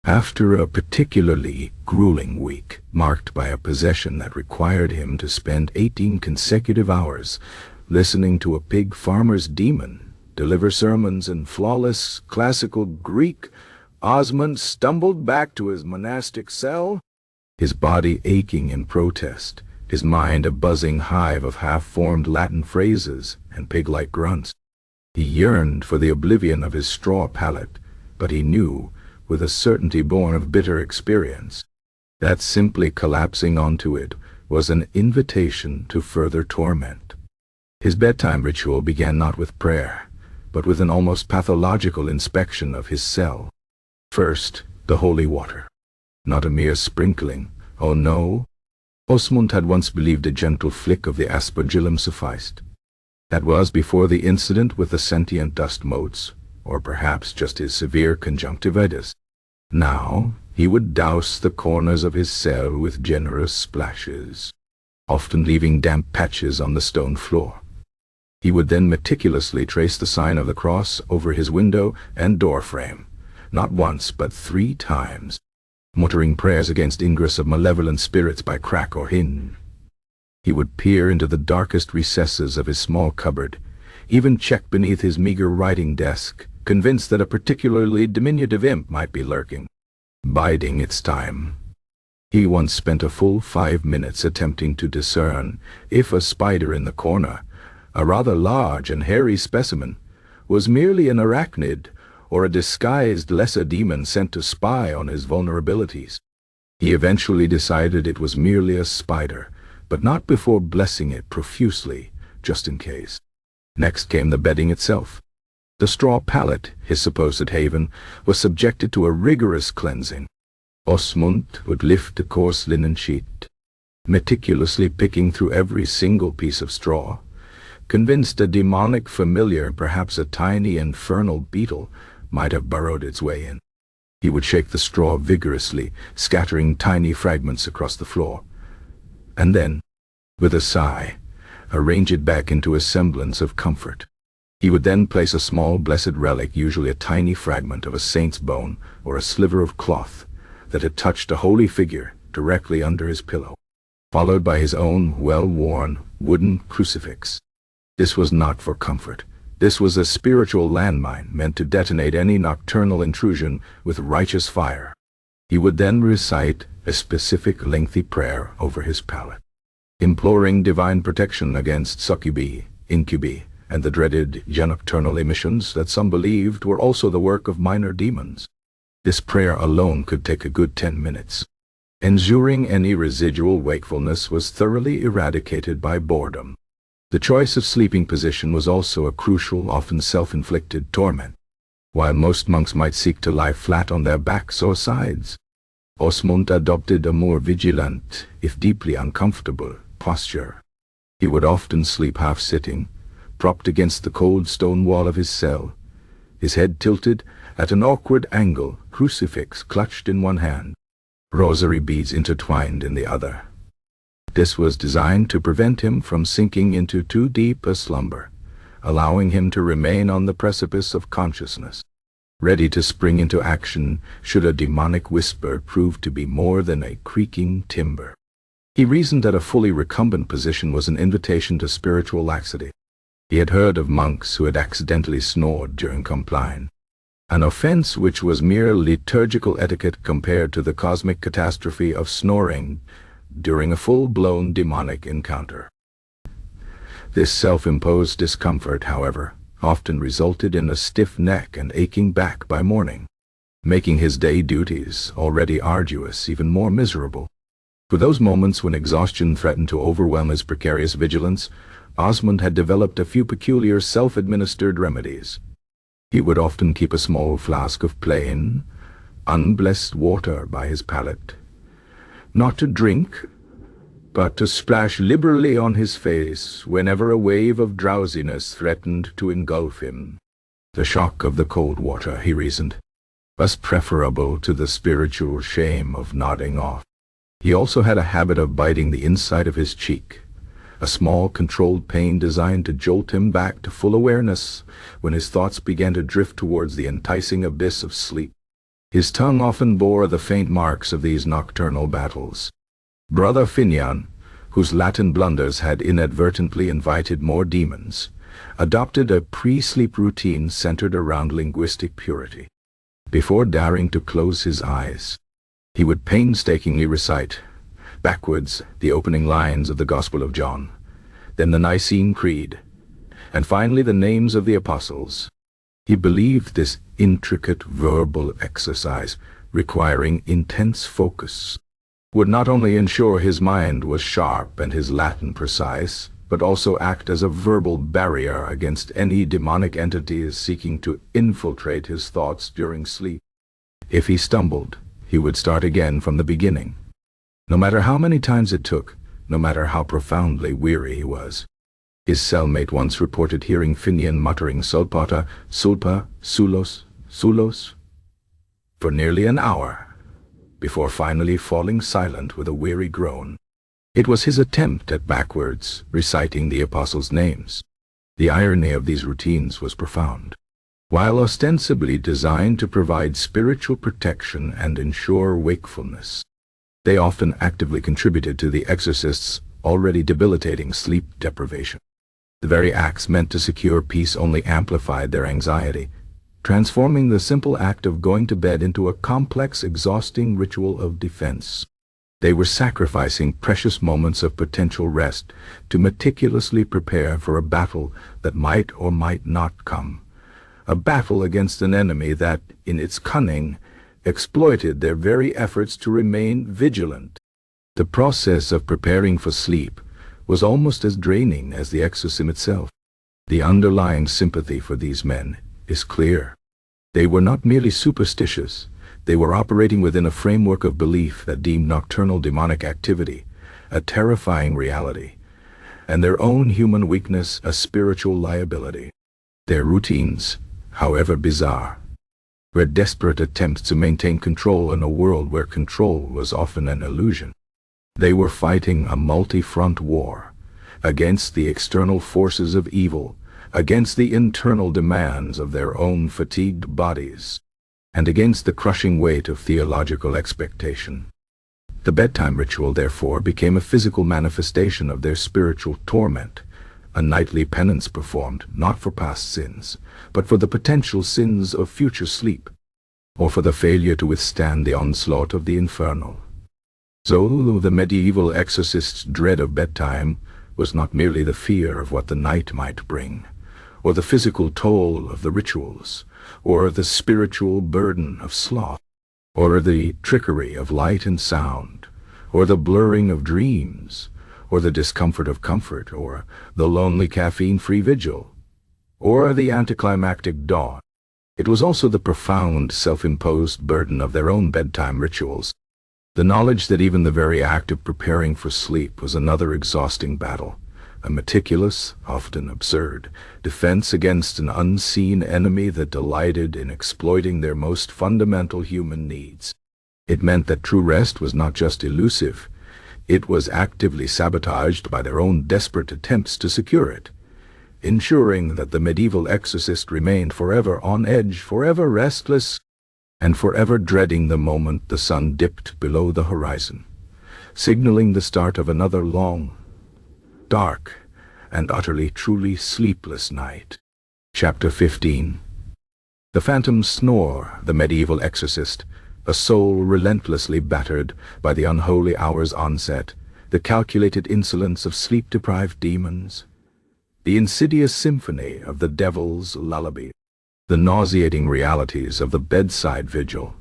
After a particularly grueling week, marked by a possession that required him to spend 18 consecutive hours listening to a pig farmer's demon deliver sermons in flawless classical Greek, Osmond stumbled back to his monastic cell, his body aching in protest, his mind a buzzing hive of half-formed Latin phrases and pig-like grunts. He yearned for the oblivion of his straw pallet, but he knew, with a certainty born of bitter experience, that simply collapsing onto it was an invitation to further torment. His bedtime ritual began not with prayer, but with an almost pathological inspection of his cell. First, the holy water. Not a mere sprinkling, oh no. Osmond had once believed a gentle flick of the aspergillum sufficed. That was before the incident with the sentient dust motes, or perhaps just his severe conjunctivitis. Now, he would douse the corners of his cell with generous splashes, often leaving damp patches on the stone floor. He would then meticulously trace the sign of the cross over his window and door frame, not once but 3 times, muttering prayers against ingress of malevolent spirits by crack or hinge. He would peer into the darkest recesses of his small cupboard, even check beneath his meager writing desk, convinced that a particularly diminutive imp might be lurking, biding its time. He once spent a full 5 minutes attempting to discern if a spider in the corner, a rather large and hairy specimen, was merely an arachnid or a disguised lesser demon sent to spy on his vulnerabilities. He eventually decided it was merely a spider, but not before blessing it profusely, just in case. Next came the bedding itself. The straw pallet, his supposed haven, was subjected to a rigorous cleansing. Osmond would lift a coarse linen sheet, meticulously picking through every single piece of straw, convinced a demonic familiar, perhaps a tiny infernal beetle, might have burrowed its way in. He would shake the straw vigorously, scattering tiny fragments across the floor, and then, with a sigh, arrange it back into a semblance of comfort. He would then place a small blessed relic, usually a tiny fragment of a saint's bone or a sliver of cloth that had touched a holy figure, directly under his pillow, followed by his own well-worn wooden crucifix. This was not for comfort. This was a spiritual landmine meant to detonate any nocturnal intrusion with righteous fire. He would then recite a specific lengthy prayer over his pallet, imploring divine protection against succubi, incubi, and the dreaded nocturnal emissions that some believed were also the work of minor demons. This prayer alone could take a good 10 minutes. Ensuring any residual wakefulness was thoroughly eradicated by boredom. The choice of sleeping position was also a crucial, often self-inflicted torment. While most monks might seek to lie flat on their backs or sides, Osmond adopted a more vigilant, if deeply uncomfortable, posture. He would often sleep half-sitting, propped against the cold stone wall of his cell, his head tilted at an awkward angle, crucifix clutched in one hand, rosary beads intertwined in the other. This was designed to prevent him from sinking into too deep a slumber, allowing him to remain on the precipice of consciousness, ready to spring into action should a demonic whisper prove to be more than a creaking timber. He reasoned that a fully recumbent position was an invitation to spiritual laxity. He had heard of monks who had accidentally snored during compline, an offense which was mere liturgical etiquette compared to the cosmic catastrophe of snoring during a full-blown demonic encounter. This self-imposed discomfort, however, often resulted in a stiff neck and aching back by morning, making his day duties, already arduous, even more miserable. For those moments when exhaustion threatened to overwhelm his precarious vigilance, Osmond had developed a few peculiar self-administered remedies. He would often keep a small flask of plain, unblessed water by his pallet, not to drink, but to splash liberally on his face whenever a wave of drowsiness threatened to engulf him. The shock of the cold water, he reasoned, was preferable to the spiritual shame of nodding off. He also had a habit of biting the inside of his cheek, a small controlled pain designed to jolt him back to full awareness when his thoughts began to drift towards the enticing abyss of sleep. His tongue often bore the faint marks of these nocturnal battles. Brother Finian, whose Latin blunders had inadvertently invited more demons, adopted a pre-sleep routine centered around linguistic purity. Before daring to close his eyes, he would painstakingly recite, backwards, the opening lines of the Gospel of John, then the Nicene Creed, and finally the names of the apostles. He believed this intricate verbal exercise, requiring intense focus, would not only ensure his mind was sharp and his Latin precise, but also act as a verbal barrier against any demonic entities seeking to infiltrate his thoughts during sleep. If he stumbled, he would start again from the beginning, no matter how many times it took, no matter how profoundly weary he was. His cellmate once reported hearing Finian muttering sulpata, sulpa, sulos, sulos, for nearly an hour, before finally falling silent with a weary groan. It was his attempt at backwards reciting the apostles' names. The irony of these routines was profound. While ostensibly designed to provide spiritual protection and ensure wakefulness, they often actively contributed to the Exorcists' already debilitating sleep deprivation. The very acts meant to secure peace only amplified their anxiety, transforming the simple act of going to bed into a complex, exhausting ritual of defense. They were sacrificing precious moments of potential rest to meticulously prepare for a battle that might or might not come, a battle against an enemy that, in its cunning, exploited their very efforts to remain vigilant. The process of preparing for sleep was almost as draining as the exorcism itself. The underlying sympathy for these men is clear. They were not merely superstitious, they were operating within a framework of belief that deemed nocturnal demonic activity a terrifying reality, and their own human weakness a spiritual liability. Their routines, however bizarre, were desperate attempts to maintain control in a world where control was often an illusion. They were fighting a multi-front war against the external forces of evil, against the internal demands of their own fatigued bodies, and against the crushing weight of theological expectation. The bedtime ritual, therefore, became a physical manifestation of their spiritual torment, a nightly penance performed not for past sins, but for the potential sins of future sleep, or for the failure to withstand the onslaught of the infernal. So the medieval exorcist's dread of bedtime was not merely the fear of what the night might bring, or the physical toll of the rituals, or the spiritual burden of sloth, or the trickery of light and sound, or the blurring of dreams, or the discomfort of comfort, or the lonely caffeine-free vigil, or the anticlimactic dawn. It was also the profound self-imposed burden of their own bedtime rituals. The knowledge that even the very act of preparing for sleep was another exhausting battle, a meticulous, often absurd, defense against an unseen enemy that delighted in exploiting their most fundamental human needs. It meant that true rest was not just elusive, it was actively sabotaged by their own desperate attempts to secure it, ensuring that the medieval exorcist remained forever on edge, forever restless, and forever dreading the moment the sun dipped below the horizon, signaling the start of another long, dark, and utterly truly sleepless night. Chapter 15. The phantom Snore, the medieval exorcist, a soul relentlessly battered by the unholy hour's onset, the calculated insolence of sleep-deprived demons, the insidious symphony of the devil's lullaby, the nauseating realities of the bedside vigil,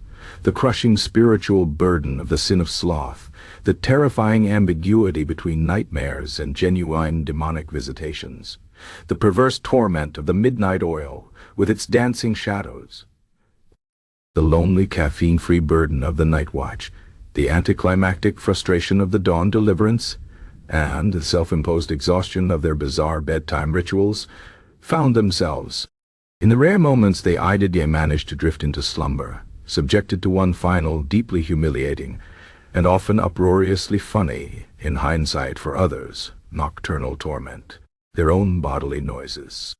the crushing spiritual burden of the Sin of Sloth, the terrifying ambiguity between nightmares and genuine demonic visitations, the perverse torment of the midnight oil with its dancing shadows, the lonely caffeine-free burden of the Nightwatch, the anticlimactic frustration of the dawn Deliverance, and the self-imposed exhaustion of their bizarre bedtime rituals, found themselves. In the rare moments they managed to drift into slumber, subjected to one final, deeply humiliating, and often uproariously funny, in hindsight for others, nocturnal torment, their own bodily noises.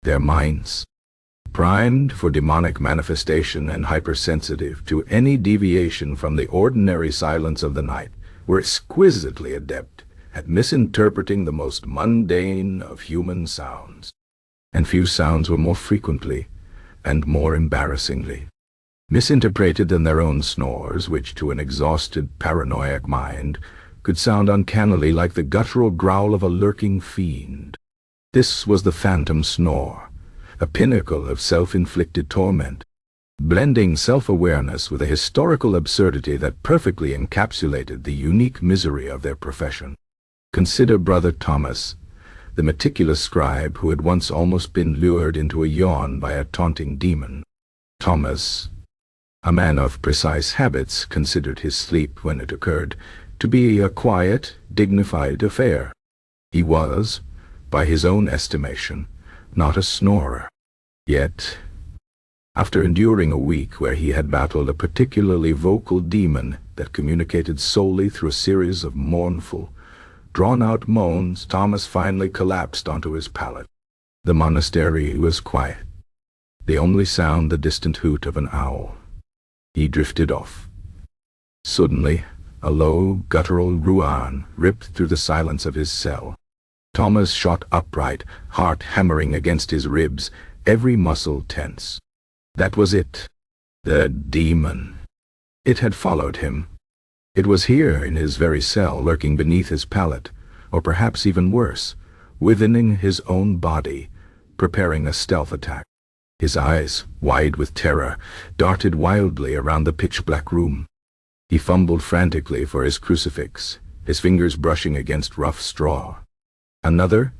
Their minds, primed for demonic manifestation and hypersensitive to any deviation from the ordinary silence of the night, were exquisitely adept at misinterpreting the most mundane of human sounds. And few sounds were more frequently, and more embarrassingly, misinterpreted than their own snores, which to an exhausted, paranoiac mind could sound uncannily like the guttural growl of a lurking fiend. This was the phantom snore, a pinnacle of self-inflicted torment, blending self-awareness with a historical absurdity that perfectly encapsulated the unique misery of their profession. Consider Brother Thomas, the meticulous scribe who had once almost been lured into a yawn by a taunting demon. Thomas, a man of precise habits, considered his sleep, when it occurred, to be a quiet, dignified affair. He was, by his own estimation, not a snorer. Yet, after enduring a week where he had battled a particularly vocal demon that communicated solely through a series of mournful, drawn-out moans, Thomas finally collapsed onto his pallet. The monastery was quiet, the only sound the distant hoot of an owl. He drifted off. Suddenly, a low, guttural ruan ripped through the silence of his cell. Thomas shot upright, heart hammering against his ribs, every muscle tense. That was it. The demon. It had followed him. It was here in his very cell, lurking beneath his pallet, or perhaps even worse, within his own body, preparing a stealth attack. His eyes, wide with terror, darted wildly around the pitch-black room. He fumbled frantically for his crucifix, his fingers brushing against rough straw. Another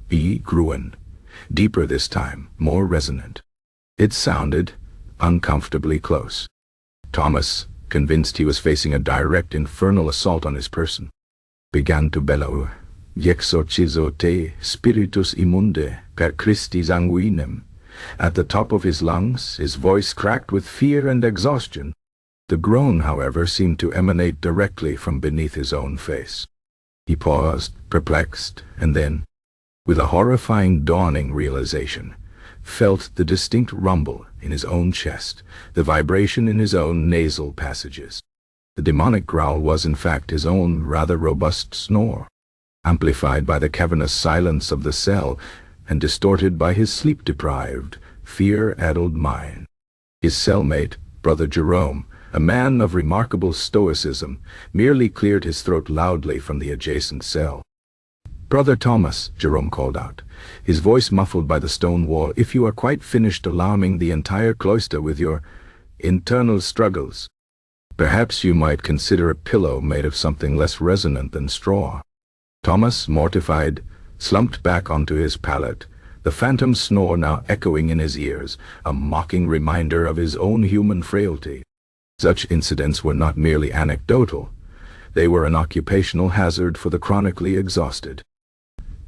gruen, deeper this time, more resonant. It sounded uncomfortably close. Thomas, convinced he was facing a direct infernal assault on his person, began to bellow, "Exorcizo te, spiritus immunde, per Christi sanguinem." At the top of his lungs, his voice cracked with fear and exhaustion. The groan, however, seemed to emanate directly from beneath his own face. He paused, perplexed, and then, with a horrifying dawning realization, felt the distinct rumble in his own chest, the vibration in his own nasal passages. The demonic growl was in fact his own rather robust snore, amplified by the cavernous silence of the cell and distorted by his sleep-deprived, fear-addled mind. His cellmate, Brother Jerome, a man of remarkable stoicism, merely cleared his throat loudly from the adjacent cell. "Brother Thomas," Jerome called out, his voice muffled by the stone wall, "if you are quite finished alarming the entire cloister with your internal struggles, perhaps you might consider a pillow made of something less resonant than straw." Thomas, mortified, slumped back onto his pallet, the phantom snore now echoing in his ears, a mocking reminder of his own human frailty. Such incidents were not merely anecdotal. They were an occupational hazard for the chronically exhausted.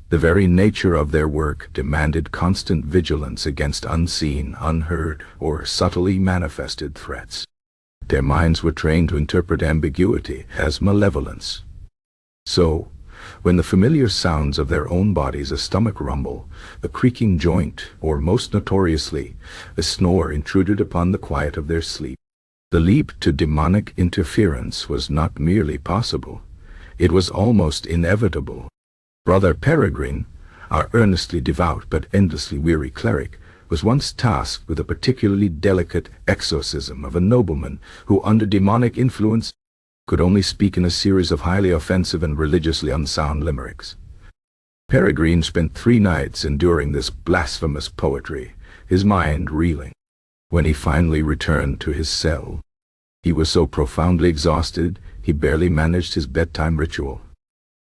The very nature of their work demanded constant vigilance against unseen, unheard, or subtly manifested threats. Their minds were trained to interpret ambiguity as malevolence. So, when the familiar sounds of their own bodies, a stomach rumble, a creaking joint, or most notoriously, a snore, intruded upon the quiet of their sleep, the leap to demonic interference was not merely possible, it was almost inevitable. Brother Peregrine, our earnestly devout but endlessly weary cleric, was once tasked with a particularly delicate exorcism of a nobleman who, under demonic influence, could only speak in a series of highly offensive and religiously unsound limericks. Peregrine spent 3 nights enduring this blasphemous poetry, his mind reeling. When he finally returned to his cell, He was so profoundly exhausted, he barely managed his bedtime ritual.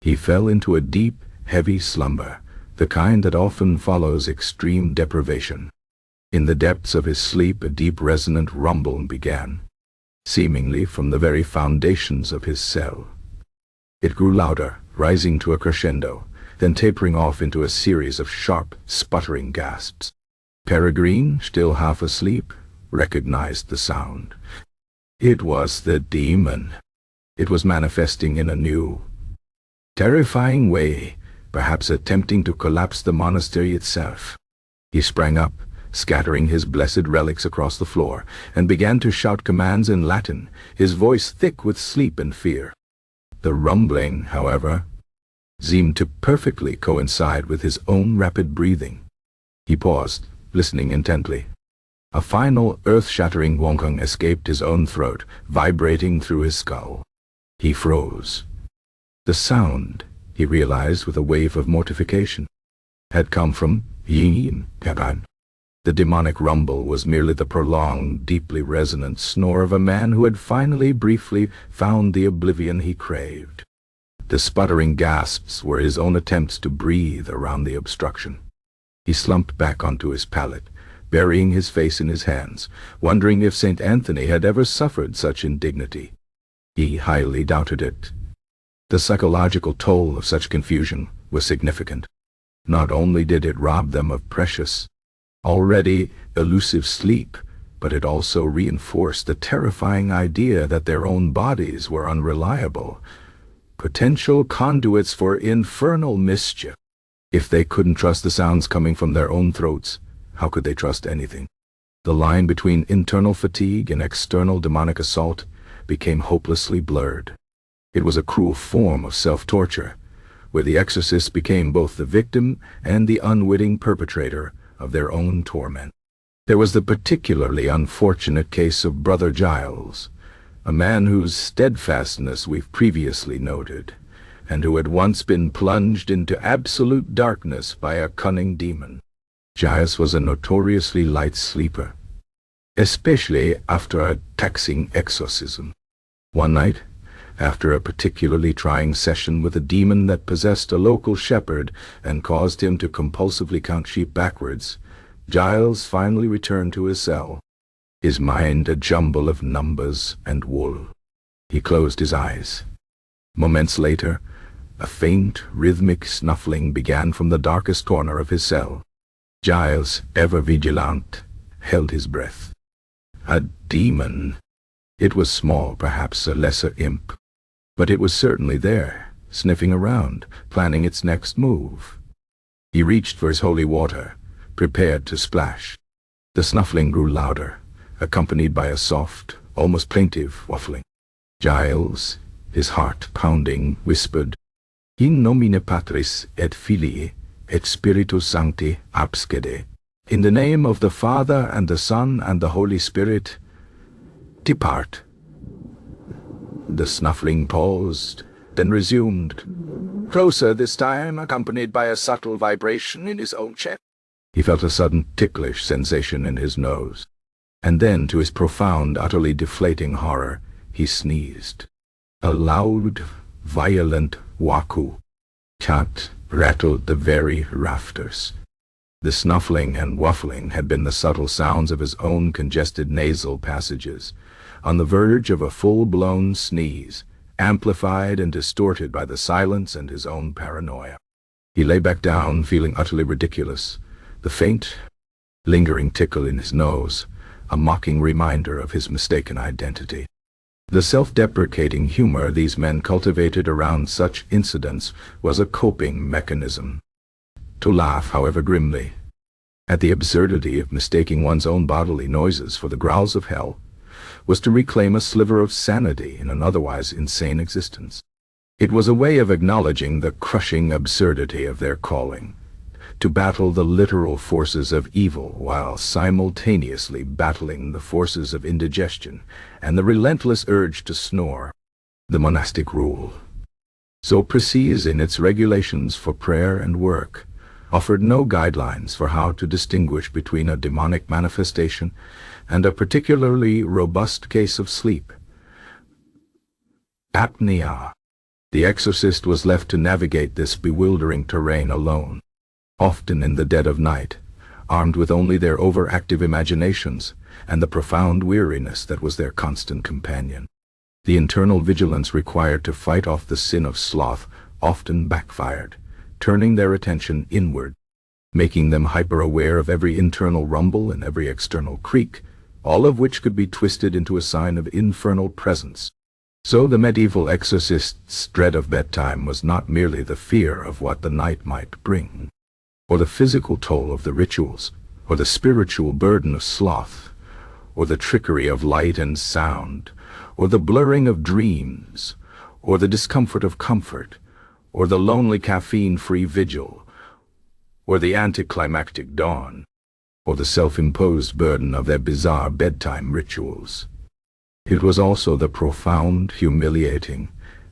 He fell into a deep, heavy slumber, the kind that often follows extreme deprivation. In the depths of his sleep, a deep resonant rumble began, seemingly from the very foundations of his cell. It grew louder, rising to a crescendo, then tapering off into a series of sharp, sputtering gasps. Peregrine, still half asleep, recognized the sound. It was the demon. It was manifesting in a new, terrifying way, perhaps attempting to collapse the monastery itself. He sprang up, scattering his blessed relics across the floor, and began to shout commands in Latin, his voice thick with sleep and fear. The rumbling, however, seemed to perfectly coincide with his own rapid breathing. He paused, listening intently. A final, earth-shattering wonkung escaped his own throat, vibrating through his skull. He froze. The sound, he realized with a wave of mortification, had come from Yin Kaban. The demonic rumble was merely the prolonged, deeply resonant snore of a man who had finally, briefly, found the oblivion he craved. The sputtering gasps were his own attempts to breathe around the obstruction. He slumped back onto his pallet, burying his face in his hands, wondering if St. Anthony had ever suffered such indignity. He highly doubted it. The psychological toll of such confusion was significant. Not only did it rob them of precious, already elusive sleep, but it also reinforced the terrifying idea that their own bodies were unreliable, potential conduits for infernal mischief. If they couldn't trust the sounds coming from their own throats, how could they trust anything? The line between internal fatigue and external demonic assault became hopelessly blurred. It was a cruel form of self-torture, where the exorcists became both the victim and the unwitting perpetrator of their own torment. There was the particularly unfortunate case of Brother Giles, a man whose steadfastness we've previously noted, and who had once been plunged into absolute darkness by a cunning demon. Giles was a notoriously light sleeper, especially after a taxing exorcism. One night, after a particularly trying session with a demon that possessed a local shepherd and caused him to compulsively count sheep backwards, Giles finally returned to his cell, his mind a jumble of numbers and wool. He closed his eyes. Moments later, a faint, rhythmic snuffling began from the darkest corner of his cell. Giles, ever vigilant, held his breath. A demon. It was small, perhaps a lesser imp, but it was certainly there, sniffing around, planning its next move. He reached for his holy water, prepared to splash. The snuffling grew louder, accompanied by a soft, almost plaintive waffling. Giles, his heart pounding, whispered, "In nomine Patris et Filii et Spiritus Sancti abscede." In the name of the Father and the Son and the Holy Spirit, depart. The snuffling paused, then resumed, closer this time, accompanied by a subtle vibration in his own chest. He felt a sudden ticklish sensation in his nose, and then, to his profound, utterly deflating horror, he sneezed. A loud, violent waku cat rattled the very rafters. The snuffling and waffling had been the subtle sounds of his own congested nasal passages, on the verge of a full-blown sneeze, amplified and distorted by the silence and his own paranoia. He lay back down, feeling utterly ridiculous, the faint, lingering tickle in his nose, a mocking reminder of his mistaken identity. The self-deprecating humor these men cultivated around such incidents was a coping mechanism. To laugh, however grimly, at the absurdity of mistaking one's own bodily noises for the growls of hell, was to reclaim a sliver of sanity in an otherwise insane existence. It was a way of acknowledging the crushing absurdity of their calling, to battle the literal forces of evil while simultaneously battling the forces of indigestion and the relentless urge to snore. The monastic rule, so precise in its regulations for prayer and work, offered no guidelines for how to distinguish between a demonic manifestation and a particularly robust case of sleep. apnea. The exorcist was left to navigate this bewildering terrain alone, often in the dead of night, armed with only their overactive imaginations and the profound weariness that was their constant companion. The internal vigilance required to fight off the sin of sloth often backfired, turning their attention inward, making them hyper-aware of every internal rumble and every external creak, all of which could be twisted into a sign of infernal presence. So the medieval exorcist's dread of bedtime was not merely the fear of what the night might bring, or the physical toll of the rituals, or the spiritual burden of sloth, or the trickery of light and sound, or the blurring of dreams, or the discomfort of comfort, or the lonely caffeine-free vigil, or the anticlimactic dawn, or the self-imposed burden of their bizarre bedtime rituals. It was also the profound, humiliating,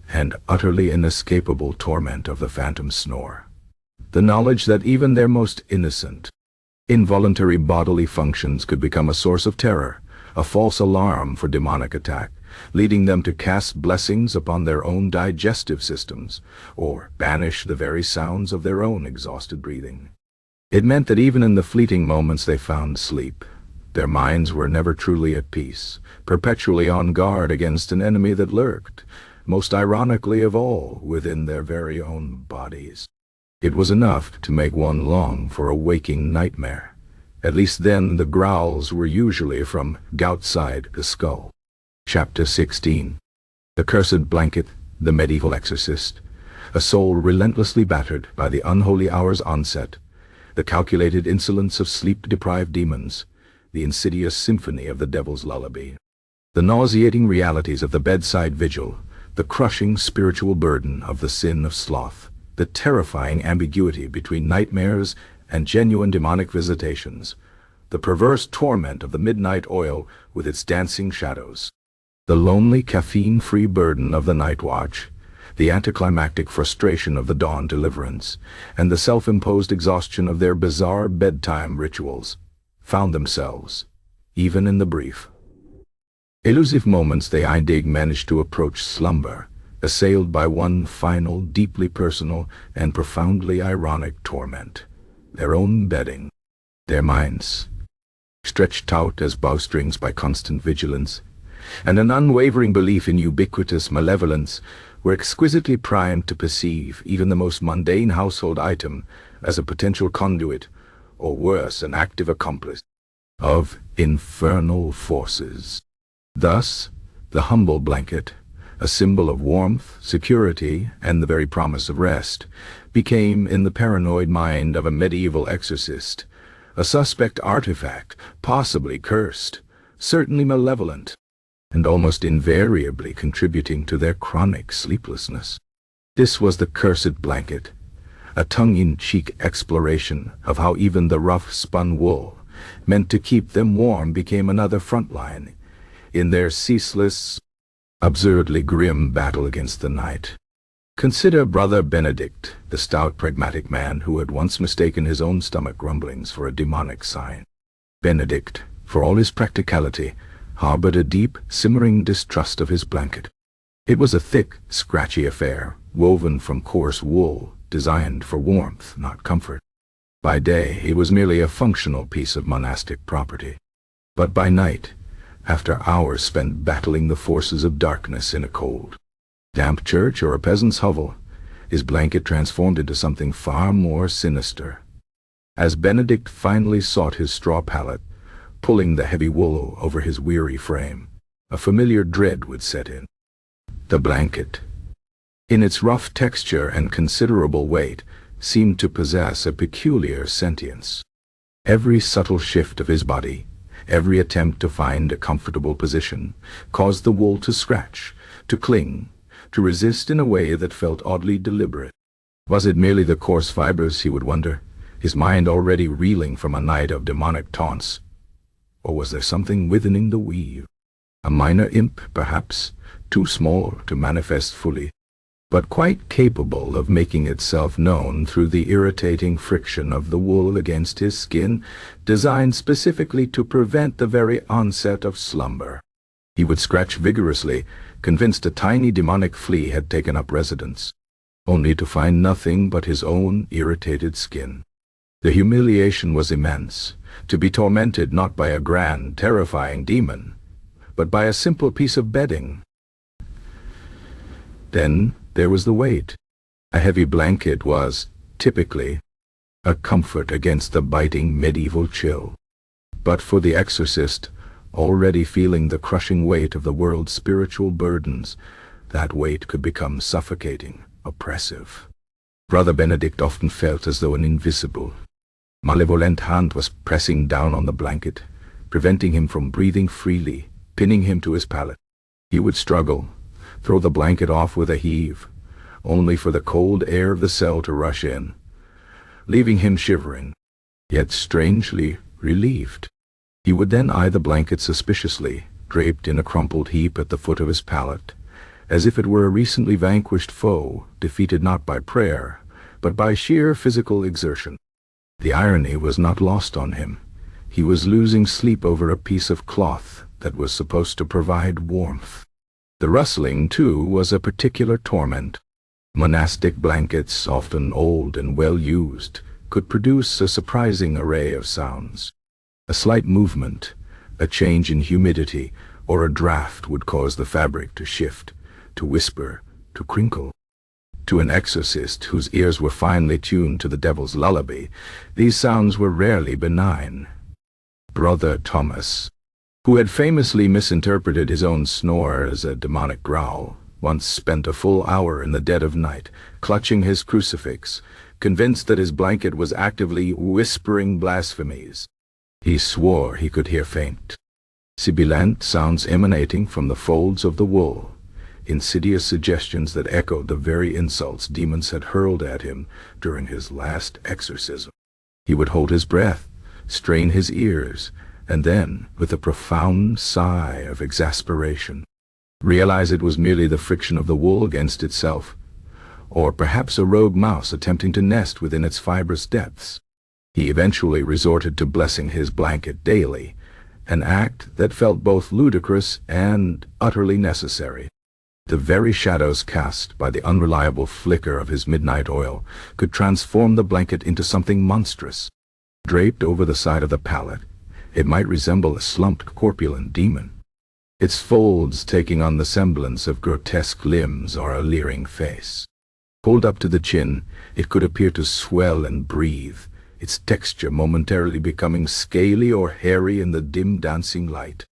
and utterly inescapable torment of the phantom snore. The knowledge that even their most innocent, involuntary bodily functions could become a source of terror, a false alarm for demonic attack, leading them to cast blessings upon their own digestive systems, or banish the very sounds of their own exhausted breathing. It meant that even in the fleeting moments they found sleep, their minds were never truly at peace, perpetually on guard against an enemy that lurked, most ironically of all, within their very own bodies. It was enough to make one long for a waking nightmare. At least then the growls were usually from outside the skull. Chapter 16. The Cursed Blanket, the Medieval Exorcist. A soul relentlessly battered by the unholy hour's onset, the calculated insolence of sleep-deprived demons, the insidious symphony of the devil's lullaby, the nauseating realities of the bedside vigil, the crushing spiritual burden of the sin of sloth, the terrifying ambiguity between nightmares and genuine demonic visitations, the perverse torment of the midnight oil with its dancing shadows, the lonely caffeine-free burden of the Nightwatch, the anticlimactic frustration of the dawn deliverance, and the self-imposed exhaustion of their bizarre bedtime rituals, found themselves, even in the brief, elusive moments they managed to approach slumber, assailed by one final, deeply personal, and profoundly ironic torment: their own bedding. Their minds, stretched out as bowstrings by constant vigilance, and an unwavering belief in ubiquitous malevolence, were exquisitely primed to perceive even the most mundane household item as a potential conduit, or worse, an active accomplice, of infernal forces. Thus, the humble blanket, a symbol of warmth, security, and the very promise of rest, became, in the paranoid mind of a medieval exorcist, a suspect artifact, possibly cursed, certainly malevolent, and almost invariably contributing to their chronic sleeplessness. This was the Cursed Blanket, a tongue-in-cheek exploration of how even the rough-spun wool, meant to keep them warm, became another front line in their ceaseless, absurdly grim battle against the night. Consider Brother Benedict, the stout pragmatic man who had once mistaken his own stomach grumblings for a demonic sign. Benedict, for all his practicality, harbored a deep, simmering distrust of his blanket. It was a thick, scratchy affair, woven from coarse wool, designed for warmth, not comfort. By day, it was merely a functional piece of monastic property. But by night, after hours spent battling the forces of darkness in a cold, damp church or a peasant's hovel, his blanket transformed into something far more sinister. As Benedict finally sought his straw pallet, pulling the heavy wool over his weary frame, a familiar dread would set in. The blanket, in its rough texture and considerable weight, seemed to possess a peculiar sentience. Every subtle shift of his body, every attempt to find a comfortable position, caused the wool to scratch, to cling, to resist in a way that felt oddly deliberate. Was it merely the coarse fibers, he would wonder, his mind already reeling from a night of demonic taunts? Or was there something within the weave? A minor imp, perhaps, too small to manifest fully, but quite capable of making itself known through the irritating friction of the wool against his skin, designed specifically to prevent the very onset of slumber. He would scratch vigorously, convinced a tiny demonic flea had taken up residence, only to find nothing but his own irritated skin. The humiliation was immense, to be tormented not by a grand, terrifying demon, but by a simple piece of bedding. Then there was the weight. A heavy blanket was, typically, a comfort against the biting medieval chill. But for the exorcist, already feeling the crushing weight of the world's spiritual burdens, that weight could become suffocating, oppressive. Brother Benedict often felt as though an invisible, malevolent hand was pressing down on the blanket, preventing him from breathing freely, pinning him to his pallet. He would struggle, throw the blanket off with a heave, only for the cold air of the cell to rush in, leaving him shivering, yet strangely relieved. He would then eye the blanket suspiciously, draped in a crumpled heap at the foot of his pallet, as if it were a recently vanquished foe, defeated not by prayer, but by sheer physical exertion. The irony was not lost on him. He was losing sleep over a piece of cloth that was supposed to provide warmth. The rustling, too, was a particular torment. Monastic blankets, often old and well-used, could produce a surprising array of sounds. A slight movement, a change in humidity, or a draft would cause the fabric to shift, to whisper, to crinkle. To an exorcist whose ears were finely tuned to the devil's lullaby, these sounds were rarely benign. Brother Thomas, who had famously misinterpreted his own snore as a demonic growl, once spent a full hour in the dead of night, clutching his crucifix, convinced that his blanket was actively whispering blasphemies. He swore he could hear faint, sibilant sounds emanating from the folds of the wool, insidious suggestions that echoed the very insults demons had hurled at him during his last exorcism. He would hold his breath, strain his ears, and then, with a profound sigh of exasperation, realize it was merely the friction of the wool against itself, or perhaps a rogue mouse attempting to nest within its fibrous depths. He eventually resorted to blessing his blanket daily, an act that felt both ludicrous and utterly necessary. The very shadows cast by the unreliable flicker of his midnight oil could transform the blanket into something monstrous. Draped over the side of the pallet, it might resemble a slumped corpulent demon, its folds taking on the semblance of grotesque limbs or a leering face. Pulled up to the chin, it could appear to swell and breathe, its texture momentarily becoming scaly or hairy in the dim dancing light.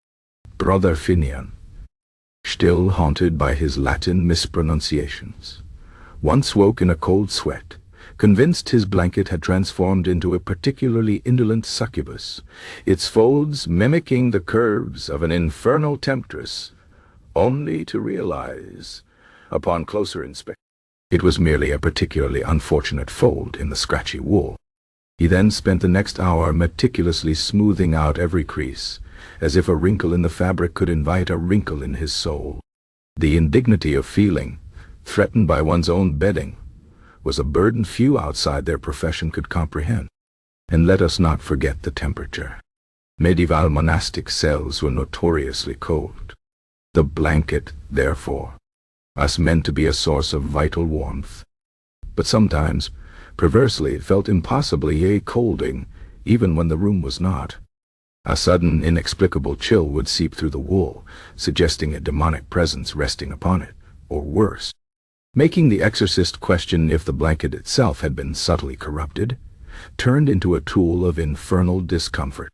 Brother Finian, still haunted by his Latin mispronunciations, once woke in a cold sweat, convinced his blanket had transformed into a particularly indolent succubus, its folds mimicking the curves of an infernal temptress, only to realize, upon closer inspection, it was merely a particularly unfortunate fold in the scratchy wool. He then spent the next hour meticulously smoothing out every crease, as if a wrinkle in the fabric could invite a wrinkle in his soul. The indignity of feeling threatened by one's own bedding was a burden few outside their profession could comprehend. And let us not forget the temperature. Medieval monastic cells were notoriously cold. The blanket, therefore, was meant to be a source of vital warmth. But sometimes, perversely, it felt impossibly colding, even when the room was not. A sudden, inexplicable chill would seep through the wool, suggesting a demonic presence resting upon it, or worse, making the exorcist question if the blanket itself had been subtly corrupted, turned into a tool of infernal discomfort.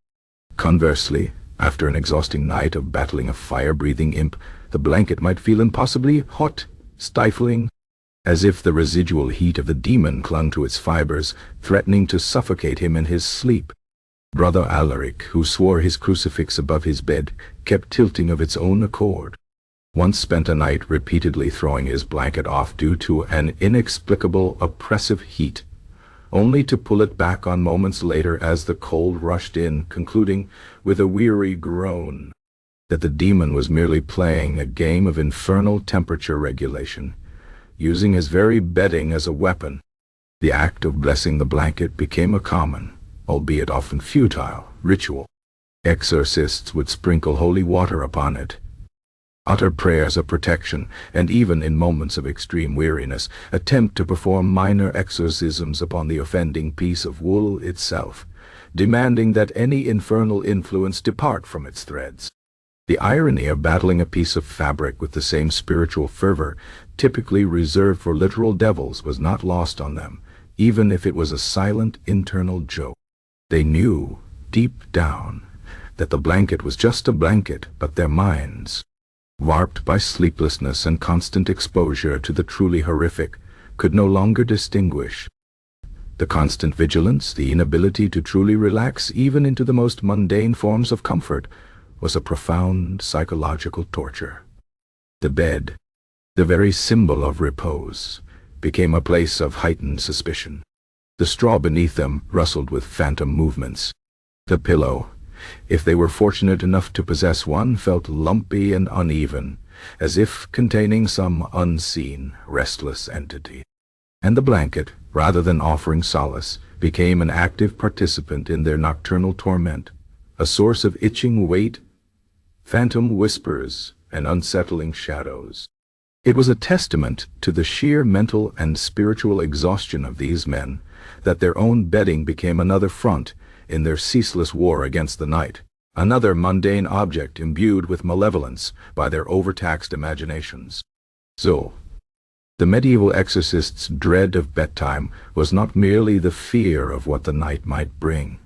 Conversely, after an exhausting night of battling a fire-breathing imp, the blanket might feel impossibly hot, stifling, as if the residual heat of the demon clung to its fibers, threatening to suffocate him in his sleep. Brother Alaric, who swore his crucifix above his bed, kept tilting of its own accord. Once spent a night repeatedly throwing his blanket off due to an inexplicable oppressive heat, only to pull it back on moments later as the cold rushed in, concluding with a weary groan that the demon was merely playing a game of infernal temperature regulation, using his very bedding as a weapon. The act of blessing the blanket became a common, albeit often futile, ritual. Exorcists would sprinkle holy water upon it, utter prayers of protection, and even in moments of extreme weariness, attempt to perform minor exorcisms upon the offending piece of wool itself, demanding that any infernal influence depart from its threads. The irony of battling a piece of fabric with the same spiritual fervor typically reserved for literal devils was not lost on them, even if it was a silent internal joke. They knew, deep down, that the blanket was just a blanket, but their minds, warped by sleeplessness and constant exposure to the truly horrific, could no longer distinguish. The constant vigilance, the inability to truly relax even into the most mundane forms of comfort, was a profound psychological torture. The bed, the very symbol of repose, became a place of heightened suspicion. The straw beneath them rustled with phantom movements. The pillow, if they were fortunate enough to possess one, felt lumpy and uneven, as if containing some unseen, restless entity. And the blanket, rather than offering solace, became an active participant in their nocturnal torment, a source of itching weight, phantom whispers, and unsettling shadows. It was a testament to the sheer mental and spiritual exhaustion of these men that their own bedding became another front in their ceaseless war against the night, another mundane object imbued with malevolence by their overtaxed imaginations. So, the medieval exorcists' dread of bedtime was not merely the fear of what the night might bring,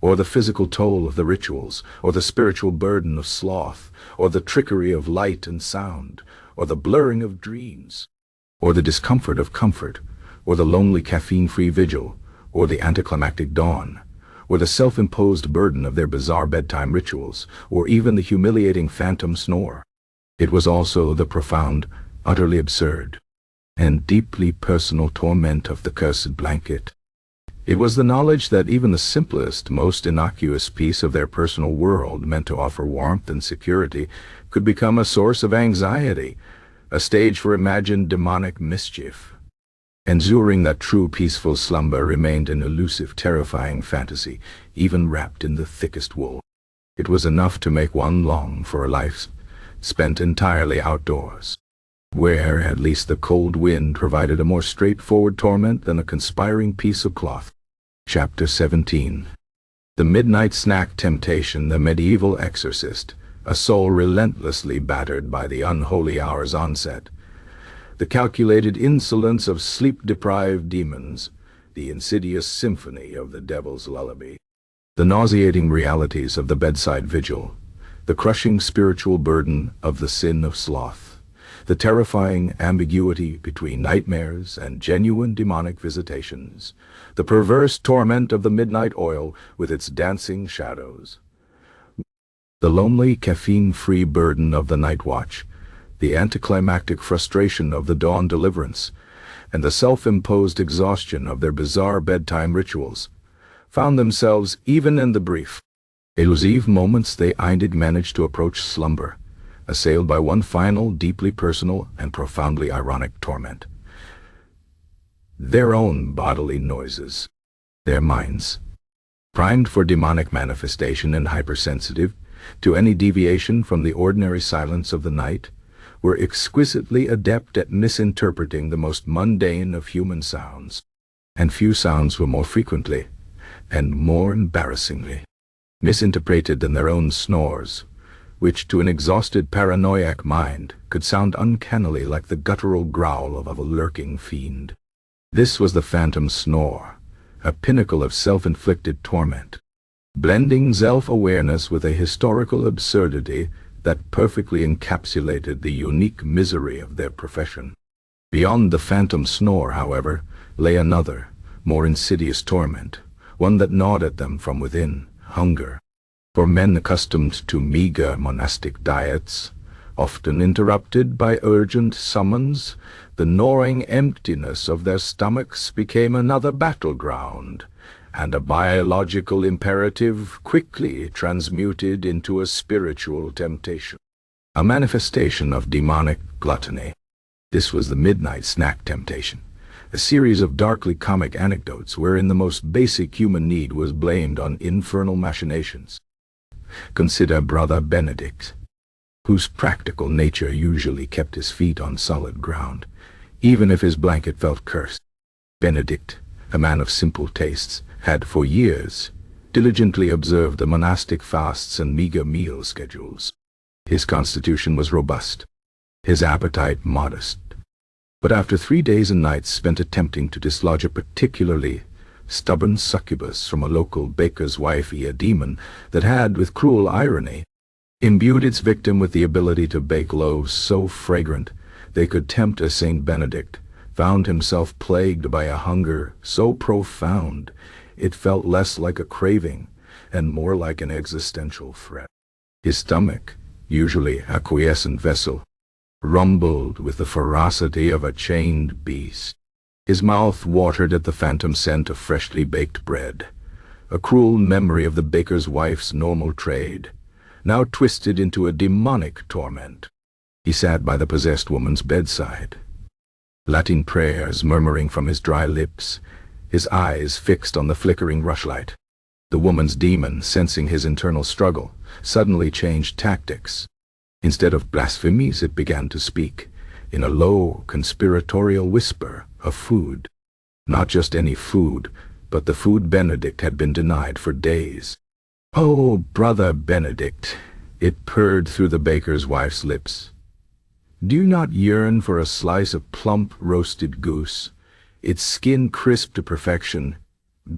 or the physical toll of the rituals, or the spiritual burden of sloth, or the trickery of light and sound, or the blurring of dreams, or the discomfort of comfort, or the lonely caffeine-free vigil, or the anticlimactic dawn, or the self-imposed burden of their bizarre bedtime rituals, or even the humiliating phantom snore. It was also the profound, utterly absurd, and deeply personal torment of the cursed blanket. It was the knowledge that even the simplest, most innocuous piece of their personal world, meant to offer warmth and security, could become a source of anxiety, a stage for imagined demonic mischief. Ensuring that true peaceful slumber remained an elusive, terrifying fantasy, even wrapped in the thickest wool. It was enough to make one long for a life spent entirely outdoors, where at least the cold wind provided a more straightforward torment than a conspiring piece of cloth. Chapter 17. The Midnight Snack Temptation. The medieval exorcist, a soul relentlessly battered by the unholy hour's onset, the calculated insolence of sleep-deprived demons, the insidious symphony of the devil's lullaby, the nauseating realities of the bedside vigil, the crushing spiritual burden of the sin of sloth, the terrifying ambiguity between nightmares and genuine demonic visitations, the perverse torment of the midnight oil with its dancing shadows, the lonely caffeine-free burden of the Nightwatch, the anticlimactic frustration of the dawn deliverance, and the self-imposed exhaustion of their bizarre bedtime rituals, found themselves, even in the brief, elusive moments they managed to approach slumber, assailed by one final, deeply personal and profoundly ironic torment. Their own bodily noises, their minds, primed for demonic manifestation and hypersensitive to any deviation from the ordinary silence of the night, were exquisitely adept at misinterpreting the most mundane of human sounds, and few sounds were more frequently, and more embarrassingly, misinterpreted than their own snores, which to an exhausted paranoiac mind could sound uncannily like the guttural growl of a lurking fiend. This was the phantom snore, a pinnacle of self-inflicted torment, blending self-awareness with a historical absurdity that perfectly encapsulated the unique misery of their profession. Beyond the phantom snore, however, lay another, more insidious torment, one that gnawed at them from within: hunger. For men accustomed to meager monastic diets, often interrupted by urgent summons, the gnawing emptiness of their stomachs became another battleground, and a biological imperative quickly transmuted into a spiritual temptation, a manifestation of demonic gluttony. This was the midnight snack temptation, a series of darkly comic anecdotes wherein the most basic human need was blamed on infernal machinations. Consider Brother Benedict, whose practical nature usually kept his feet on solid ground, even if his blanket felt cursed. Benedict, a man of simple tastes, had for years diligently observed the monastic fasts and meager meal schedules. His constitution was robust, his appetite modest. But after 3 days and nights spent attempting to dislodge a particularly stubborn succubus from a local baker's wife, a demon that had, with cruel irony, imbued its victim with the ability to bake loaves so fragrant they could tempt a Saint Benedict, found himself plagued by a hunger so profound it felt less like a craving and more like an existential threat. His stomach, usually a quiescent vessel, rumbled with the ferocity of a chained beast. His mouth watered at the phantom scent of freshly baked bread, a cruel memory of the baker's wife's normal trade, now twisted into a demonic torment. He sat by the possessed woman's bedside, Latin prayers murmuring from his dry lips, his eyes fixed on the flickering rushlight. The woman's demon, sensing his internal struggle, suddenly changed tactics. Instead of blasphemies, it began to speak, in a low, conspiratorial whisper, of food. Not just any food, but the food Benedict had been denied for days. "Oh, Brother Benedict," it purred through the baker's wife's lips. "Do you not yearn for a slice of plump roasted goose, its skin crisp to perfection,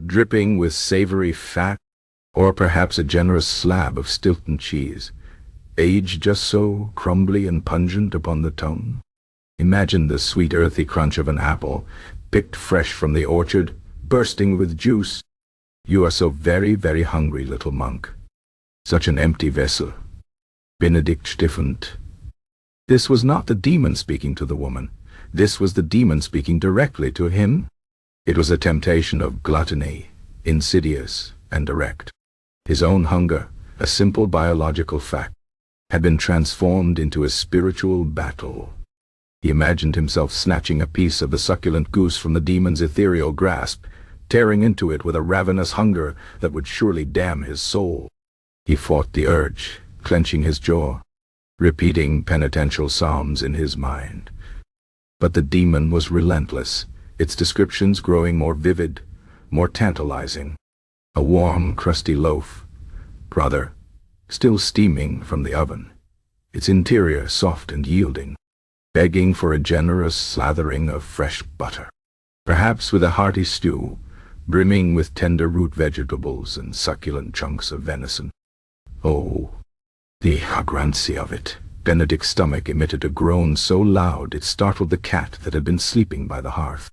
dripping with savory fat, or perhaps a generous slab of Stilton cheese, aged just so crumbly and pungent upon the tongue? Imagine the sweet earthy crunch of an apple, picked fresh from the orchard, bursting with juice. You are so very, very hungry, little monk. Such an empty vessel." Benedict stiffened. This was not the demon speaking to the woman. This was the demon speaking directly to him. It was a temptation of gluttony, insidious and direct. His own hunger, a simple biological fact, had been transformed into a spiritual battle. He imagined himself snatching a piece of the succulent goose from the demon's ethereal grasp, tearing into it with a ravenous hunger that would surely damn his soul. He fought the urge, clenching his jaw, repeating penitential psalms in his mind. But the demon was relentless, its descriptions growing more vivid, more tantalizing. A warm, crusty loaf, brother, still steaming from the oven, its interior soft and yielding, begging for a generous slathering of fresh butter, perhaps with a hearty stew, brimming with tender root vegetables and succulent chunks of venison. Oh, the fragrancy of it! Benedict's stomach emitted a groan so loud it startled the cat that had been sleeping by the hearth.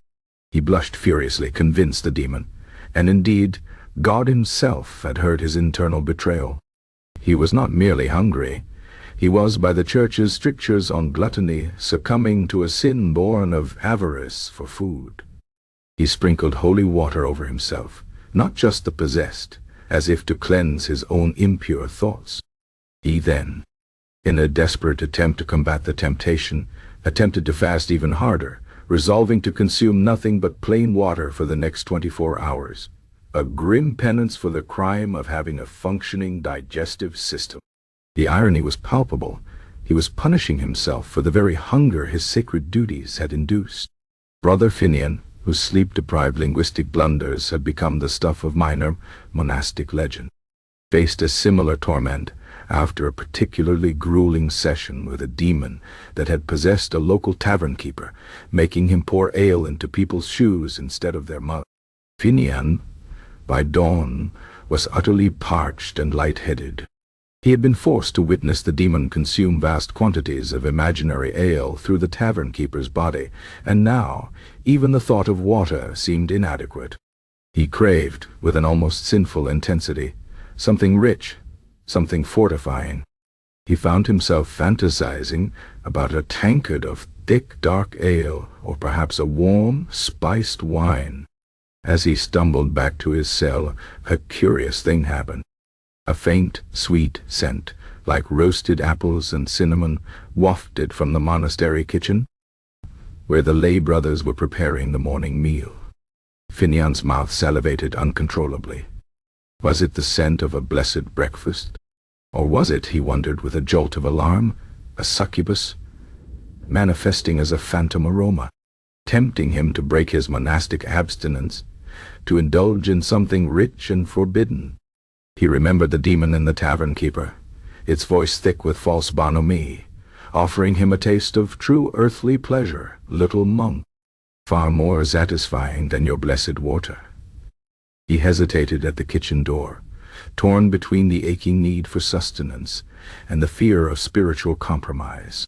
He blushed furiously, convinced the demon, and indeed, God himself had heard his internal betrayal. He was not merely hungry. He was, by the Church's strictures on gluttony, succumbing to a sin born of avarice for food. He sprinkled holy water over himself, not just the possessed, as if to cleanse his own impure thoughts. He then, in a desperate attempt to combat the temptation, attempted to fast even harder, resolving to consume nothing but plain water for the next 24 hours, a grim penance for the crime of having a functioning digestive system. The irony was palpable. He was punishing himself for the very hunger his sacred duties had induced. Brother Finian, whose sleep-deprived linguistic blunders had become the stuff of minor monastic legend, faced a similar torment after a particularly grueling session with a demon that had possessed a local tavern keeper, making him pour ale into people's shoes instead of their mouths. Finian, by dawn, was utterly parched and light-headed. He had been forced to witness the demon consume vast quantities of imaginary ale through the tavern keeper's body, and now even the thought of water seemed inadequate. He craved, with an almost sinful intensity, something rich, something fortifying. He found himself fantasizing about a tankard of thick, dark ale, or perhaps a warm, spiced wine. As he stumbled back to his cell, a curious thing happened. A faint, sweet scent, like roasted apples and cinnamon, wafted from the monastery kitchen, where the lay brothers were preparing the morning meal. Finian's mouth salivated uncontrollably. Was it the scent of a blessed breakfast? Or was it, he wondered with a jolt of alarm, a succubus, manifesting as a phantom aroma, tempting him to break his monastic abstinence, to indulge in something rich and forbidden? He remembered the demon in the tavern keeper, its voice thick with false bonhomie, offering him a taste of true earthly pleasure, little monk, far more satisfying than your blessed water. He hesitated at the kitchen door, torn between the aching need for sustenance and the fear of spiritual compromise.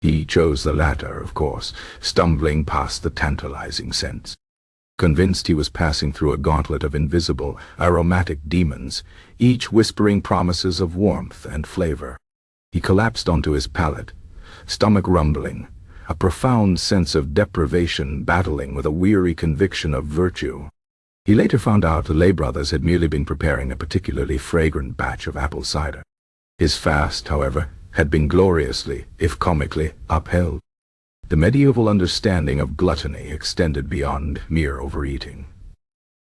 He chose the latter, of course, stumbling past the tantalizing scents. Convinced he was passing through a gauntlet of invisible, aromatic demons, each whispering promises of warmth and flavor. He collapsed onto his pallet, stomach rumbling, a profound sense of deprivation battling with a weary conviction of virtue. He later found out the lay brothers had merely been preparing a particularly fragrant batch of apple cider. His fast, however, had been gloriously, if comically, upheld. The medieval understanding of gluttony extended beyond mere overeating.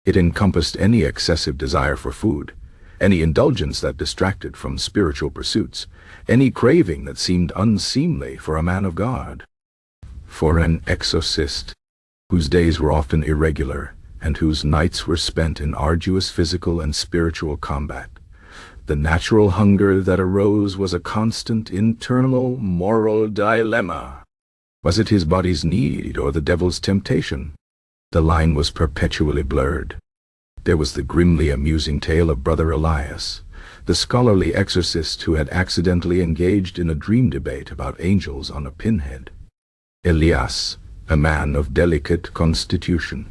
It encompassed any excessive desire for food, any indulgence that distracted from spiritual pursuits, any craving that seemed unseemly for a man of God. For an exorcist, whose days were often irregular and whose nights were spent in arduous physical and spiritual combat, the natural hunger that arose was a constant internal moral dilemma. Was it his body's need or the devil's temptation? The line was perpetually blurred. There was the grimly amusing tale of Brother Elias, the scholarly exorcist who had accidentally engaged in a dream debate about angels on a pinhead. Elias, a man of delicate constitution,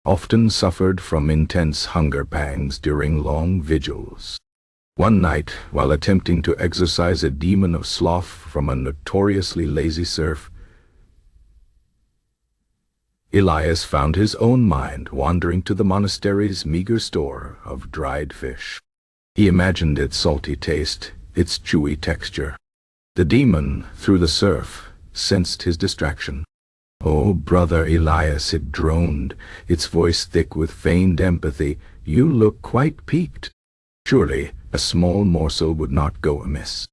often suffered from intense hunger pangs during long vigils. One night, while attempting to exorcise a demon of sloth from a notoriously lazy serf, Elias found his own mind wandering to the monastery's meager store of dried fish. He imagined its salty taste, its chewy texture. The demon, through the surf, sensed his distraction. "Oh, Brother Elias," it droned, its voice thick with feigned empathy, "you look quite peaked. Surely a small morsel would not go amiss.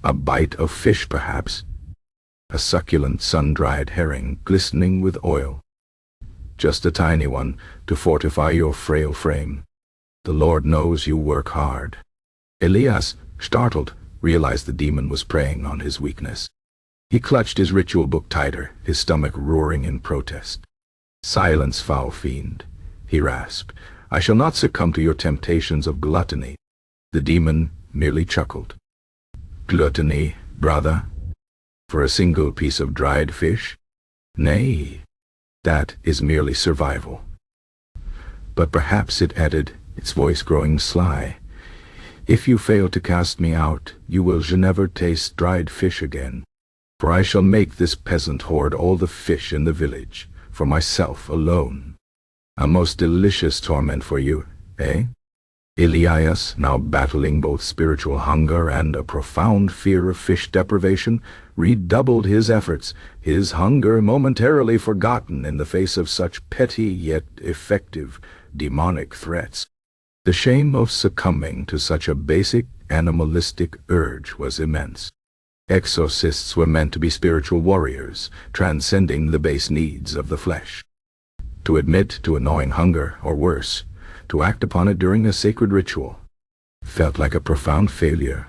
A bite of fish, perhaps. A succulent sun-dried herring glistening with oil. Just a tiny one to fortify your frail frame. The Lord knows you work hard." Elias, startled, realized the demon was preying on his weakness. He clutched his ritual book tighter, his stomach roaring in protest. "Silence, foul fiend," he rasped. "I shall not succumb to your temptations of gluttony." The demon merely chuckled. "Gluttony, brother? For a single piece of dried fish? Nay, that is merely survival." "But perhaps," it added, its voice growing sly, "if you fail to cast me out, you will never taste dried fish again. For I shall make this peasant hoard all the fish in the village, for myself alone. A most delicious torment for you, eh?" Elias, now battling both spiritual hunger and a profound fear of fish deprivation, redoubled his efforts, his hunger momentarily forgotten in the face of such petty yet effective demonic threats. The shame of succumbing to such a basic animalistic urge was immense. Exorcists were meant to be spiritual warriors, transcending the base needs of the flesh. To admit to a gnawing hunger, or worse, to act upon it during a sacred ritual, felt like a profound failure.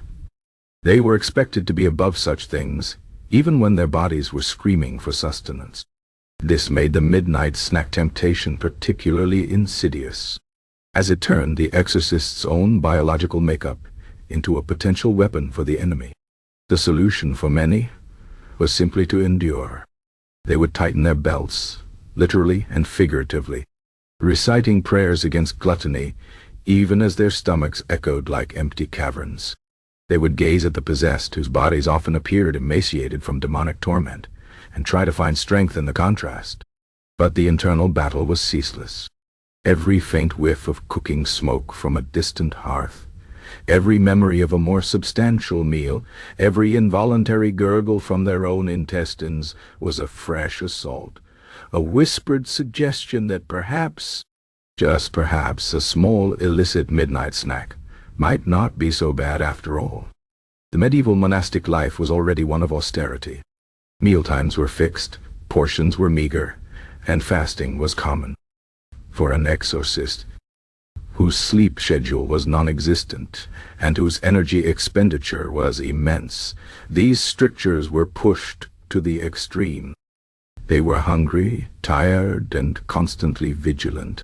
They were expected to be above such things, even when their bodies were screaming for sustenance. This made the midnight snack temptation particularly insidious, as it turned the exorcist's own biological makeup into a potential weapon for the enemy. The solution for many was simply to endure. They would tighten their belts, literally and figuratively, reciting prayers against gluttony, even as their stomachs echoed like empty caverns. They would gaze at the possessed, whose bodies often appeared emaciated from demonic torment, and try to find strength in the contrast. But the internal battle was ceaseless. Every faint whiff of cooking smoke from a distant hearth, every memory of a more substantial meal, every involuntary gurgle from their own intestines was a fresh assault, a whispered suggestion that perhaps, just perhaps, a small illicit midnight snack might not be so bad after all. The medieval monastic life was already one of austerity. Mealtimes were fixed, portions were meager, and fasting was common. For an exorcist, whose sleep schedule was non-existent and whose energy expenditure was immense, these strictures were pushed to the extreme. They were hungry, tired, and constantly vigilant,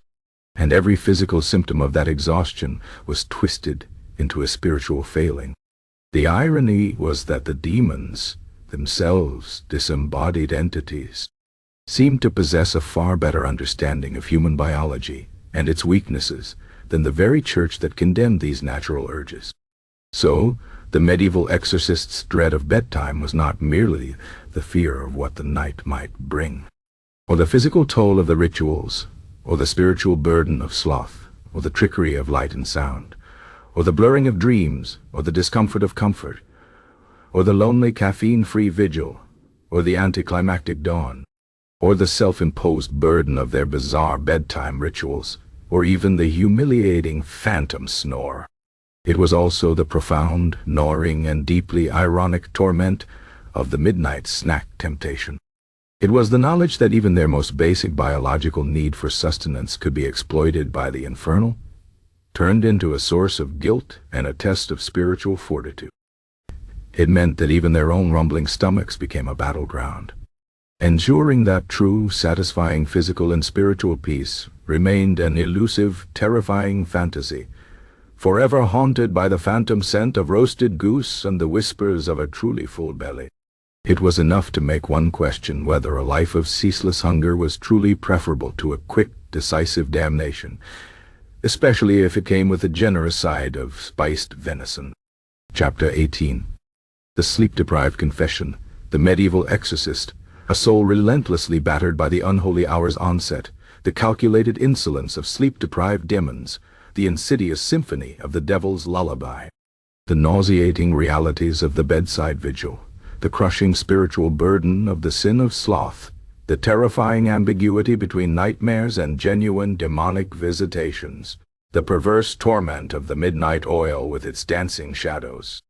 and every physical symptom of that exhaustion was twisted into a spiritual failing. The irony was that the demons, themselves disembodied entities, seemed to possess a far better understanding of human biology and its weaknesses than the very church that condemned these natural urges. So, the medieval exorcist's dread of bedtime was not merely the fear of what the night might bring, or the physical toll of the rituals, or the spiritual burden of sloth, or the trickery of light and sound, or the blurring of dreams, or the discomfort of comfort, or the lonely caffeine-free vigil, or the anticlimactic dawn, or the self-imposed burden of their bizarre bedtime rituals, or even the humiliating phantom snore. It was also the profound, gnawing, and deeply ironic torment of the midnight snack temptation. It was the knowledge that even their most basic biological need for sustenance could be exploited by the infernal, turned into a source of guilt and a test of spiritual fortitude. It meant that even their own rumbling stomachs became a battleground. Ensuring that true, satisfying physical and spiritual peace remained an elusive, terrifying fantasy, forever haunted by the phantom scent of roasted goose and the whispers of a truly full belly. It was enough to make one question whether a life of ceaseless hunger was truly preferable to a quick, decisive damnation, especially if it came with a generous side of spiced venison. Chapter 18. The Sleep-Deprived Confession, the Medieval Exorcist, a soul relentlessly battered by the unholy hour's onset, the calculated insolence of sleep-deprived demons, the insidious symphony of the devil's lullaby, the nauseating realities of the bedside vigil, the crushing spiritual burden of the sin of sloth, the terrifying ambiguity between nightmares and genuine demonic visitations, the perverse torment of the midnight oil with its dancing shadows,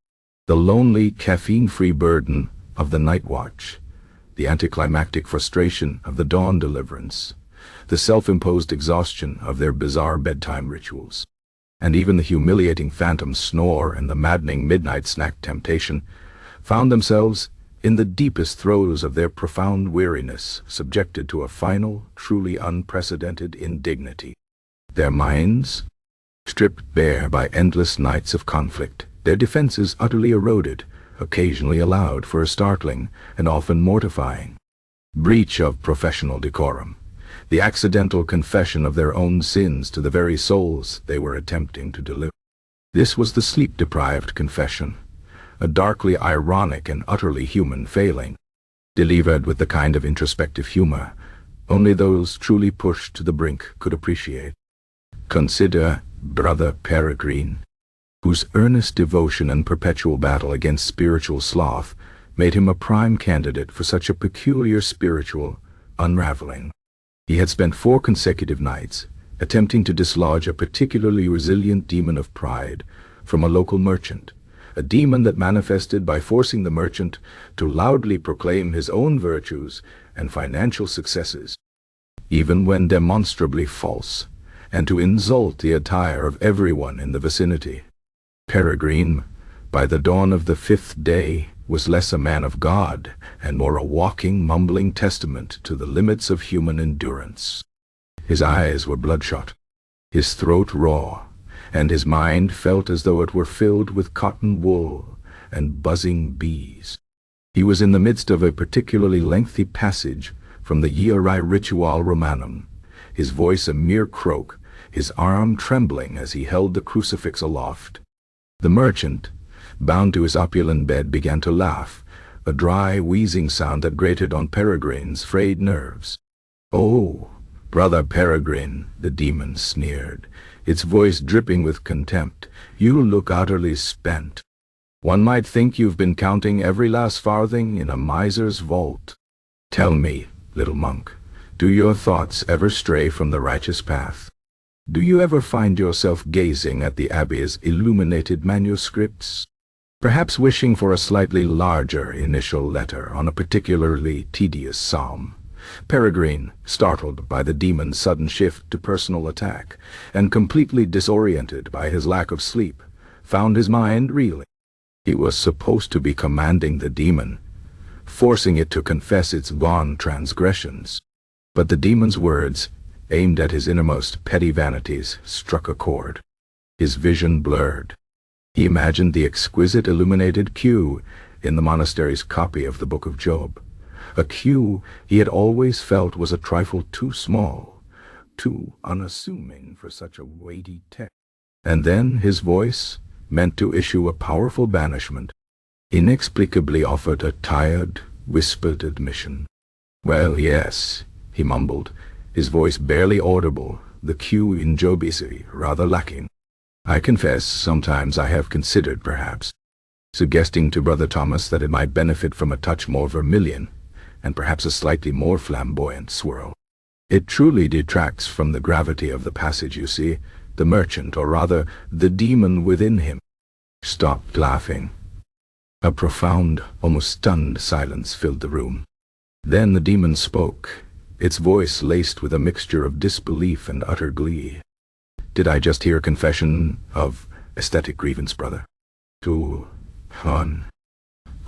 the lonely caffeine-free burden of the Nightwatch, the anticlimactic frustration of the dawn deliverance, the self-imposed exhaustion of their bizarre bedtime rituals, and even the humiliating phantom snore and the maddening midnight snack temptation found themselves in the deepest throes of their profound weariness, subjected to a final, truly unprecedented indignity. Their minds, stripped bare by endless nights of conflict, their defenses utterly eroded, occasionally allowed for a startling and often mortifying breach of professional decorum, the accidental confession of their own sins to the very souls they were attempting to deliver. This was the sleep-deprived confession, a darkly ironic and utterly human failing, delivered with the kind of introspective humor only those truly pushed to the brink could appreciate. Consider Brother Peregrine, whose earnest devotion and perpetual battle against spiritual sloth made him a prime candidate for such a peculiar spiritual unraveling. He had spent 4 consecutive nights attempting to dislodge a particularly resilient demon of pride from a local merchant, a demon that manifested by forcing the merchant to loudly proclaim his own virtues and financial successes, even when demonstrably false, and to insult the attire of everyone in the vicinity. Peregrine, by the dawn of the 5th day, was less a man of God and more a walking, mumbling testament to the limits of human endurance. His eyes were bloodshot, his throat raw, and his mind felt as though it were filled with cotton wool and buzzing bees. He was in the midst of a particularly lengthy passage from the Iurae Ritual Romanum, his voice a mere croak, his arm trembling as he held the crucifix aloft. The merchant, bound to his opulent bed, began to laugh, a dry, wheezing sound that grated on Peregrine's frayed nerves. "Oh, Brother Peregrine," the demon sneered, its voice dripping with contempt, "you look utterly spent. One might think you've been counting every last farthing in a miser's vault. Tell me, little monk, do your thoughts ever stray from the righteous path? Do you ever find yourself gazing at the abbey's illuminated manuscripts, perhaps wishing for a slightly larger initial letter on a particularly tedious psalm? Peregrine, startled by the demon's sudden shift to personal attack, and completely disoriented by his lack of sleep, found his mind reeling. He was supposed to be commanding the demon, forcing it to confess its vile transgressions. But the demon's words, aimed at his innermost petty vanities, struck a chord. His vision blurred. He imagined the exquisite illuminated queue in the monastery's copy of the Book of Job, a queue he had always felt was a trifle too small, too unassuming for such a weighty text. And then his voice, meant to issue a powerful banishment, inexplicably offered a tired, whispered admission. "Well, yes," he mumbled, his voice barely audible, the cue in Job is rather lacking. "I confess sometimes I have considered perhaps suggesting to Brother Thomas that it might benefit from a touch more vermilion, and perhaps a slightly more flamboyant swirl. It truly detracts from the gravity of the passage, you see. The merchant, or rather, the demon within him, stopped laughing. A profound, almost stunned silence filled the room. Then the demon spoke, its voice laced with a mixture of disbelief and utter glee. "Did I just hear confession of aesthetic grievance, brother? To fun.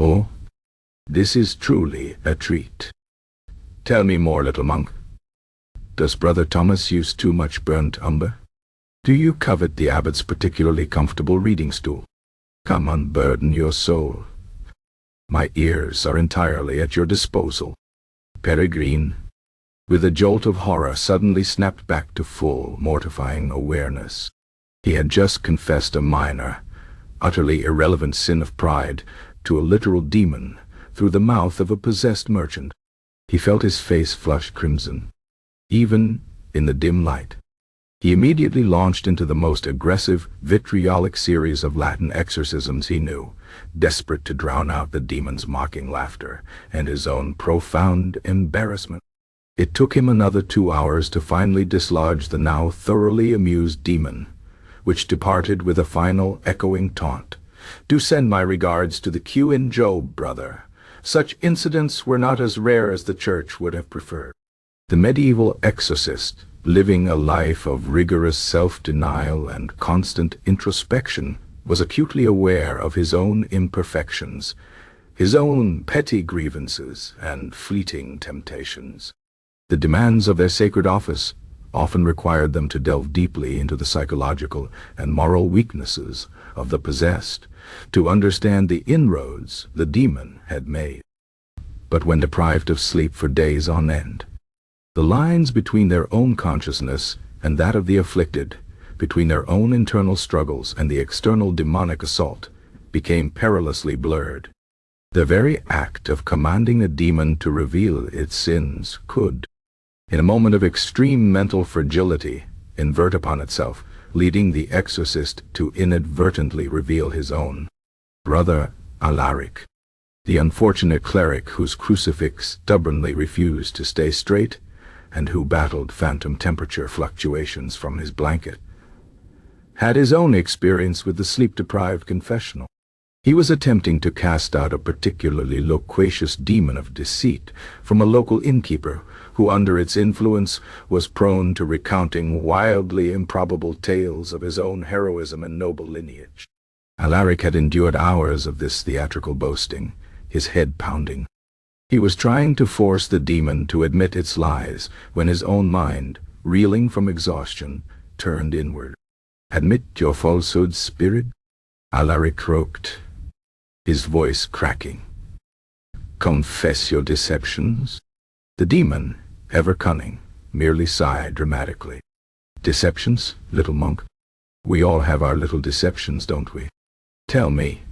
Oh, this is truly a treat. Tell me more, little monk. Does Brother Thomas use too much burnt umber? Do you covet the abbot's particularly comfortable reading stool? Come, unburden your soul. My ears are entirely at your disposal." Peregrine, with a jolt of horror, suddenly snapped back to full, mortifying awareness. He had just confessed a minor, utterly irrelevant sin of pride to a literal demon through the mouth of a possessed merchant. He felt his face flush crimson. Even in the dim light, he immediately launched into the most aggressive, vitriolic series of Latin exorcisms he knew, desperate to drown out the demon's mocking laughter and his own profound embarrassment. It took him another 2 hours to finally dislodge the now thoroughly amused demon, which departed with a final echoing taunt. "Do send my regards to the queue in Job, brother. Such incidents were not as rare as the church would have preferred." The medieval exorcist, living a life of rigorous self-denial and constant introspection, was acutely aware of his own imperfections, his own petty grievances and fleeting temptations. The demands of their sacred office often required them to delve deeply into the psychological and moral weaknesses of the possessed, to understand the inroads the demon had made. But when deprived of sleep for days on end, the lines between their own consciousness and that of the afflicted, between their own internal struggles and the external demonic assault, became perilously blurred. The very act of commanding a demon to reveal its sins could, in a moment of extreme mental fragility, invert upon itself, leading the exorcist to inadvertently reveal his own. Brother Alaric, the unfortunate cleric whose crucifix stubbornly refused to stay straight, and who battled phantom temperature fluctuations from his blanket, had his own experience with the sleep-deprived confessional. He was attempting to cast out a particularly loquacious demon of deceit from a local innkeeper who, under its influence, was prone to recounting wildly improbable tales of his own heroism and noble lineage. Alaric had endured hours of this theatrical boasting, his head pounding. He was trying to force the demon to admit its lies when his own mind, reeling from exhaustion, turned inward. "Admit your falsehoods, spirit?" Alaric croaked, his voice cracking. "Confess your deceptions?" The demon, ever cunning, merely sighed dramatically. "Deceptions, little monk? We all have our little deceptions, don't we? Tell me,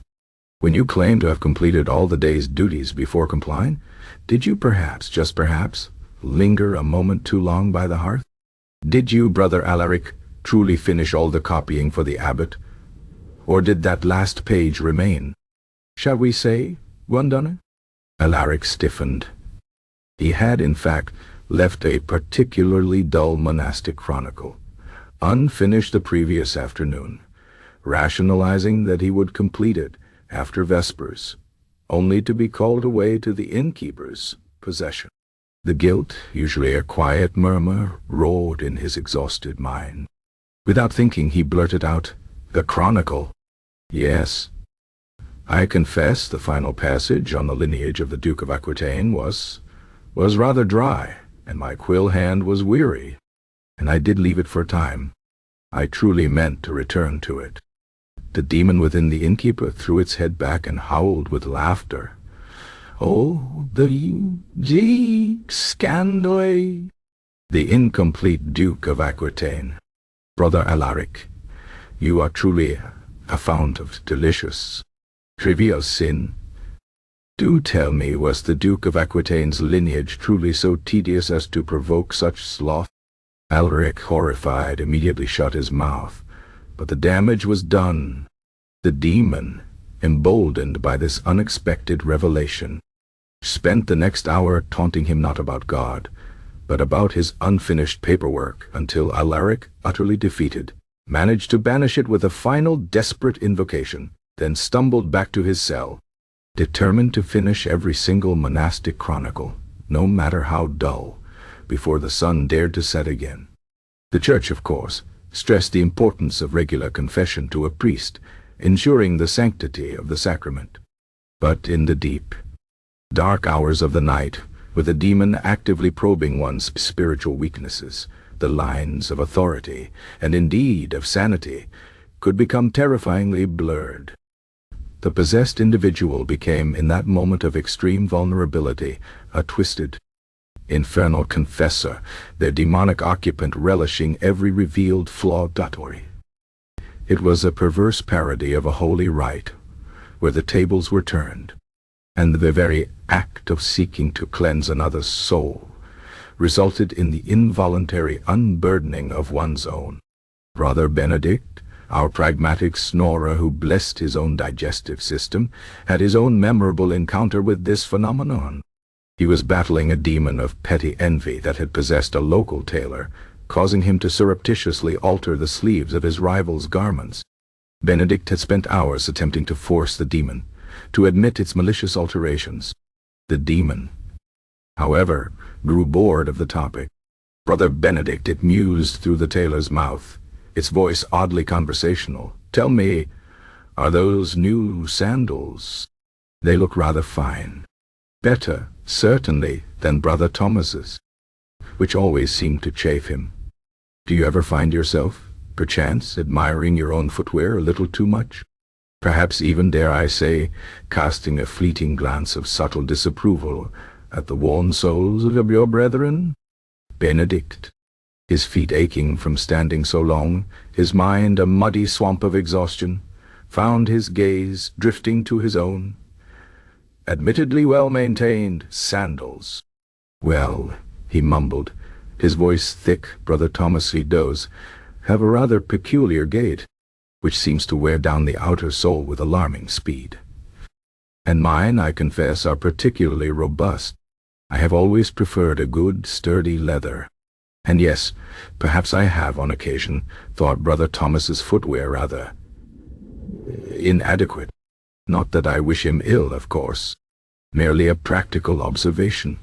when you claim to have completed all the day's duties before complying, did you perhaps, just perhaps, linger a moment too long by the hearth? Did you, Brother Alaric, truly finish all the copying for the abbot? Or did that last page remain, shall we say, undone?" Alaric stiffened. He had, in fact, left a particularly dull monastic chronicle, unfinished the previous afternoon, rationalizing that he would complete it after Vespers, only to be called away to the innkeeper's possession. The guilt, usually a quiet murmur, roared in his exhausted mind. Without thinking, he blurted out, "The Chronicle." Yes. I confess the final passage on the lineage of the Duke of Aquitaine was rather dry, and my quill hand was weary, and I did leave it for a time. I truly meant to return to it. The demon within the innkeeper threw its head back and howled with laughter. "Oh, the scandal!" The incomplete Duke of Aquitaine. Brother Alaric, you are truly a fount of delicious, trivial sin. Do tell me, was the Duke of Aquitaine's lineage truly so tedious as to provoke such sloth? Alaric, horrified, immediately shut his mouth, but the damage was done. The demon, emboldened by this unexpected revelation, spent the next hour taunting him not about God, but about his unfinished paperwork, until Alaric, utterly defeated, managed to banish it with a final desperate invocation, then stumbled back to his cell, determined to finish every single monastic chronicle, no matter how dull, before the sun dared to set again. The Church, of course, stressed the importance of regular confession to a priest, ensuring the sanctity of the sacrament. But in the deep, dark hours of the night, with the demon actively probing one's spiritual weaknesses, the lines of authority, and indeed of sanity, could become terrifyingly blurred. The possessed individual became, in that moment of extreme vulnerability, a twisted, infernal confessor, their demonic occupant relishing every revealed flaw. It was a perverse parody of a holy rite, where the tables were turned, and the very act of seeking to cleanse another's soul resulted in the involuntary unburdening of one's own. Brother Benedict, our pragmatic snorer who blessed his own digestive system, had his own memorable encounter with this phenomenon. He was battling a demon of petty envy that had possessed a local tailor, causing him to surreptitiously alter the sleeves of his rival's garments. Benedict had spent hours attempting to force the demon to admit its malicious alterations. The demon, however, grew bored of the topic. "Brother Benedict," it mused through the tailor's mouth, its voice oddly conversational, "tell me, are those new sandals? They look rather fine. Better, certainly, than Brother Thomas's," which always seemed to chafe him. "Do you ever find yourself, perchance, admiring your own footwear a little too much? Perhaps even, dare I say, casting a fleeting glance of subtle disapproval at the worn soles of your brethren?" Benedict, his feet aching from standing so long, his mind a muddy swamp of exhaustion, found his gaze drifting to his own. "Admittedly well-maintained sandals. Well," he mumbled, his voice thick, "Brother Thomas does have a rather peculiar gait, which seems to wear down the outer sole with alarming speed. And mine, I confess, are particularly robust. I have always preferred a good, sturdy leather. And yes, perhaps I have, on occasion, thought Brother Thomas's footwear rather inadequate. Not that I wish him ill, of course. Merely a practical observation."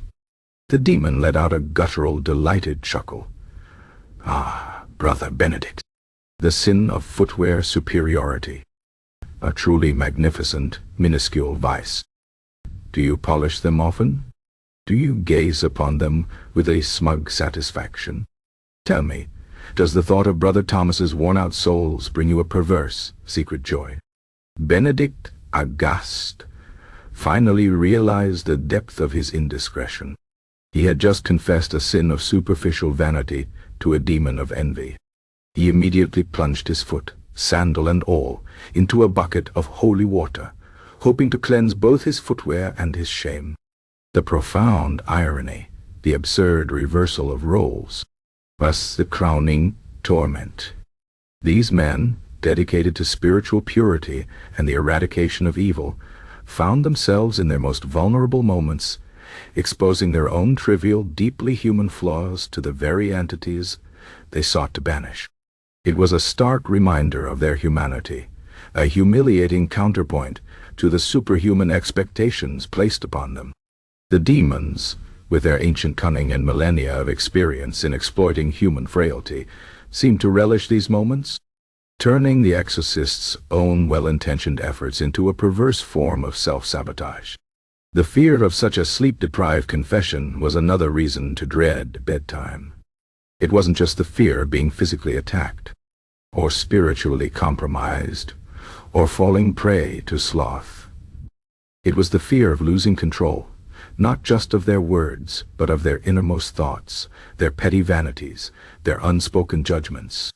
The demon let out a guttural, delighted chuckle. "Ah, Brother Benedict, the sin of footwear superiority. A truly magnificent, minuscule vice. Do you polish them often? Do you gaze upon them with a smug satisfaction? Tell me, does the thought of Brother Thomas's worn-out soles bring you a perverse, secret joy?" Benedict, aghast, finally realized the depth of his indiscretion. He had just confessed a sin of superficial vanity to a demon of envy. He immediately plunged his foot, sandal and all, into a bucket of holy water, hoping to cleanse both his footwear and his shame. The profound irony, the absurd reversal of roles, was the crowning torment. These men, dedicated to spiritual purity and the eradication of evil, found themselves in their most vulnerable moments, exposing their own trivial, deeply human flaws to the very entities they sought to banish. It was a stark reminder of their humanity, a humiliating counterpoint to the superhuman expectations placed upon them. The demons, with their ancient cunning and millennia of experience in exploiting human frailty, seemed to relish these moments, turning the exorcist's own well-intentioned efforts into a perverse form of self-sabotage. The fear of such a sleep-deprived confession was another reason to dread bedtime. It wasn't just the fear of being physically attacked, or spiritually compromised, or falling prey to sloth. It was the fear of losing control, not just of their words, but of their innermost thoughts, their petty vanities, their unspoken judgments.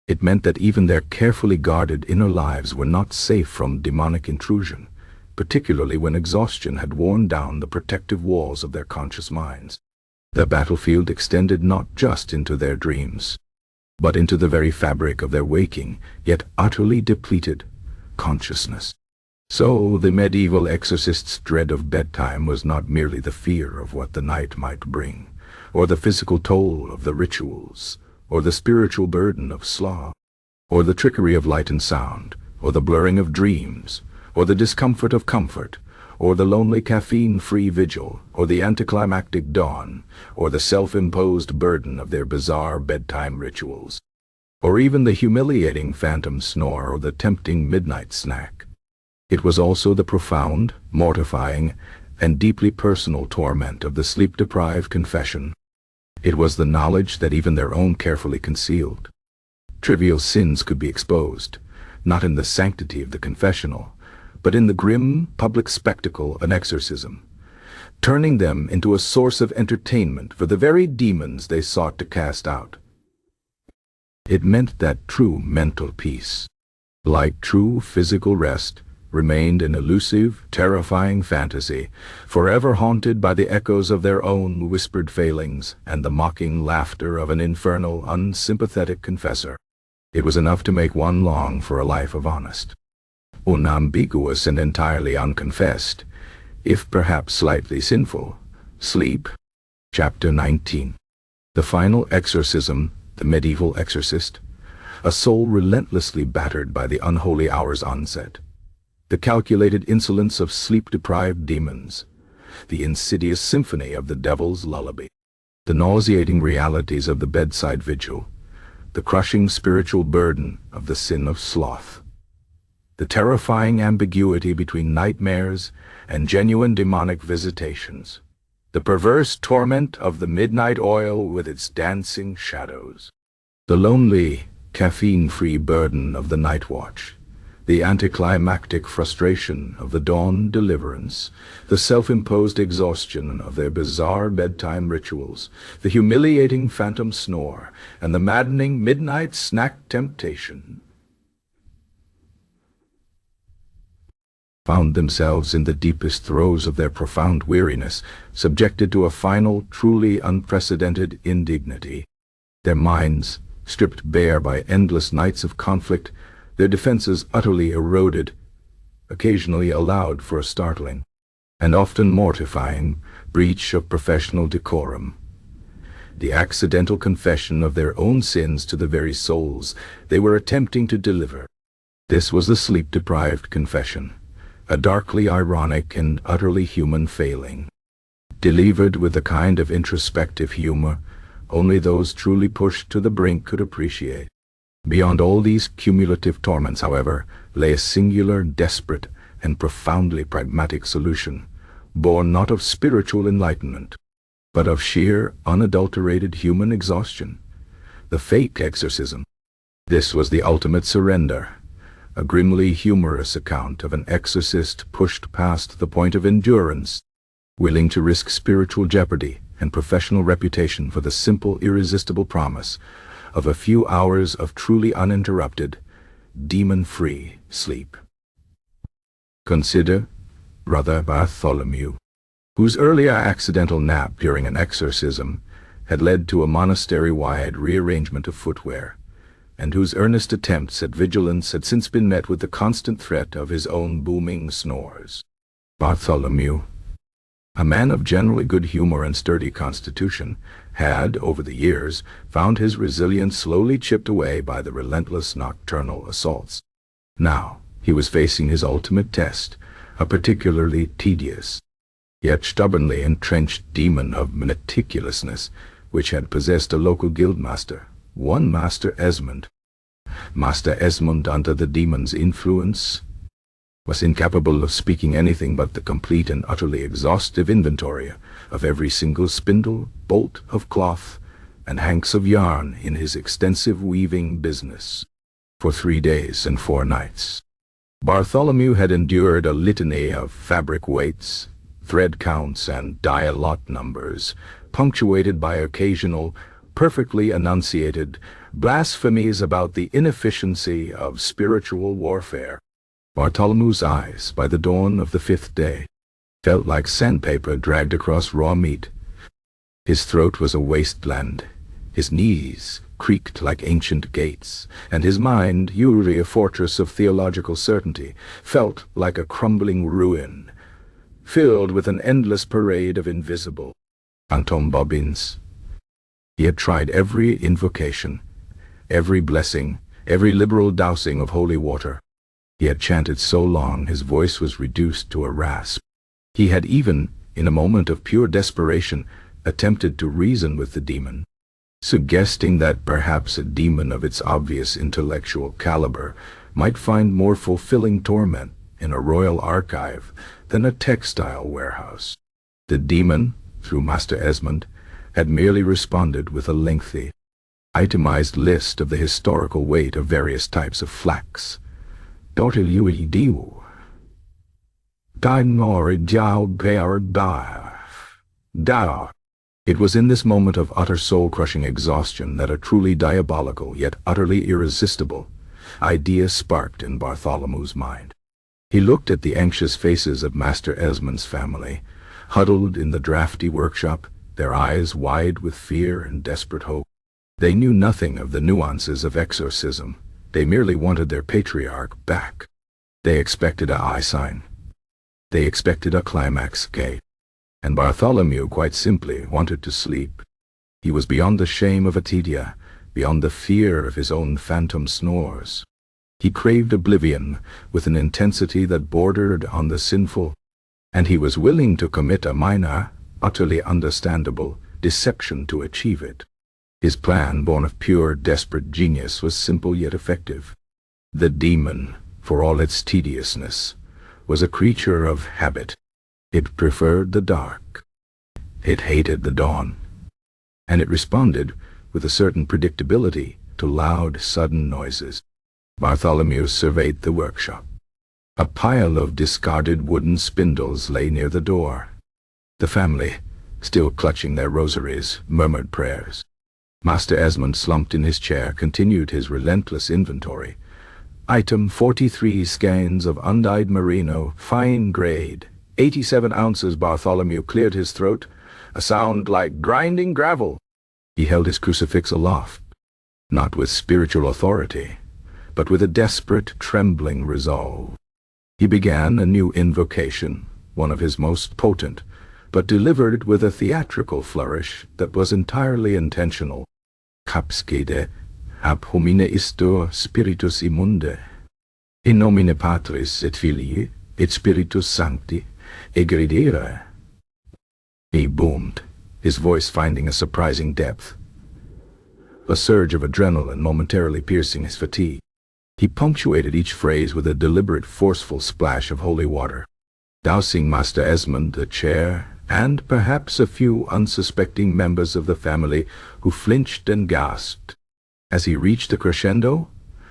It meant that even their carefully guarded inner lives were not safe from demonic intrusion, particularly when exhaustion had worn down the protective walls of their conscious minds. The battlefield extended not just into their dreams, but into the very fabric of their waking, yet utterly depleted, consciousness. So the medieval exorcist's dread of bedtime was not merely the fear of what the night might bring, or the physical toll of the rituals, or the spiritual burden of sloth, or the trickery of light and sound, or the blurring of dreams, or the discomfort of comfort, or the lonely caffeine-free vigil, or the anticlimactic dawn, or the self-imposed burden of their bizarre bedtime rituals, or even the humiliating phantom snore or the tempting midnight snack. It was also the profound, mortifying, and deeply personal torment of the sleep-deprived confession. It was the knowledge that even their own carefully concealed trivial sins could be exposed, not in the sanctity of the confessional, but in the grim public spectacle an exorcism, turning them into a source of entertainment for the very demons they sought to cast out. It meant that true mental peace, like true physical rest, remained an elusive, terrifying fantasy, forever haunted by the echoes of their own whispered failings and the mocking laughter of an infernal, unsympathetic confessor. It was enough to make one long for a life of honest, unambiguous and entirely unconfessed, if perhaps slightly sinful, sleep. Chapter 19. The final exorcism, the medieval exorcist, a soul relentlessly battered by the unholy hour's onset, the calculated insolence of sleep-deprived demons, the insidious symphony of the devil's lullaby, the nauseating realities of the bedside vigil, the crushing spiritual burden of the sin of sloth, the terrifying ambiguity between nightmares and genuine demonic visitations, the perverse torment of the midnight oil with its dancing shadows, the lonely, caffeine-free burden of the Nightwatch, the anticlimactic frustration of the dawn Deliverance, the self-imposed exhaustion of their bizarre bedtime rituals, the humiliating phantom snore, and the maddening midnight snack temptation, found themselves in the deepest throes of their profound weariness, subjected to a final, truly unprecedented indignity. Their minds, stripped bare by endless nights of conflict, their defenses utterly eroded, occasionally allowed for a startling, and often mortifying, breach of professional decorum. The accidental confession of their own sins to the very souls they were attempting to deliver. This was the sleep-deprived confession, a darkly ironic and utterly human failing, delivered with the kind of introspective humor only those truly pushed to the brink could appreciate. Beyond all these cumulative torments, however, lay a singular, desperate, and profoundly pragmatic solution, born not of spiritual enlightenment, but of sheer, unadulterated human exhaustion: the fake exorcism. This was the ultimate surrender, a grimly humorous account of an exorcist pushed past the point of endurance, willing to risk spiritual jeopardy and professional reputation for the simple, irresistible promise of a few hours of truly uninterrupted, demon-free sleep. Consider Brother Bartholomew, whose earlier accidental nap during an exorcism had led to a monastery-wide rearrangement of footwear, and whose earnest attempts at vigilance had since been met with the constant threat of his own booming snores. Bartholomew, a man of generally good humor and sturdy constitution, had, over the years, found his resilience slowly chipped away by the relentless nocturnal assaults. Now, he was facing his ultimate test, a particularly tedious, yet stubbornly entrenched demon of meticulousness, which had possessed a local guildmaster, one Master Esmond. Master Esmond, under the demon's influence, was incapable of speaking anything but the complete and utterly exhaustive inventory of every single spindle, bolt of cloth, and hanks of yarn in his extensive weaving business. For 3 days and 4 nights, Bartholomew had endured a litany of fabric weights, thread counts, and dye lot numbers, punctuated by occasional, perfectly enunciated blasphemies about the inefficiency of spiritual warfare. Bartholomew's eyes, by the dawn of the 5th day, felt like sandpaper dragged across raw meat. His throat was a wasteland, his knees creaked like ancient gates, and his mind, usually a fortress of theological certainty, felt like a crumbling ruin, filled with an endless parade of invisible phantom bobbins. He had tried every invocation, every blessing, every liberal dousing of holy water. He had chanted so long his voice was reduced to a rasp. He had even, in a moment of pure desperation, attempted to reason with the demon, suggesting that perhaps a demon of its obvious intellectual caliber might find more fulfilling torment in a royal archive than a textile warehouse. The demon, through Master Esmond, had merely responded with a lengthy, itemized list of the historical weight of various types of flax. It was in this moment of utter soul-crushing exhaustion that a truly diabolical, yet utterly irresistible, idea sparked in Bartholomew's mind. He looked at the anxious faces of Master Esmond's family, huddled in the drafty workshop, their eyes wide with fear and desperate hope. They knew nothing of the nuances of exorcism. They merely wanted their patriarch back. They expected a eye sign. They expected a climax gate. And Bartholomew quite simply wanted to sleep. He was beyond the shame of Atidia, beyond the fear of his own phantom snores. He craved oblivion with an intensity that bordered on the sinful, and he was willing to commit a minor, utterly understandable, deception to achieve it. His plan, born of pure, desperate genius, was simple yet effective. The demon, for all its tediousness, was a creature of habit. It preferred the dark. It hated the dawn. And it responded, with a certain predictability, to loud, sudden noises. Bartholomew surveyed the workshop. A pile of discarded wooden spindles lay near the door. The family, still clutching their rosaries, murmured prayers. Master Esmond, slumped in his chair, continued his relentless inventory. Item 43 skeins of undyed merino, fine grade, 87 ounces. Bartholomew cleared his throat, a sound like grinding gravel. He held his crucifix aloft, not with spiritual authority, but with a desperate, trembling resolve. He began a new invocation, one of his most potent, but delivered with a theatrical flourish that was entirely intentional. Capscede, ab homine istor spiritus immunde, in nomine Patris et Filii et Spiritus Sancti, egredere. He boomed, his voice finding a surprising depth, a surge of adrenaline momentarily piercing his fatigue. He punctuated each phrase with a deliberate, forceful splash of holy water, dousing Master Esmond, the chair, and perhaps a few unsuspecting members of the family who flinched and gasped. As he reached the crescendo,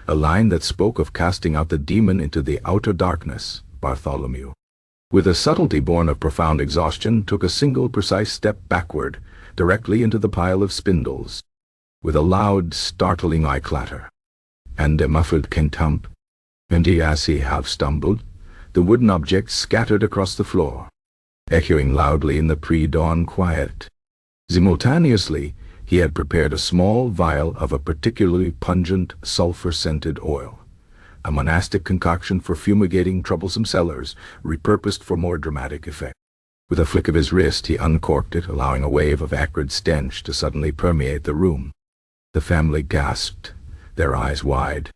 a line that spoke of casting out the demon into the outer darkness, Bartholomew, with a subtlety born of profound exhaustion, took a single precise step backward, directly into the pile of spindles. With a loud, startling eye clatter, and a muffled kentump, and as he half stumbled, the wooden objects scattered across the floor, echoing loudly in the pre-dawn quiet. Simultaneously, he had prepared a small vial of a particularly pungent, sulfur-scented oil, a monastic concoction for fumigating troublesome cellars, repurposed for more dramatic effect. With a flick of his wrist, he uncorked it, allowing a wave of acrid stench to suddenly permeate the room. The family gasped, their eyes wide.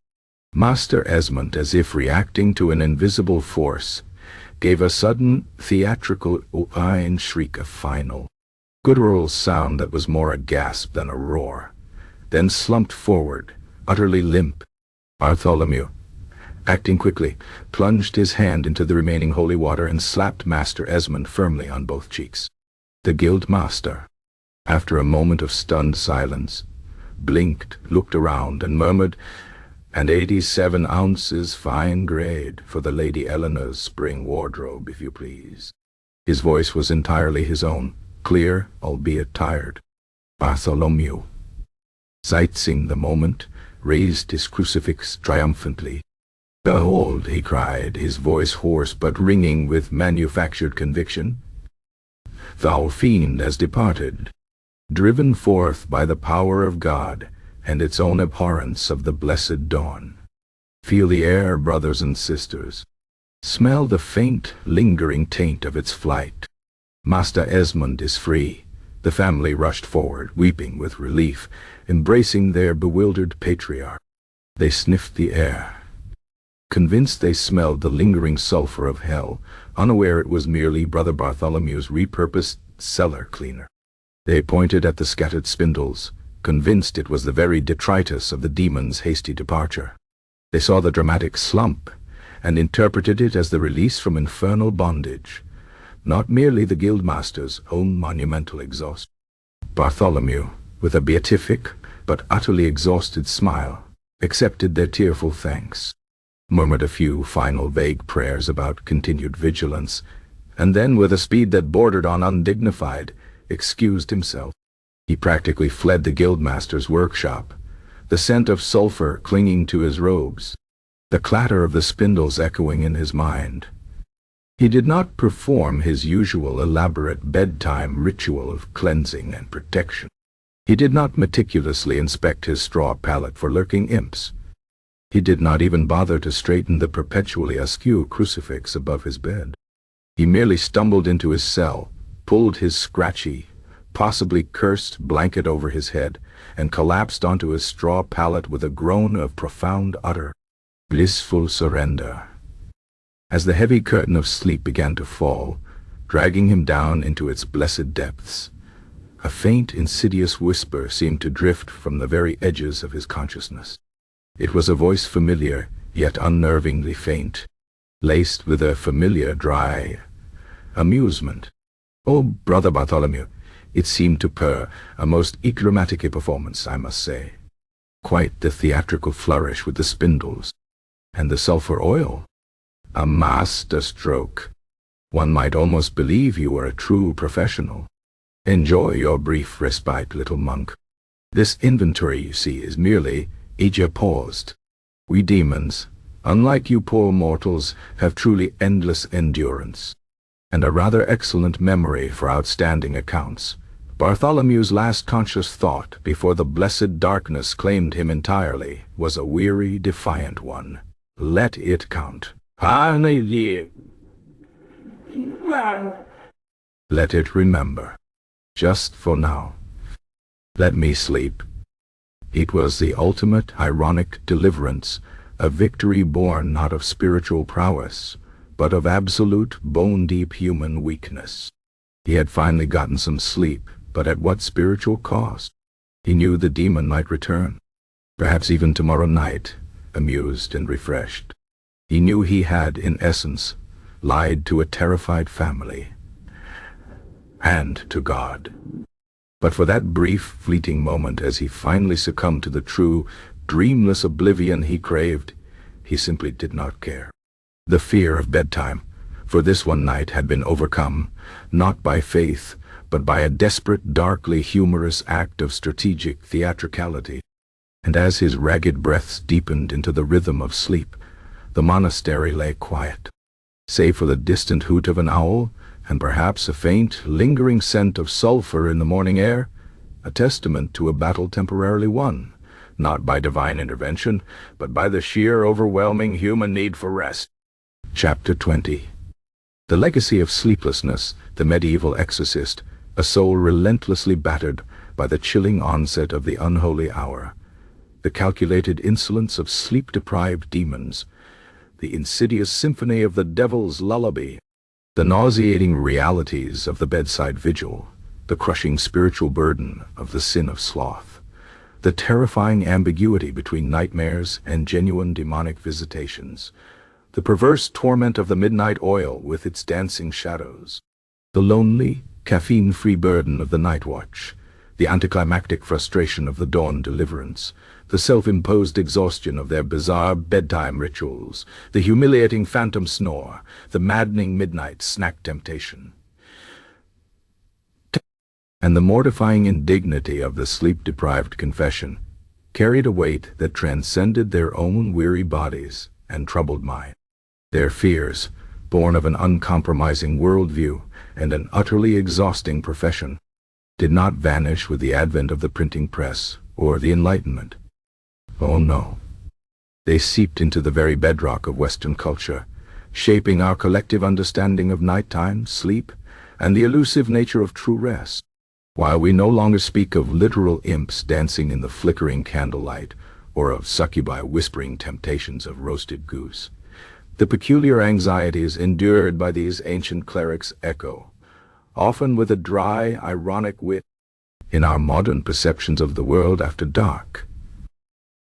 Master Esmond, as if reacting to an invisible force, gave a sudden, theatrical Oine shriek of final, guttural sound that was more a gasp than a roar, then slumped forward, utterly limp. Bartholomew, acting quickly, plunged his hand into the remaining holy water and slapped Master Esmond firmly on both cheeks. The guild master, after a moment of stunned silence, blinked, looked around, and murmured, "And 87 ounces fine grade for the Lady Eleanor's spring wardrobe, if you please." His voice was entirely his own, clear, albeit tired. Bartholomew, seizing the moment, raised his crucifix triumphantly. "Behold," he cried, his voice hoarse but ringing with manufactured conviction, "thou fiend has departed, driven forth by the power of God and its own abhorrence of the blessed dawn. Feel the air, brothers and sisters. Smell the faint, lingering taint of its flight. Master Esmond is free." The family rushed forward, weeping with relief, embracing their bewildered patriarch. They sniffed the air, convinced they smelled the lingering sulfur of hell, unaware it was merely Brother Bartholomew's repurposed cellar cleaner. They pointed at the scattered spindles, convinced it was the very detritus of the demon's hasty departure. They saw the dramatic slump, and interpreted it as the release from infernal bondage, not merely the guildmaster's own monumental exhaustion. Bartholomew, with a beatific but utterly exhausted smile, accepted their tearful thanks, murmured a few final vague prayers about continued vigilance, and then, with a speed that bordered on undignified, excused himself. He practically fled the guildmaster's workshop, the scent of sulfur clinging to his robes, the clatter of the spindles echoing in his mind. He did not perform his usual elaborate bedtime ritual of cleansing and protection. He did not meticulously inspect his straw pallet for lurking imps. He did not even bother to straighten the perpetually askew crucifix above his bed. He merely stumbled into his cell, pulled his scratchy, possibly cursed blanket over his head, and collapsed onto his straw pallet with a groan of profound, utter, blissful surrender. As the heavy curtain of sleep began to fall, dragging him down into its blessed depths, a faint, insidious whisper seemed to drift from the very edges of his consciousness. It was a voice familiar, yet unnervingly faint, laced with a familiar, dry amusement. "Oh, Brother Bartholomew," it seemed to purr, "a most ecdramatic performance, I must say. Quite the theatrical flourish with the spindles. And the sulfur oil. A master stroke. One might almost believe you were a true professional. Enjoy your brief respite, little monk. This inventory, you see, is merely," Ija paused. "We demons, unlike you poor mortals, have truly endless endurance, and a rather excellent memory for outstanding accounts." Bartholomew's last conscious thought, before the blessed darkness claimed him entirely, was a weary, defiant one. Let it count. Let it remember. Just for now. Let me sleep. It was the ultimate, ironic deliverance, a victory born not of spiritual prowess, but of absolute, bone-deep human weakness. He had finally gotten some sleep, but at what spiritual cost? He knew the demon might return, perhaps even tomorrow night, amused and refreshed. He knew he had, in essence, lied to a terrified family, and to God. But for that brief, fleeting moment, as he finally succumbed to the true, dreamless oblivion he craved, he simply did not care. The fear of bedtime, for this one night, had been overcome, not by faith, but by a desperate, darkly humorous act of strategic theatricality. And as his ragged breaths deepened into the rhythm of sleep, the monastery lay quiet, save for the distant hoot of an owl, and perhaps a faint, lingering scent of sulfur in the morning air, a testament to a battle temporarily won, not by divine intervention, but by the sheer, overwhelming human need for rest. Chapter 20. The legacy of sleeplessness, the medieval exorcist, a soul relentlessly battered by the chilling onset of the unholy hour, the calculated insolence of sleep-deprived demons, the insidious symphony of the devil's lullaby, the nauseating realities of the bedside vigil, the crushing spiritual burden of the sin of sloth, the terrifying ambiguity between nightmares and genuine demonic visitations, the perverse torment of the midnight oil with its dancing shadows, the lonely, caffeine-free burden of the Nightwatch, the anticlimactic frustration of the dawn Deliverance, the self-imposed exhaustion of their bizarre bedtime rituals, the humiliating phantom snore, the maddening midnight snack temptation, and the mortifying indignity of the sleep-deprived confession, carried a weight that transcended their own weary bodies and troubled mine. Their fears, born of an uncompromising worldview and an utterly exhausting profession, did not vanish with the advent of the printing press or the Enlightenment. Oh no. They seeped into the very bedrock of Western culture, shaping our collective understanding of nighttime, sleep, and the elusive nature of true rest. While we no longer speak of literal imps dancing in the flickering candlelight, or of succubi whispering temptations of roasted goose, the peculiar anxieties endured by these ancient clerics echo, often with a dry, ironic wit, in our modern perceptions of the world after dark.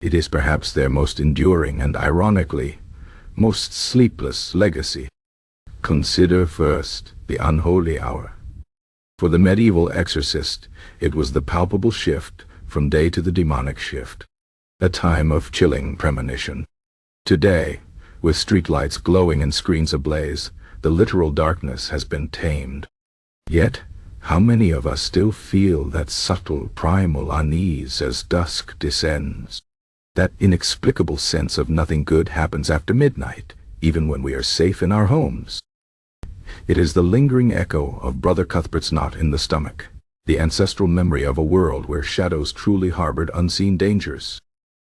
It is perhaps their most enduring and, ironically, most sleepless legacy. Consider first the unholy hour. For the medieval exorcist, it was the palpable shift from day to the demonic shift, a time of chilling premonition. Today, with streetlights glowing and screens ablaze, the literal darkness has been tamed. Yet, how many of us still feel that subtle primal unease as dusk descends? That inexplicable sense of nothing good happens after midnight, even when we are safe in our homes. It is the lingering echo of Brother Cuthbert's knot in the stomach, the ancestral memory of a world where shadows truly harbored unseen dangers,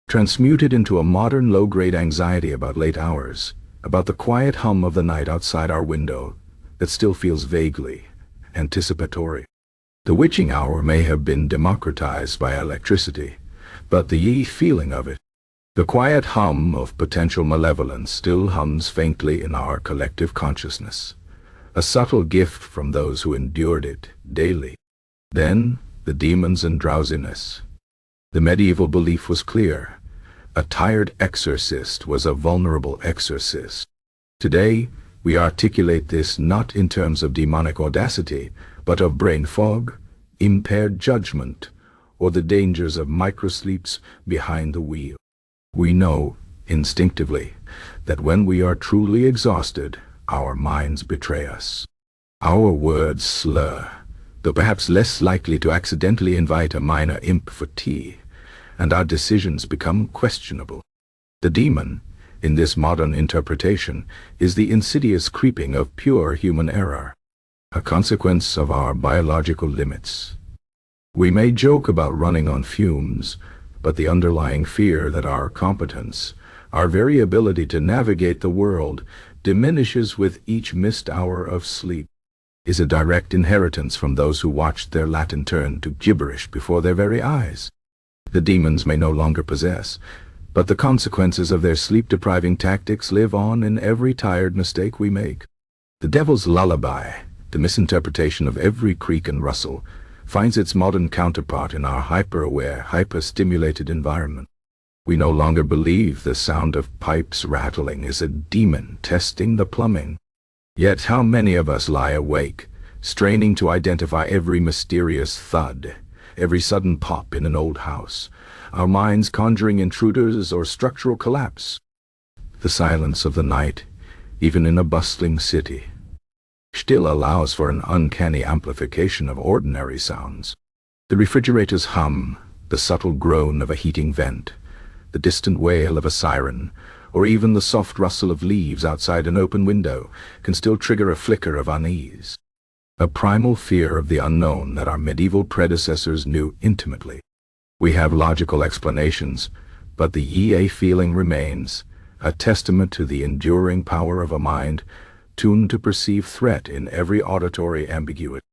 transmuted into a modern low-grade anxiety about late hours, about the quiet hum of the night outside our window that still feels vaguely anticipatory. The witching hour may have been democratized by electricity, but the feeling of it, the quiet hum of potential malevolence, still hums faintly in our collective consciousness, a subtle gift from those who endured it daily. Then, the demons and drowsiness. The medieval belief was clear. A tired exorcist was a vulnerable exorcist. Today, we articulate this not in terms of demonic audacity, but of brain fog, impaired judgment, or the dangers of microsleeps behind the wheel. We know, instinctively, that when we are truly exhausted, our minds betray us. Our words slur, though perhaps less likely to accidentally invite a minor imp for tea, and our decisions become questionable. The demon, in this modern interpretation, is the insidious creeping of pure human error, a consequence of our biological limits. We may joke about running on fumes, but the underlying fear that our competence, our very ability to navigate the world, diminishes with each missed hour of sleep, is a direct inheritance from those who watched their Latin turn to gibberish before their very eyes. The demons may no longer possess, but the consequences of their sleep-depriving tactics live on in every tired mistake we make. The devil's lullaby, the misinterpretation of every creak and rustle, finds its modern counterpart in our hyper-aware, hyper-stimulated environment. We no longer believe the sound of pipes rattling is a demon testing the plumbing. Yet how many of us lie awake, straining to identify every mysterious thud, every sudden pop in an old house, our minds conjuring intruders or structural collapse. The silence of the night, even in a bustling city, still allows for an uncanny amplification of ordinary sounds. The refrigerator's hum, the subtle groan of a heating vent, the distant wail of a siren, or even the soft rustle of leaves outside an open window can still trigger a flicker of unease, a primal fear of the unknown that our medieval predecessors knew intimately. We have logical explanations, but the feeling remains, a testament to the enduring power of a mind tuned to perceive threat in every auditory ambiguity.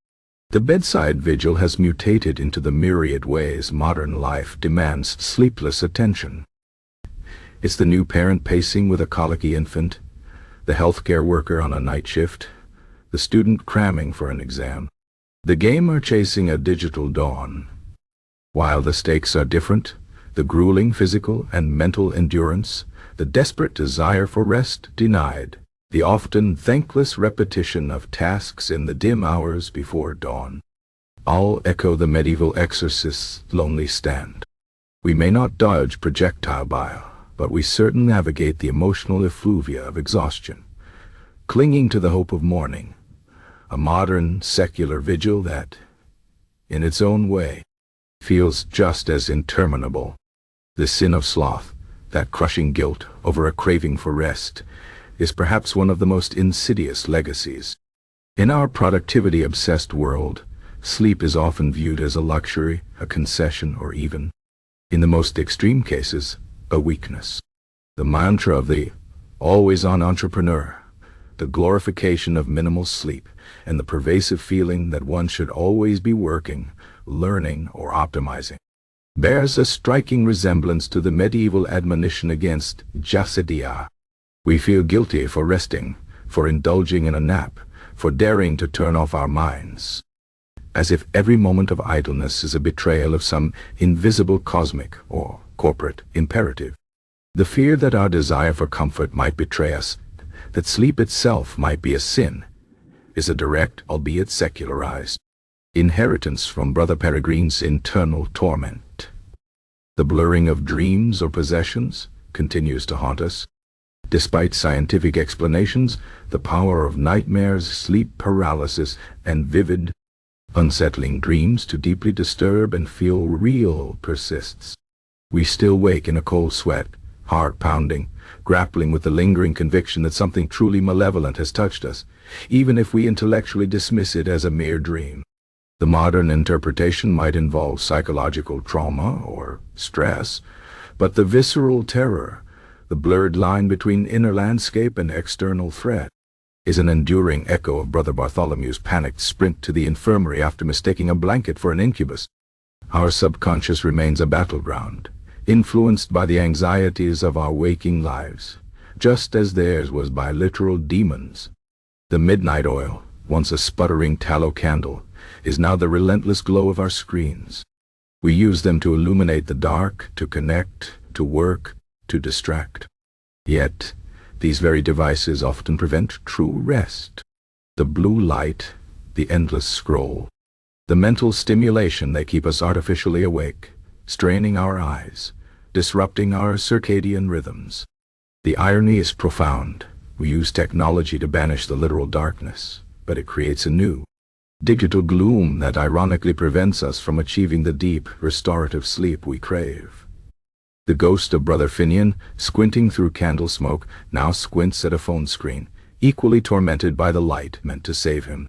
The bedside vigil has mutated into the myriad ways modern life demands sleepless attention. It's the new parent pacing with a colicky infant, the healthcare worker on a night shift, the student cramming for an exam, the gamer chasing a digital dawn. While the stakes are different, the grueling physical and mental endurance, the desperate desire for rest denied, the often thankless repetition of tasks in the dim hours before dawn, all echo the medieval exorcist's lonely stand. We may not dodge projectile bile, but we certainly navigate the emotional effluvia of exhaustion, clinging to the hope of morning, a modern, secular vigil that, in its own way, feels just as interminable. The sin of sloth, that crushing guilt over a craving for rest, is perhaps one of the most insidious legacies. In our productivity-obsessed world, sleep is often viewed as a luxury, a concession, or even, in the most extreme cases, a weakness. The mantra of the always-on entrepreneur, the glorification of minimal sleep, and the pervasive feeling that one should always be working, learning, or optimizing, bears a striking resemblance to the medieval admonition against jasidia. We feel guilty for resting, for indulging in a nap, for daring to turn off our minds, as if every moment of idleness is a betrayal of some invisible cosmic or corporate imperative. The fear that our desire for comfort might betray us, that sleep itself might be a sin, is a direct, albeit secularized, inheritance from Brother Peregrine's internal torment. The blurring of dreams or possessions continues to haunt us. Despite scientific explanations, the power of nightmares, sleep paralysis, and vivid, unsettling dreams to deeply disturb and feel real persists. We still wake in a cold sweat, heart pounding, grappling with the lingering conviction that something truly malevolent has touched us, even if we intellectually dismiss it as a mere dream. The modern interpretation might involve psychological trauma or stress, but the visceral terror, the blurred line between inner landscape and external threat, is an enduring echo of Brother Bartholomew's panicked sprint to the infirmary after mistaking a blanket for an incubus. Our subconscious remains a battleground, influenced by the anxieties of our waking lives, just as theirs was by literal demons. The midnight oil, once a sputtering tallow candle, is now the relentless glow of our screens. We use them to illuminate the dark, to connect, to work, to distract. Yet, these very devices often prevent true rest. The blue light, the endless scroll, the mental stimulation they keep us artificially awake, straining our eyes, disrupting our circadian rhythms. The irony is profound. We use technology to banish the literal darkness, but it creates a new, digital gloom that ironically prevents us from achieving the deep, restorative sleep we crave. The ghost of Brother Finian, squinting through candle smoke, now squints at a phone screen, equally tormented by the light meant to save him.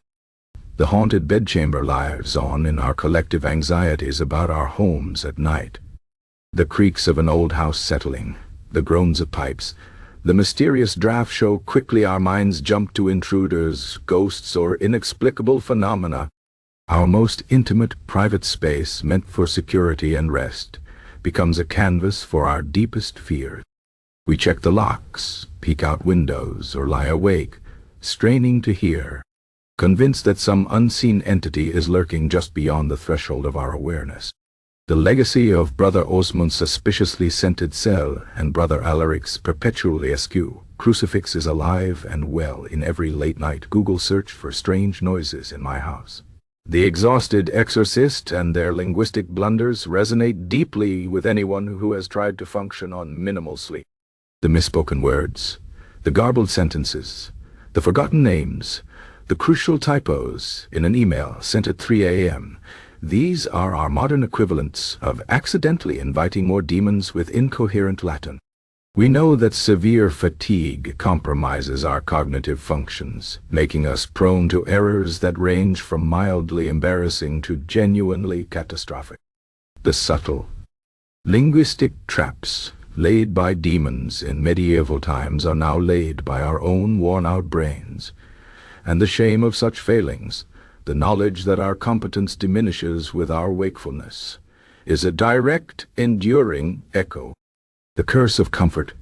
The haunted bedchamber lives on in our collective anxieties about our homes at night. The creaks of an old house settling, the groans of pipes, the mysterious draft show quickly our minds jump to intruders, ghosts, or inexplicable phenomena. Our most intimate, private space, meant for security and rest, becomes a canvas for our deepest fears. We check the locks, peek out windows, or lie awake, straining to hear, convinced that some unseen entity is lurking just beyond the threshold of our awareness. The legacy of Brother Osmond's suspiciously scented cell and Brother Alaric's perpetually askew crucifix is alive and well in every late-night Google search for strange noises in my house. The exhausted exorcist and their linguistic blunders resonate deeply with anyone who has tried to function on minimal sleep. The misspoken words, the garbled sentences, the forgotten names, the crucial typos in an email sent at 3 a.m., these are our modern equivalents of accidentally inviting more demons with incoherent Latin. We know that severe fatigue compromises our cognitive functions, making us prone to errors that range from mildly embarrassing to genuinely catastrophic. The subtle linguistic traps laid by demons in medieval times, are now laid by our own worn-out brains. And the shame of such failings, the knowledge that our competence diminishes with our wakefulness, is a direct, enduring echo. The curse of comfort,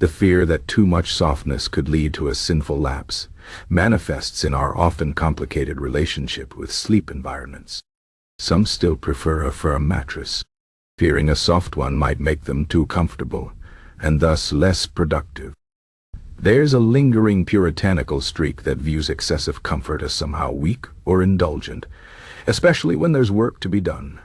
the fear that too much softness could lead to a sinful lapse, manifests in our often complicated relationship with sleep environments. Some still prefer a firm mattress, fearing a soft one might make them too comfortable, and thus less productive. There's a lingering puritanical streak that views excessive comfort as somehow weak or indulgent, especially when there's work to be done.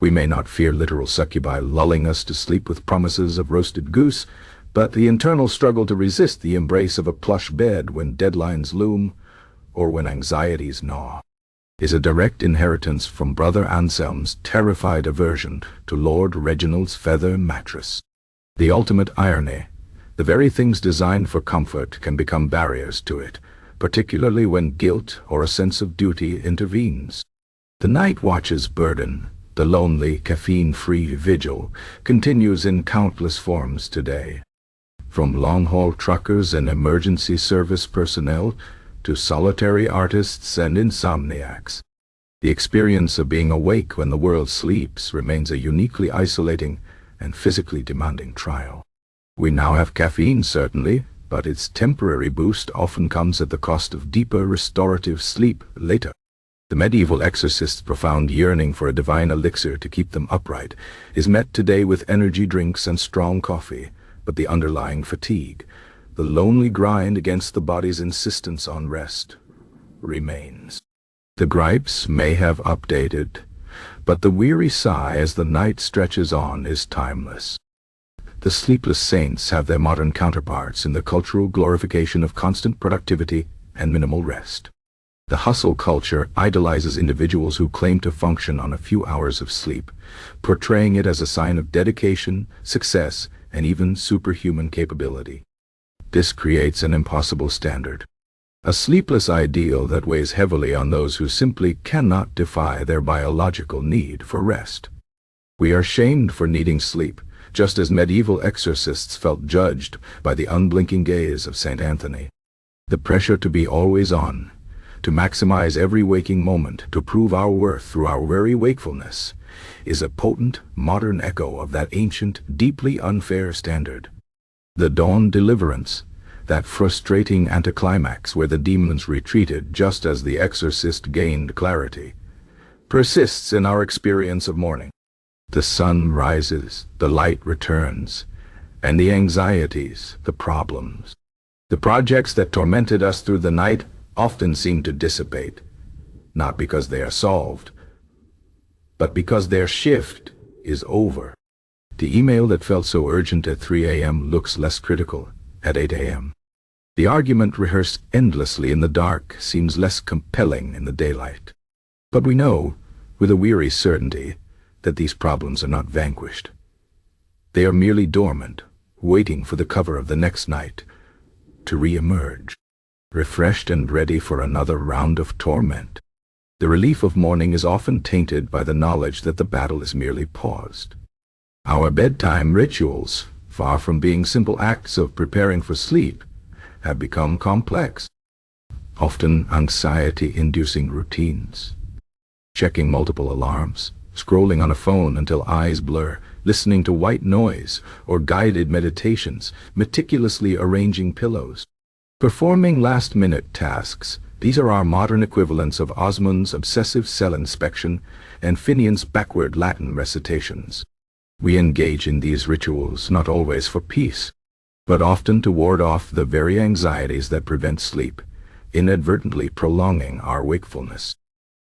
We may not fear literal succubi lulling us to sleep with promises of roasted goose, but the internal struggle to resist the embrace of a plush bed when deadlines loom, or when anxieties gnaw, is a direct inheritance from Brother Anselm's terrified aversion to Lord Reginald's feather mattress. The ultimate irony, the very things designed for comfort can become barriers to it, particularly when guilt or a sense of duty intervenes. The Nightwatch's burden, the lonely, caffeine-free vigil, continues in countless forms today. From long-haul truckers and emergency service personnel to solitary artists and insomniacs, the experience of being awake when the world sleeps remains a uniquely isolating and physically demanding trial. We now have caffeine, certainly, but its temporary boost often comes at the cost of deeper restorative sleep later. The medieval exorcists' profound yearning for a divine elixir to keep them upright is met today with energy drinks and strong coffee, but the underlying fatigue, the lonely grind against the body's insistence on rest, remains. The gripes may have updated, but the weary sigh as the night stretches on is timeless. The sleepless saints have their modern counterparts in the cultural glorification of constant productivity and minimal rest. The hustle culture idolizes individuals who claim to function on a few hours of sleep, portraying it as a sign of dedication, success, and even superhuman capability. This creates an impossible standard, a sleepless ideal that weighs heavily on those who simply cannot defy their biological need for rest. We are shamed for needing sleep, just as medieval exorcists felt judged by the unblinking gaze of St. Anthony. The pressure to be always on, to maximize every waking moment, to prove our worth through our very wakefulness, is a potent, modern echo of that ancient, deeply unfair standard. The dawn deliverance, that frustrating anticlimax where the demons retreated just as the exorcist gained clarity, persists in our experience of morning. The sun rises, the light returns, and the anxieties, the problems, the projects that tormented us through the night often seem to dissipate, not because they are solved, but because their shift is over. The email that felt so urgent at 3 a.m. looks less critical at 8 a.m. The argument rehearsed endlessly in the dark seems less compelling in the daylight. But we know, with a weary certainty, that these problems are not vanquished. They are merely dormant, waiting for the cover of the next night to re-emerge, refreshed and ready for another round of torment. The relief of morning is often tainted by the knowledge that the battle is merely paused. Our bedtime rituals, far from being simple acts of preparing for sleep, have become complex, often anxiety-inducing routines. Checking multiple alarms, scrolling on a phone until eyes blur, listening to white noise or guided meditations, meticulously arranging pillows, performing last-minute tasks. These are our modern equivalents of Osmond's obsessive cell inspection and Finian's backward Latin recitations. We engage in these rituals not always for peace, but often to ward off the very anxieties that prevent sleep, inadvertently prolonging our wakefulness.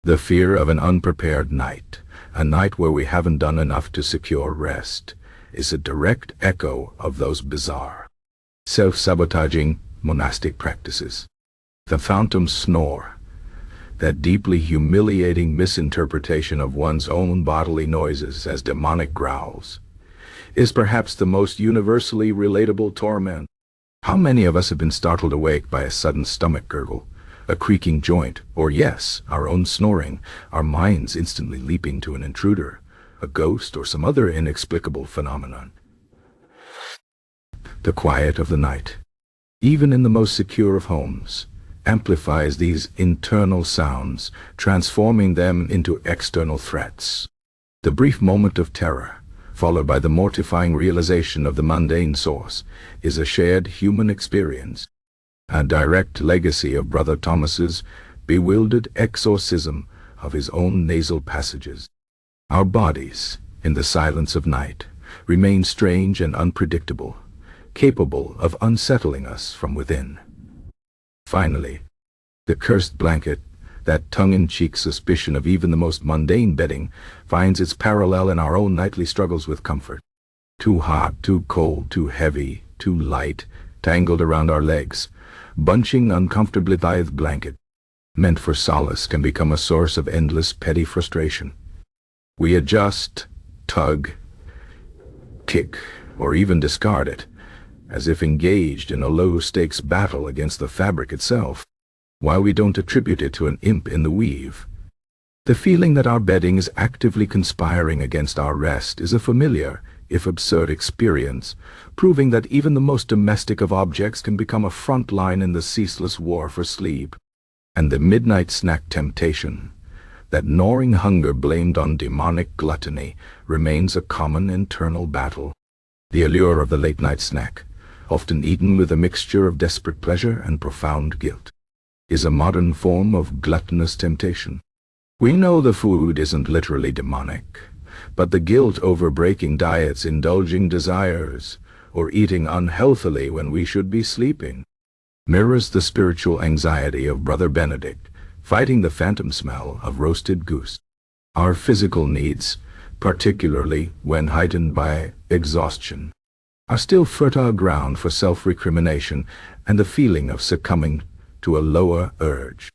The fear of an unprepared night, a night where we haven't done enough to secure rest, is a direct echo of those bizarre, self-sabotaging monastic practices. The phantom snore, that deeply humiliating misinterpretation of one's own bodily noises as demonic growls, is perhaps the most universally relatable torment. How many of us have been startled awake by a sudden stomach gurgle, a creaking joint, or yes, our own snoring, our minds instantly leaping to an intruder, a ghost, or some other inexplicable phenomenon. The quiet of the night, even in the most secure of homes, amplifies these internal sounds, transforming them into external threats. The brief moment of terror, followed by the mortifying realization of the mundane source, is a shared human experience, a direct legacy of Brother Thomas's bewildered exorcism of his own nasal passages. Our bodies, in the silence of night, remain strange and unpredictable, capable of unsettling us from within. Finally, the cursed blanket, that tongue-in-cheek suspicion of even the most mundane bedding, finds its parallel in our own nightly struggles with comfort. Too hot, too cold, too heavy, too light, tangled around our legs, bunching uncomfortably lithe blanket, meant for solace, can become a source of endless petty frustration. We adjust, tug, kick, or even discard it, as if engaged in a low-stakes battle against the fabric itself, while we don't attribute it to an imp in the weave. The feeling that our bedding is actively conspiring against our rest is a familiar, if absurd, experience, proving that even the most domestic of objects can become a front line in the ceaseless war for sleep. And the midnight snack temptation, that gnawing hunger blamed on demonic gluttony, remains a common internal battle. The allure of the late-night snack, often eaten with a mixture of desperate pleasure and profound guilt, is a modern form of gluttonous temptation. We know the food isn't literally demonic, but the guilt over breaking diets, indulging desires, or eating unhealthily when we should be sleeping, mirrors the spiritual anxiety of Brother Benedict, fighting the phantom smell of roasted goose. Our physical needs, particularly when heightened by exhaustion, are still fertile ground for self-recrimination and the feeling of succumbing to a lower urge.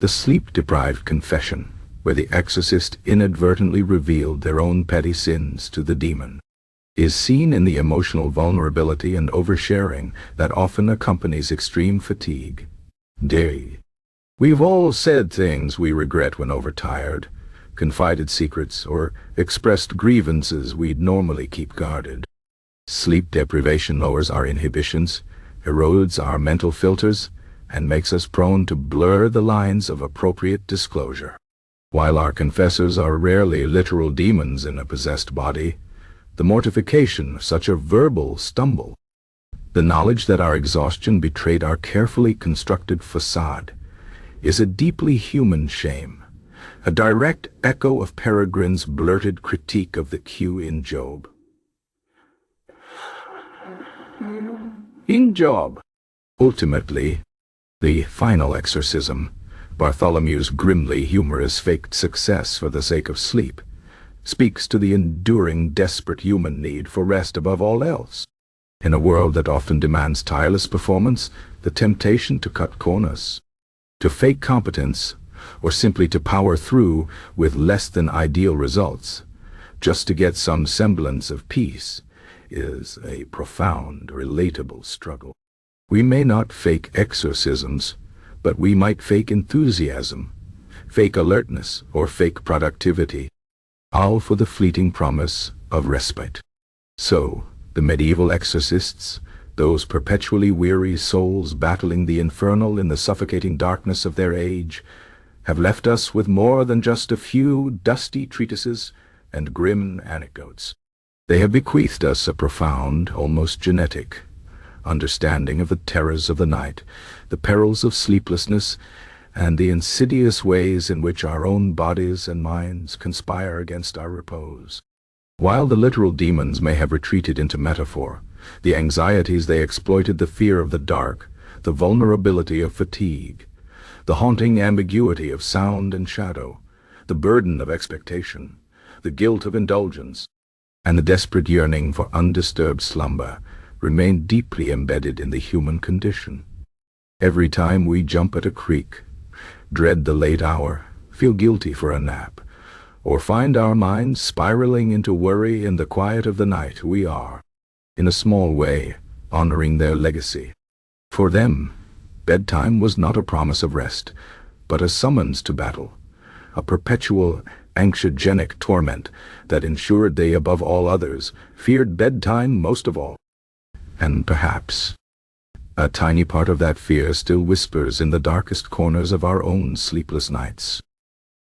The sleep-deprived confession, where the exorcist inadvertently revealed their own petty sins to the demon, is seen in the emotional vulnerability and oversharing that often accompanies extreme fatigue. We've all said things we regret when overtired, confided secrets, or expressed grievances we'd normally keep guarded. Sleep deprivation lowers our inhibitions, erodes our mental filters, and makes us prone to blur the lines of appropriate disclosure. While our confessors are rarely literal demons in a possessed body, the mortification of such a verbal stumble, the knowledge that our exhaustion betrayed our carefully constructed facade, is a deeply human shame, a direct echo of Peregrine's blurted critique of the Q in Job. In Job, ultimately, the final exorcism, Bartholomew's grimly humorous faked success for the sake of sleep, speaks to the enduring, desperate human need for rest above all else. In a world that often demands tireless performance, the temptation to cut corners, to fake competence, or simply to power through with less than ideal results, just to get some semblance of peace, is a profound, relatable struggle. We may not fake exorcisms, but we might fake enthusiasm, fake alertness, or fake productivity, all for the fleeting promise of respite. So, the medieval exorcists, those perpetually weary souls battling the infernal in the suffocating darkness of their age, have left us with more than just a few dusty treatises and grim anecdotes. They have bequeathed us a profound, almost genetic, understanding of the terrors of the night, the perils of sleeplessness, and the insidious ways in which our own bodies and minds conspire against our repose. While the literal demons may have retreated into metaphor, the anxieties they exploited, the fear of the dark, the vulnerability of fatigue, the haunting ambiguity of sound and shadow, the burden of expectation, the guilt of indulgence, and the desperate yearning for undisturbed slumber remain deeply embedded in the human condition. Every time we jump at a creak, dread the late hour, feel guilty for a nap, or find our minds spiraling into worry in the quiet of the night, we are, in a small way, honoring their legacy. For them, bedtime was not a promise of rest, but a summons to battle, a perpetual anxiogenic torment that ensured they, above all others, feared bedtime most of all. And perhaps a tiny part of that fear still whispers in the darkest corners of our own sleepless nights.